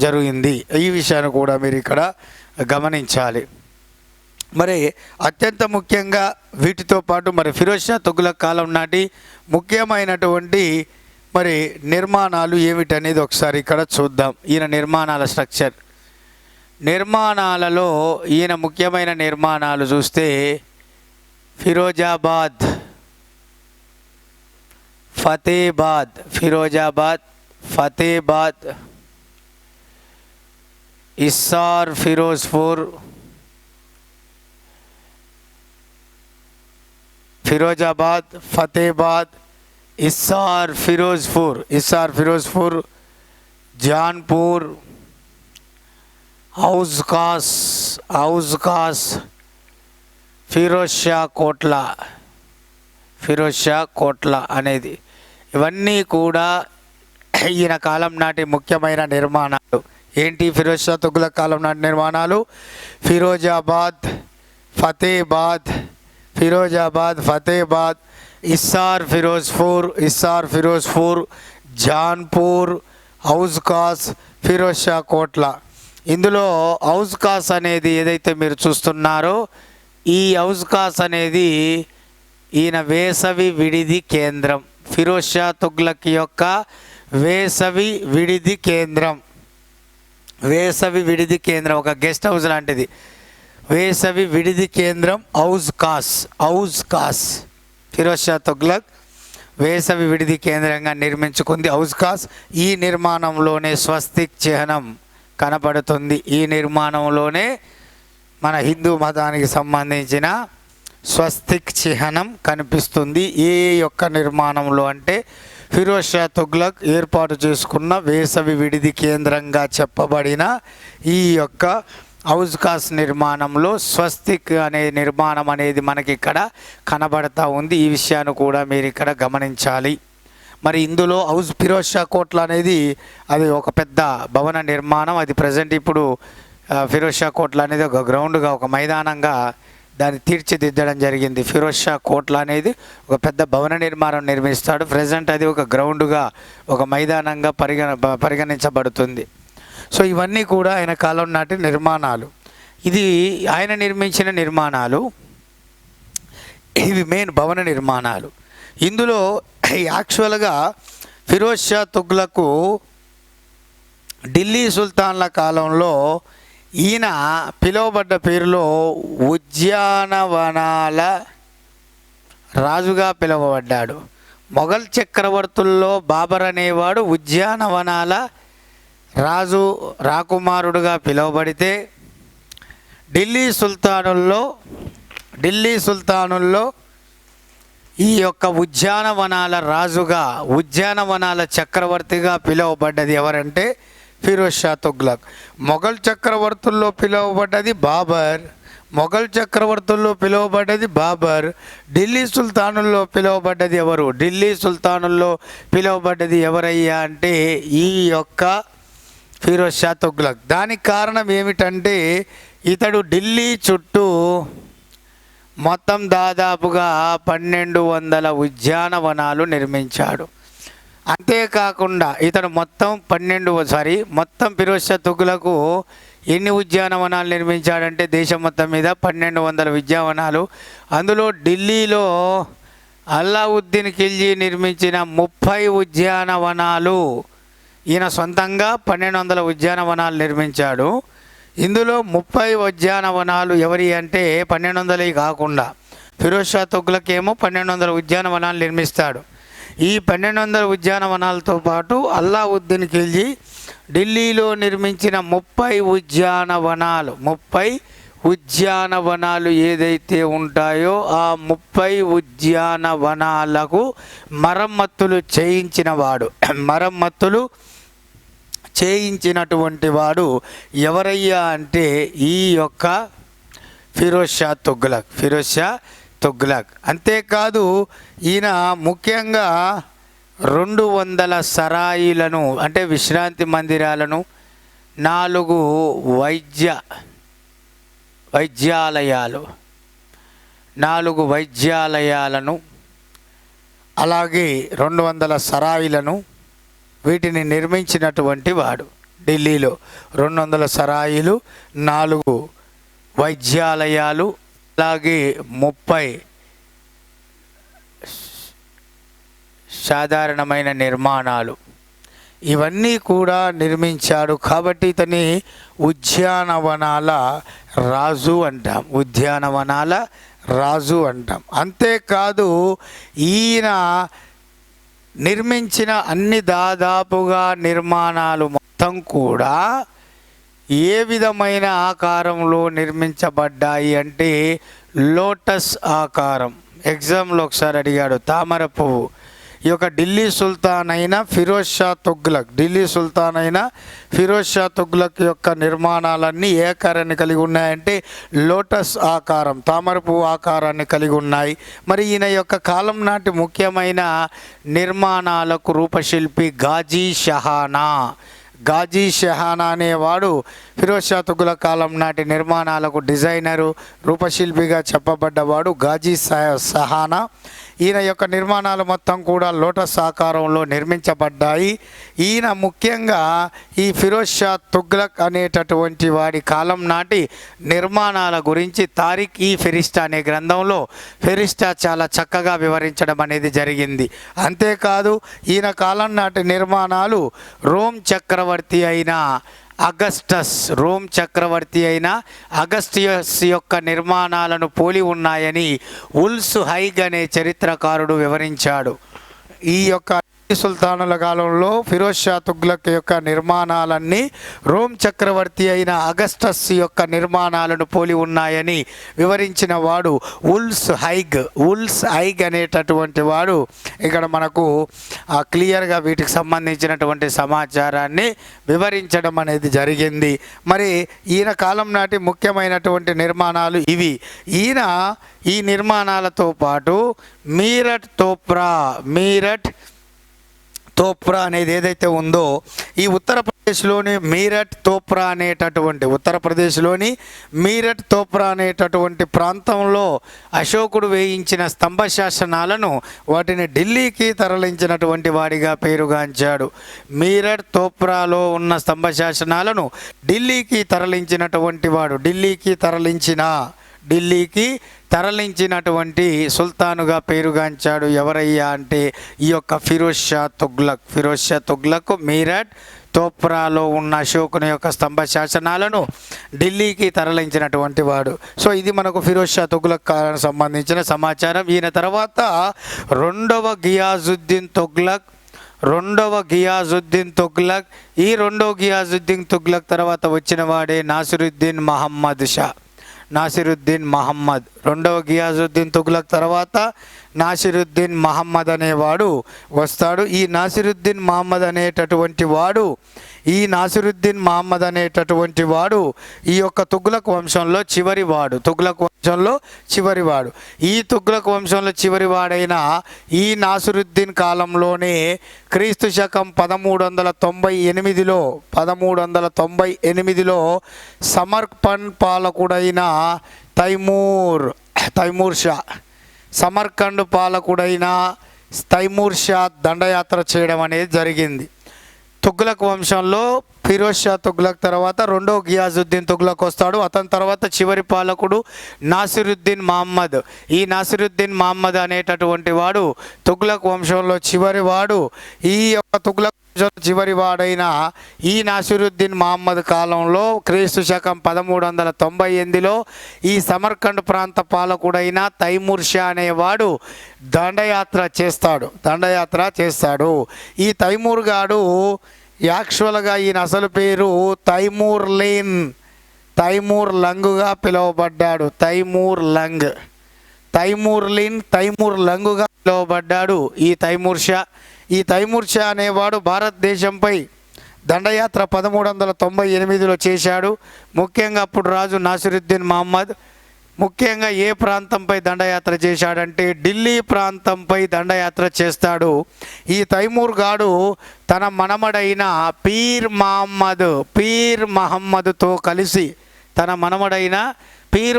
జరిగింది. ఈ విషయాన్ని కూడా మీరు ఇక్కడ గమనించాలి. మరి అత్యంత ముఖ్యంగా వీటితో పాటు మరి ఫిరోజ్ షా తుగ్లక్ కాలం నాటి ముఖ్యమైనటువంటి మరి నిర్మాణాలు ఏమిటనేది ఒకసారి ఇక్కడ చూద్దాం. ఈయన నిర్మాణాల స్ట్రక్చర్, నిర్మాణాలలో ఈయన ముఖ్యమైన నిర్మాణాలు చూస్తే ఫిరోజాబాద్, ఫతేబాద్, ఇస్సార్ ఫిరోజ్పూర్, ఫిరోజాబాద్, ఫతేబాద్, ఇస్సార్ ఫిరోజ్పూర్, జాన్పూర్, హౌజ్ కాస్, ఫిరోజ్ షా కోట్ల అనేది ఇవన్నీ కూడా ఈయన కాలం నాటి ముఖ్యమైన నిర్మాణాలు. ఏంటి ఫిరోజ్ షా తుగ్లక్ కాలం నాటి నిర్మాణాలు? ఫిరోజాబాద్, ఫతేబాద్, ఇస్సార్ ఫిరోజ్పూర్, జాన్పూర్, హౌజ్ కాస్, ఫిరోజ్ షా కోట్ల. ఇందులో హౌజ్ కాస్ అనేది ఏదైతే మీరు చూస్తున్నారో ఈ హౌజ్ కాస్ అనేది ఈయన వేసవి విడిది కేంద్రం. ఫిరోజ్ షా తుగ్లక్ యొక్క వేసవి విడిది కేంద్రం, ఒక గెస్ట్ హౌస్ లాంటిది. వేసవి విడిది కేంద్రం హౌజ్ కాస్. ఫిరోజ్ షా తుగ్లక్ వేసవి విడిది కేంద్రంగా నిర్మించుకుంది హౌజ్ కాస్. ఈ నిర్మాణంలోనే స్వస్తిక్ చిహ్నం కనపడుతుంది. ఈ నిర్మాణంలోనే మన హిందూ మతానికి సంబంధించిన స్వస్తిక్ చిహ్నం కనిపిస్తుంది. ఏ యొక్క నిర్మాణంలో అంటే ఫిరోజ్ షా తుగ్లక్ ఏర్పాటు చేసుకున్న వేసవి విడిది కేంద్రంగా చెప్పబడిన ఈ యొక్క హౌజ్ కాస్ నిర్మాణంలో స్వస్తిక్ అనే నిర్మాణం అనేది మనకి ఇక్కడ కనబడతా ఉంది. ఈ విషయాన్ని కూడా మీరు ఇక్కడ గమనించాలి. మరి ఇందులో ఫిరోజ్ షా కోట్ల అనేది అది ఒక పెద్ద భవన నిర్మాణం. అది ప్రజెంట్ ఇప్పుడు ఫిరోజ్ షా కోట్ల అనేది ఒక గ్రౌండ్గా, ఒక మైదానంగా దాన్ని తీర్చిదిద్దడం జరిగింది. ఫిరోజ్ షా కోట్ల అనేది ఒక పెద్ద భవన నిర్మాణం నిర్మిస్తాడు. ప్రజెంట్ అది ఒక గ్రౌండ్గా, ఒక మైదానంగా పరిగణించబడుతుంది. సో ఇవన్నీ కూడా ఆయన కాలం నాటి నిర్మాణాలు. ఇది ఆయన నిర్మించిన నిర్మాణాలు, ఇవి మెయిన్ భవన నిర్మాణాలు. ఇందులో యాక్చువల్గా ఫిరోజ్ షా తుగ్లక్ ఢిల్లీ సుల్తాన్ల కాలంలో ఈయన పిలువబడ్డ పేరులో ఉద్యానవనాల రాజుగా పిలువబడ్డాడు. మొఘల్ చక్రవర్తుల్లో బాబర్ అనేవాడు ఉద్యానవనాల రాజు రాకుమారుడుగా పిలువబడితే, ఢిల్లీ సుల్తానుల్లో ఈ యొక్క ఉద్యానవనాల రాజుగా, ఉద్యానవనాల చక్రవర్తిగా పిలువబడ్డది ఎవరంటే ఫిరోజ్ షా తుగ్లక్. మొఘల్ చక్రవర్తుల్లో పిలువబడ్డది బాబర్. ఢిల్లీ సుల్తానుల్లో పిలువబడ్డది ఎవరు? ఢిల్లీ సుల్తానుల్లో పిలువబడ్డది ఎవరయ్యా అంటే ఈ యొక్క ఫిరోజ్ షా తుగ్లక్. దానికి కారణం ఏమిటంటే ఇతడు ఢిల్లీ చుట్టూ మొత్తం దాదాపుగా 1200 ఉద్యానవనాలు నిర్మించాడు. అంతేకాకుండా ఇతడు మొత్తం ఫిరోజ్ షా తుగ్లక్ ఎన్ని ఉద్యానవనాలు నిర్మించాడంటే దేశం మొత్తం మీద 1200 ఉద్యానవనాలు. అందులో ఢిల్లీలో అల్లావుద్దీన్ ఖిల్జీ నిర్మించిన 30 ఉద్యానవనాలు ఈయన సొంతంగా 1200 ఉద్యానవనాలు నిర్మించాడు. ఇందులో 30 ఉద్యానవనాలు ఎవరి అంటే 1200 కాకుండా ఫిరోజ్ షా తుగ్లక్ ఏమో 1200 ఉద్యానవనాలు నిర్మిస్తాడు. ఈ 1200 ఉద్యానవనాలతో పాటు అల్లావుద్దీన్ ఖిల్జీ ఢిల్లీలో నిర్మించిన 30 ఉద్యానవనాలు ఏదైతే ఉంటాయో ఆ 30 ఉద్యానవనాలకు మరమ్మతులు చేయించినటువంటి వాడు ఎవరయ్యా అంటే ఈ యొక్క ఫిరోజ్ షా తుగ్లక్. అంతేకాదు ఈయన ముఖ్యంగా 200 సరాయిలను అంటే విశ్రాంతి మందిరాలను, 4 వైద్యాలయాలను, అలాగే 200 సరాయిలను వీటిని నిర్మించినటువంటి వాడు. ఢిల్లీలో 200 సరాయిలు, 4 వైద్యాలయాలు, అలాగే 30 సాధారణమైన నిర్మాణాలు ఇవన్నీ కూడా నిర్మించాడు. కాబట్టి ఇతని ఉద్యానవనాల రాజు అంటాం. అంతేకాదు ఈయన నిర్మించిన అన్ని దాదాపుగా నిర్మాణాలు మొత్తం కూడా ఏ విధమైన ఆకారంలో నిర్మించబడ్డాయి అంటే లోటస్ ఆకారం. ఎగ్జామ్లో ఒకసారి అడిగాడు, తామర పువ్వు. ఈ యొక్క ఢిల్లీ సుల్తాన్ అయిన ఫిరోజ్ షా తుగ్లక్ యొక్క నిర్మాణాలన్నీ ఏ ఆకారాన్ని కలిగి ఉన్నాయంటే లోటస్ ఆకారం, తామర పువ్వు ఆకారాన్ని కలిగి ఉన్నాయి. మరి ఈయన యొక్క కాలం నాటి ముఖ్యమైన నిర్మాణాలకు రూపశిల్పి గాజీ షహానా అనేవాడు ఫిరోజ్ షా తుగ్లక్ కాలం నాటి నిర్మాణాలకు డిజైనరు, రూపశిల్పిగా చెప్పబడ్డవాడు గాజీ షహానా. ఈయన యొక్క నిర్మాణాలు మొత్తం కూడా లోటస్ ఆకారంలో నిర్మించబడ్డాయి. ఈయన ముఖ్యంగా ఈ ఫిరోజ్ షా తుగ్లక్ అనేటటువంటి వాడి కాలం నాటి నిర్మాణాల గురించి తారిఖ్-ఈ-ఫిరిష్తా అనే గ్రంథంలో ఫిరిష్తా చాలా చక్కగా వివరించడం అనేది జరిగింది. అంతేకాదు ఈయన కాలం నాటి నిర్మాణాలు రోమ్ చక్రవర్తి అయిన అగస్టియస్ యొక్క నిర్మాణాలను పోలి ఉన్నాయని ఉల్స్ హైగ్ అనే చరిత్రకారుడు వివరించాడు. ఈ యొక్క సుల్తానుల కాలంలో ఫిరోజ్ షా తుగ్లక్ యొక్క నిర్మాణాలన్నీ రోమ్ చక్రవర్తి అయిన అగస్టస్ యొక్క నిర్మాణాలను పోలి ఉన్నాయని వివరించిన వాడు ఉల్స్ హైగ్ అనేటటువంటి వాడు ఇక్కడ మనకు క్లియర్గా వీటికి సంబంధించినటువంటి సమాచారాన్ని వివరించడం అనేది జరిగింది. మరి ఈయన కాలం నాటి ముఖ్యమైనటువంటి నిర్మాణాలు ఇవి. ఈయన ఈ నిర్మాణాలతో పాటు మీరట్ తోప్రా అనేది ఏదైతే ఉందో ఈ ఉత్తరప్రదేశ్లోని మీరట్ తోప్రా అనేటటువంటి ప్రాంతంలో అశోకుడు వేయించిన స్తంభ శాసనాలను వాటిని ఢిల్లీకి తరలించినటువంటి వాడిగా పేరుగాంచాడు. మీరట్ తోప్రాలో ఉన్న స్తంభ శాసనాలను ఢిల్లీకి తరలించినటువంటి వాడు, ఢిల్లీకి తరలించినటువంటి సుల్తానుగా పేరుగాంచాడు. ఎవరయ్యా అంటే ఈ యొక్క ఫిరోజ్ షా తుగ్లక్. ఫిరోజ్ షా తుగ్లక్ మీరట్ తోప్రాలో ఉన్న అశోకుని యొక్క స్తంభ శాసనాలను ఢిల్లీకి తరలించినటువంటి వాడు. సో ఇది మనకు ఫిరోజ్ షా తుగ్లక్ కాలానికి సంబంధించిన సమాచారం. ఈయన తర్వాత రెండవ గియాజుద్దీన్ తుగ్లక్. ఈ రెండవ గియాజుద్దీన్ తుగ్లక్ తర్వాత వచ్చిన వాడే నాసిరుద్దీన్ మహమ్మద్ షా. రెండవ గియాజుద్దీన్ తుగ్లక్ తర్వాత నాసిరుద్దీన్ మహమ్మద్ అనేవాడు వస్తాడు. ఈ నాసిరుద్దీన్ మహమ్మద్ అనేటటువంటి వాడు ఈ యొక్క తుగ్లక్ వంశంలో చివరివాడు. ఈ తుగ్లక్ వంశంలో చివరివాడైన ఈ నాసిరుద్దీన్ కాలంలోనే క్రీస్తు శకం 1398లో సమర్కండ్ పాలకుడైన తైమూర్ షా దండయాత్ర చేయడం అనేది జరిగింది. తుగ్లక్ వంశంలో ఫిరోజ్ షా తుగ్లక్ తర్వాత రెండో గియాజుద్దీన్ తుగ్లక్ వస్తాడు. అతని తర్వాత చివరి పాలకుడు నాసిరుద్దీన్ మహమ్మద్. ఈ నాసిరుద్దీన్ మహమ్మద్ అనేటటువంటి వాడు తుగ్లక్ వంశంలో చివరివాడు. ఈ యొక్క తుగ్లక్ చివరివాడైన ఈ నాసిరుద్దీన్ మహమ్మద్ కాలంలో క్రీస్తు శకం 1398లో ఈ సమర్కండ్ ప్రాంత పాలకుడైన తైమూర్ షా అనేవాడు దండయాత్ర చేస్తాడు. ఈ తైమూర్ గాడు యాక్చువల్గా ఈయన అసలు పేరు తైమూర్ లంగ్గా పిలువబడ్డాడు. తైమూర్ లంగ్గా పిలువబడ్డాడు ఈ తైమూర్ షా అనేవాడు భారతదేశంపై దండయాత్ర 1398లో చేశాడు. ముఖ్యంగా అప్పుడు రాజు నాసిరుద్దీన్ మహమ్మద్ ముఖ్యంగా ఏ ప్రాంతంపై దండయాత్ర చేశాడంటే ఢిల్లీ ప్రాంతంపై దండయాత్ర చేస్తాడు. ఈ తైమూర్ గాడు తన మనమడైన పీర్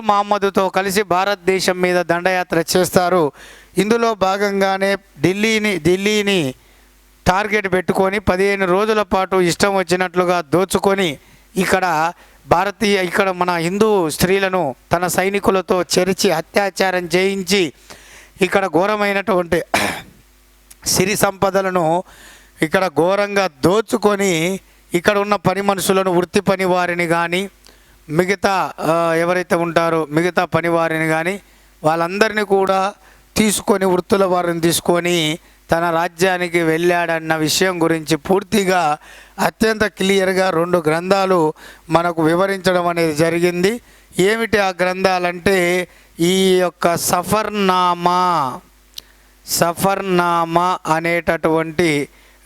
మహమ్మద్తో కలిసి భారతదేశం మీద దండయాత్ర చేస్తారు. ఇందులో భాగంగానే ఢిల్లీని టార్గెట్ పెట్టుకొని 15 రోజుల పాటు ఇష్టం వచ్చినట్లుగా దోచుకొని ఇక్కడ మన హిందూ స్త్రీలను తన సైనికులతో చెరిచి అత్యాచారం చేయించి ఇక్కడ ఘోరమైనటువంటి సిరి సంపదలను ఇక్కడ ఘోరంగా దోచుకొని ఇక్కడ ఉన్న పని మనుషులను వృత్తి పని వారిని కానీ మిగతా ఎవరైతే ఉంటారో మిగతా పని వారిని కానీ వాళ్ళందరినీ కూడా తీసుకొని వృత్తుల వారిని తీసుకొని తన రాజ్యానికి వెళ్ళాడన్న విషయం గురించి పూర్తిగా అత్యంత క్లియర్గా 2 గ్రంథాలు మనకు వివరించడం అనేది జరిగింది. ఏమిటి ఆ గ్రంథాలంటే ఈ యొక్క సఫర్నామా అనేటటువంటి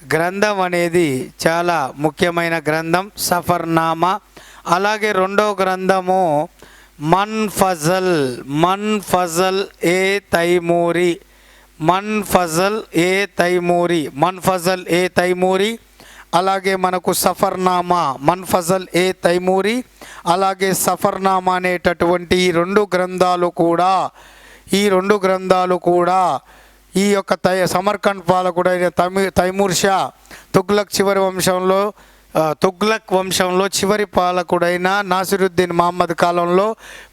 గ్రంథం అనేది చాలా ముఖ్యమైన గ్రంథం సఫర్నామా. అలాగే రెండో గ్రంథము మన్ఫజల్ ఏ తైమూరి అలాగే మనకు సఫర్నామా మన్ఫజల్ ఏ తైమూరి అలాగే సఫర్నామా అనేటటువంటి ఈ రెండు గ్రంథాలు కూడా ఈ యొక్క సమర్కండ్ పాలకుడైన తైమూర్ షా తుగ్లక్ వంశంలో చివరి పాలకుడైన నాసిరుద్దీన్ మహమ్మద్ కాలంలో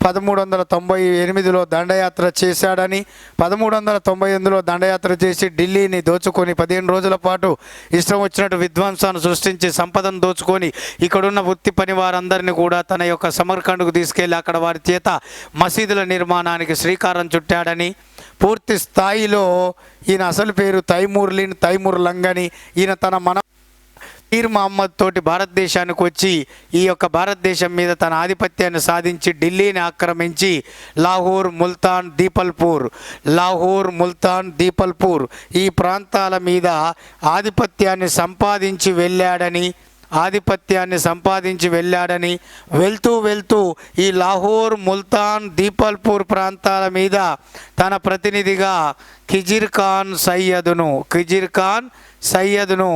1398లో దండయాత్ర చేశాడని 1398లో దండయాత్ర చేసి ఢిల్లీని దోచుకొని 15 రోజుల పాటు ఇష్టం వచ్చినట్టు విధ్వంసాన్ని సృష్టించి సంపదను దోచుకొని ఇక్కడున్న వృత్తి పని వారందరినీ కూడా తన యొక్క సమర్కండ్కు తీసుకెళ్లి అక్కడ వారి చేత మసీదుల నిర్మాణానికి శ్రీకారం చుట్టాడని పూర్తి స్థాయిలో ఈయన అసలు పేరు తైమూర్ లంగ్ అని ఈయన తన పీర్ మహమ్మద్ తోటి భారతదేశానికి వచ్చి ఈ యొక్క భారతదేశం మీద తన ఆధిపత్యాన్ని సాధించి ఢిల్లీని ఆక్రమించి లాహోర్ ముల్తాన్ దీపల్పూర్ ఈ ప్రాంతాల మీద ఆధిపత్యాన్ని సంపాదించి వెళ్ళాడని వెళ్తూ ఈ లాహోర్ ముల్తాన్ దీపల్పూర్ ప్రాంతాల మీద తన ప్రతినిధిగా ఖిజిర్ ఖాన్ సయ్యద్ను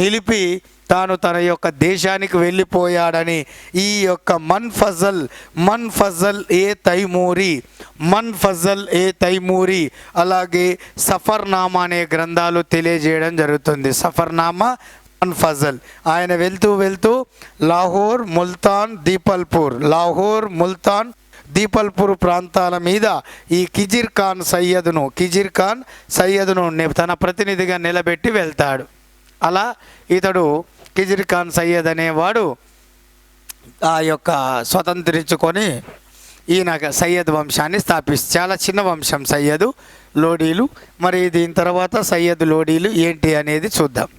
నిలిపి తాను తన యొక్క దేశానికి వెళ్ళిపోయాడని ఈ యొక్క మన్ఫజల్ ఏ తైమూరి అలాగే సఫర్నామా అనే గ్రంథాలు తెలియజేయడం జరుగుతుంది. సఫర్నామా మన్ఫజల్ ఆయన వెళ్తూ లాహోర్ ముల్తాన్ దీపల్పూర్ ప్రాంతాల మీద ఈ కిజిర్ ఖాన్ సయ్యదును తన ప్రతినిధిగా నిలబెట్టి వెళ్తాడు. అలా ఇతడు కిజిర్ ఖాన్ సయ్యద్ అనేవాడు ఆ యొక్క స్వతంత్రించుకొని ఈయన సయ్యద్ వంశాన్ని చాలా చిన్న వంశం సయ్యదు లోడీలు. మరి దీని తర్వాత సయ్యద్ లోడీలు ఏంటి అనేది చూద్దాం.